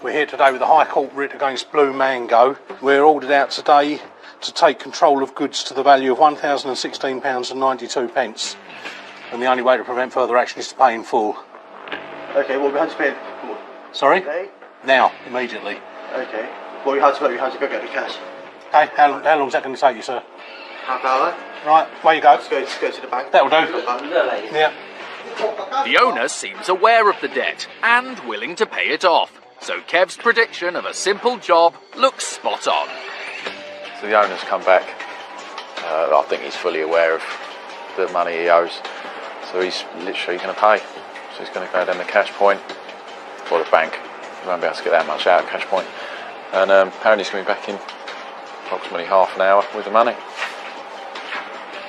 We're here today with a High Court writ against Blue Mango. We're ordered out today to take control of goods to the value of £1,016.92. And the only way to prevent further action is to pay in full. Okay, well, we had to pay. Sorry? Okay. Now, immediately. Okay. Well, we had to go get the cash. Okay, how long's that going to take you, sir? Half hour. Right, where you go? Let's go to the bank. That'll do. Yeah. The owner seems aware of the debt and willing to pay it off, so Kev's prediction of a simple job looks spot on. So the owner's come back. I think he's fully aware of the money he owes, so he's literally going to pay. So he's going to go down the cash point or the bank. He won't be able to get that much out of cash point, and apparently he's going to be back in approximately half an hour with the money.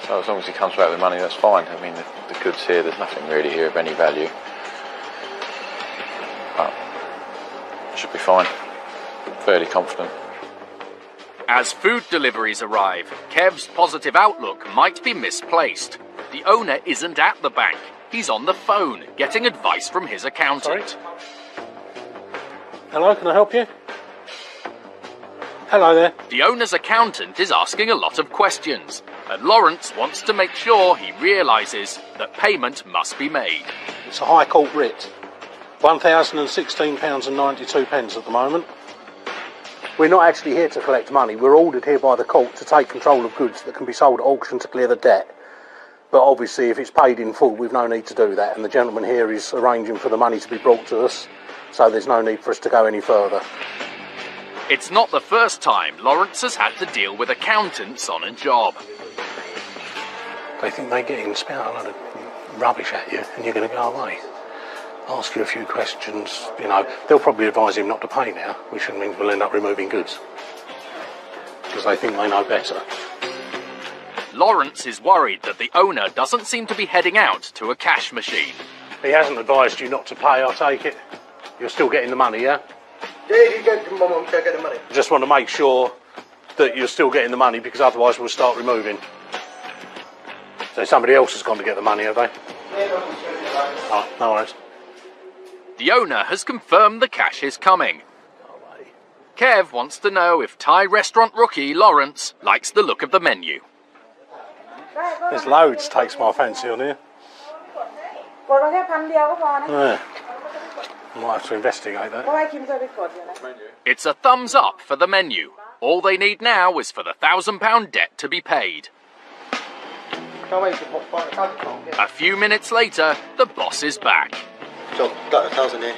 So as long as he comes back with money, that's fine. I mean, the goods here, there's nothing really here of any value. But should be fine. Fairly confident. As food deliveries arrive, Kev's positive outlook might be misplaced. The owner isn't at the bank. He's on the phone, getting advice from his accountant. Sorry? Hello, can I help you? Hello there. The owner's accountant is asking a lot of questions, and Lawrence wants to make sure he realises that payment must be made. It's a High Court writ. £1,016.92 at the moment. We're not actually here to collect money. We're ordered here by the court to take control of goods that can be sold at auction to clear the debt. But obviously, if it's paid in full, we've no need to do that. And the gentleman here is arranging for the money to be brought to us, so there's no need for us to go any further. It's not the first time Lawrence has had to deal with accountants on a job. They think they get in, spout a lot of rubbish at you, and you're going to go away. Ask you a few questions, you know. They'll probably advise him not to pay now, which means we'll end up removing goods. Because they think they know better. Lawrence is worried that the owner doesn't seem to be heading out to a cash machine. He hasn't advised you not to pay, I take it. You're still getting the money, yeah? Yeah, you get the money. I just want to make sure that you're still getting the money, because otherwise we'll start removing. So somebody else has gone to get the money, have they? Oh, no worries. The owner has confirmed the cash is coming. Kev wants to know if Thai restaurant rookie Lawrence likes the look of the menu. There's loads takes my fancy on here. Yeah. I might have to investigate that. It's a thumbs up for the menu. All they need now is for the £1,000 debt to be paid. A few minutes later, the boss is back. So, got 1,000 here.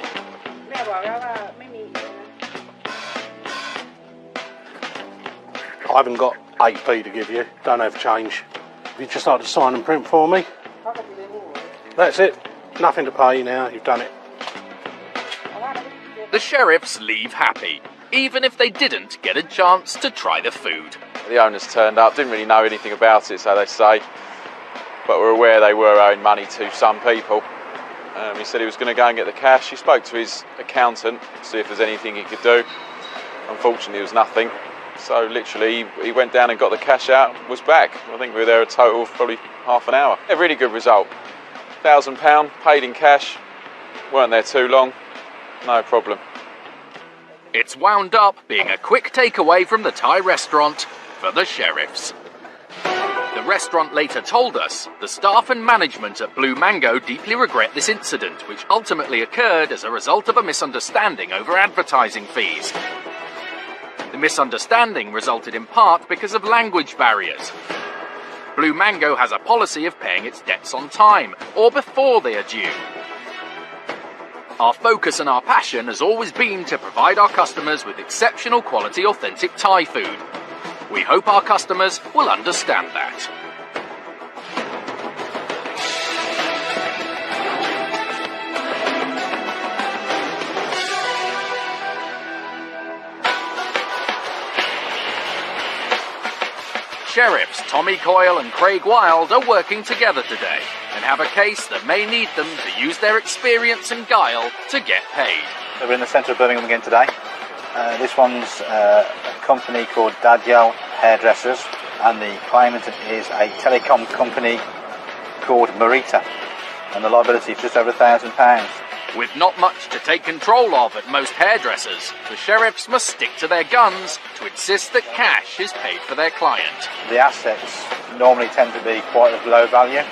I haven't got 8p to give you. Don't have change. Have you just started to sign and print for me? That's it. Nothing to pay now. You've done it. The sheriffs leave happy, even if they didn't get a chance to try the food. The owners turned up, didn't really know anything about it, so they say, but were aware they were owing money to some people. He said he was going to go and get the cash. He spoke to his accountant to see if there's anything he could do. Unfortunately, there was nothing. So literally, he went down and got the cash out, was back. I think we were there a total of probably half an hour. A really good result. £1,000 paid in cash, weren't there too long, no problem. It's wound up being a quick takeaway from the Thai restaurant for the sheriffs. The restaurant later told us the staff and management at Blue Mango deeply regret this incident, which ultimately occurred as a result of a misunderstanding over advertising fees. The misunderstanding resulted in part because of language barriers. Blue Mango has a policy of paying its debts on time, or before they are due. Our focus and our passion has always been to provide our customers with exceptional quality authentic Thai food. We hope our customers will understand that. Sheriffs Tommy Coyle and Craig Wild are working together today and have a case that may need them to use their experience and guile to get paid. So we're in the centre of Birmingham again today. This one's a company called Dadyal Hairdressers, and the claimant is a telecom company called Marita, and the liability is just over £1,000. With not much to take control of at most hairdressers, the sheriffs must stick to their guns to insist that cash is paid for their client. The assets normally tend to be quite of low value.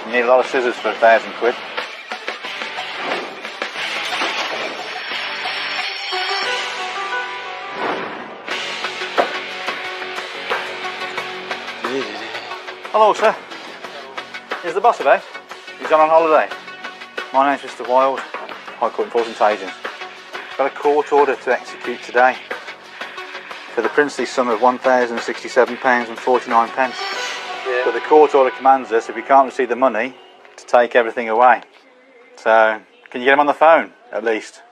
You need a lot of scissors for £1,000. Hello, sir. Is the boss about? He's gone on holiday. My name's Mr. Wild, High Court Enforcement Agent. Got a court order to execute today for the princely sum of £1,067.49. Yeah. But the court order commands us, if we can't receive the money, to take everything away. So, can you get him on the phone, at least?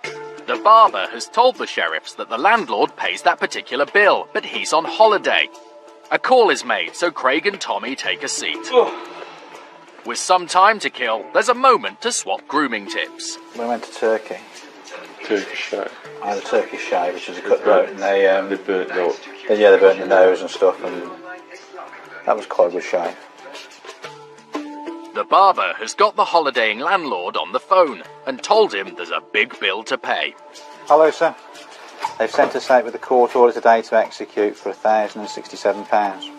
The barber has told the sheriffs that the landlord pays that particular bill, but he's on holiday. A call is made, so Craig and Tommy take a seat. With some time to kill, there's a moment to swap grooming tips. We went to Turkey. Turkish shave. I had a Turkish shave, which is a cutthroat, and they burnt it up. Yeah, they burnt the nose and stuff, and that was quite a good shave. The barber has got the holidaying landlord on the phone and told him there's a big bill to pay. Hello, sir. They've sent us out with a court order today to execute for £1,067.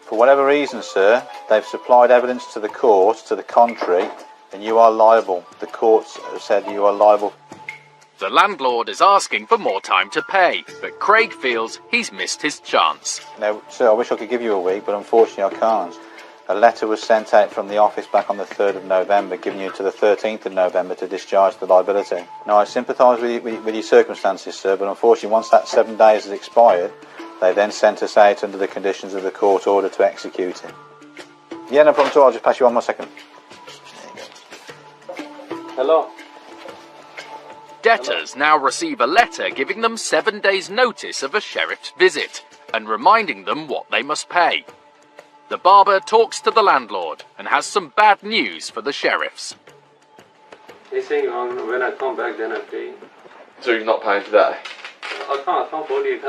For whatever reason, sir, they've supplied evidence to the court to the contrary, and you are liable. The courts have said you are liable. The landlord is asking for more time to pay, but Craig feels he's missed his chance. Now, sir, I wish I could give you a week, but unfortunately I can't. A letter was sent out from the office back on the 3rd of November, giving you to the 13th of November to discharge the liability. Now, I sympathise with your circumstances, sir, but unfortunately once that 7 days has expired, they then sent us out under the conditions of the court order to execute it. Yeah, no problem at all. I'll just pass you on 1 second. Hello. Debtors now receive a letter giving them 7 days' notice of a sheriff's visit and reminding them what they must pay. The barber talks to the landlord and has some bad news for the sheriffs. He's saying when I come back, then I pay. So he's not paying today? I can't afford it.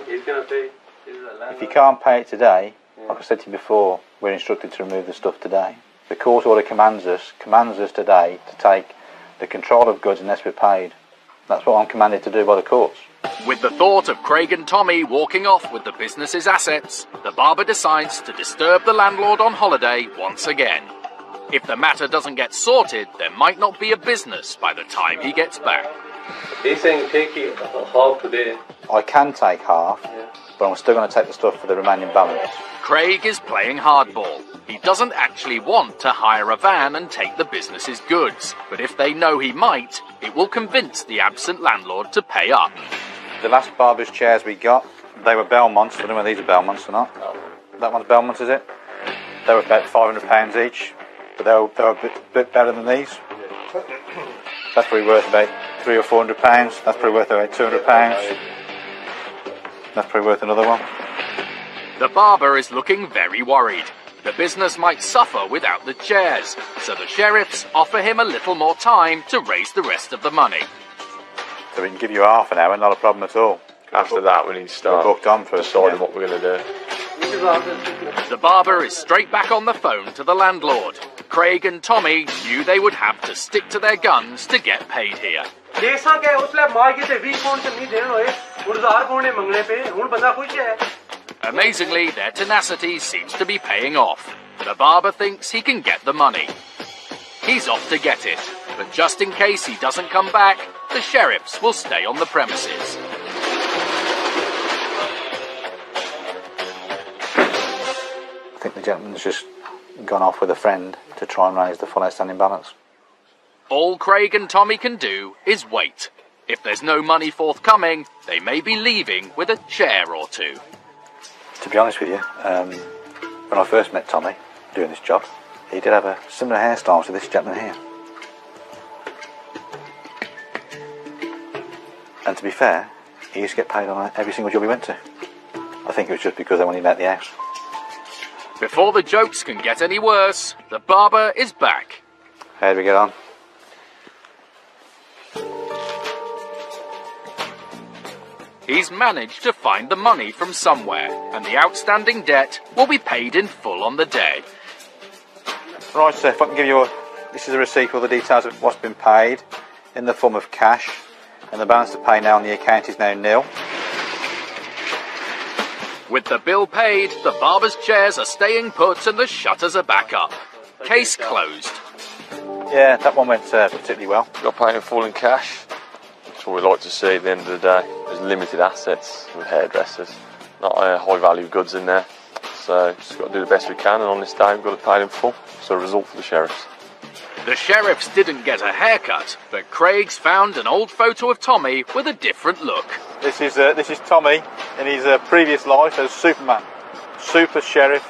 He's going to pay. If you can't pay it today, like I said to you before, we're instructed to remove the stuff today. The court order commands us today to take the control of goods unless we're paid. That's what I'm commanded to do by the courts. With the thought of Craig and Tommy walking off with the business's assets, the barber decides to disturb the landlord on holiday once again. If the matter doesn't get sorted, there might not be a business by the time he gets back. He's saying take half today. I can take half, but I'm still going to take the stuff for the remaining balance. Craig is playing hardball. He doesn't actually want to hire a van and take the business's goods, but if they know he might, it will convince the absent landlord to pay up. The last barber's chairs we got, they were Belmonts. I don't know whether these are Belmonts or not. That one's Belmont, is it? They were about £500 each, but they were a bit better than these. That's probably worth about £300 or £400. That's probably worth about £200. That's probably worth another one. The barber is looking very worried. The business might suffer without the chairs, so the sheriffs offer him a little more time to raise the rest of the money. So we can give you half an hour, not a problem at all. After that, we need to start booked on for deciding what we're going to do. The barber is straight back on the phone to the landlord. Craig and Tommy knew they would have to stick to their guns to get paid here. Amazingly, their tenacity seems to be paying off. The barber thinks he can get the money. He's off to get it, but just in case he doesn't come back, the sheriffs will stay on the premises. I think the gentleman's just gone off with a friend to try and raise the full outstanding balance. All Craig and Tommy can do is wait. If there's no money forthcoming, they may be leaving with a chair or two. To be honest with you, when I first met Tommy doing this job, he did have a similar hairstyle to this gentleman here. And to be fair, he used to get paid on every single job he went to. I think it was just because they wanted him out the house. Before the jokes can get any worse, the barber is back. How did we get on? He's managed to find the money from somewhere, and the outstanding debt will be paid in full on the day. Right, sir, if I can give you This is a receipt for the details of what's been paid in the form of cash, and the balance to pay now on the account is now nil. With the bill paid, the barber's chairs are staying put and the shutters are back up. Case closed. Yeah, that one went particularly well. Got paid in full in cash. That's what we like to see at the end of the day. There's limited assets with hairdressers, not high value goods in there. So just got to do the best we can, and on this day we've got to pay in full. So a result for the sheriffs. The sheriffs didn't get a haircut, but Craig's found an old photo of Tommy with a different look. This is Tommy in his previous life as Superman. Super Sheriff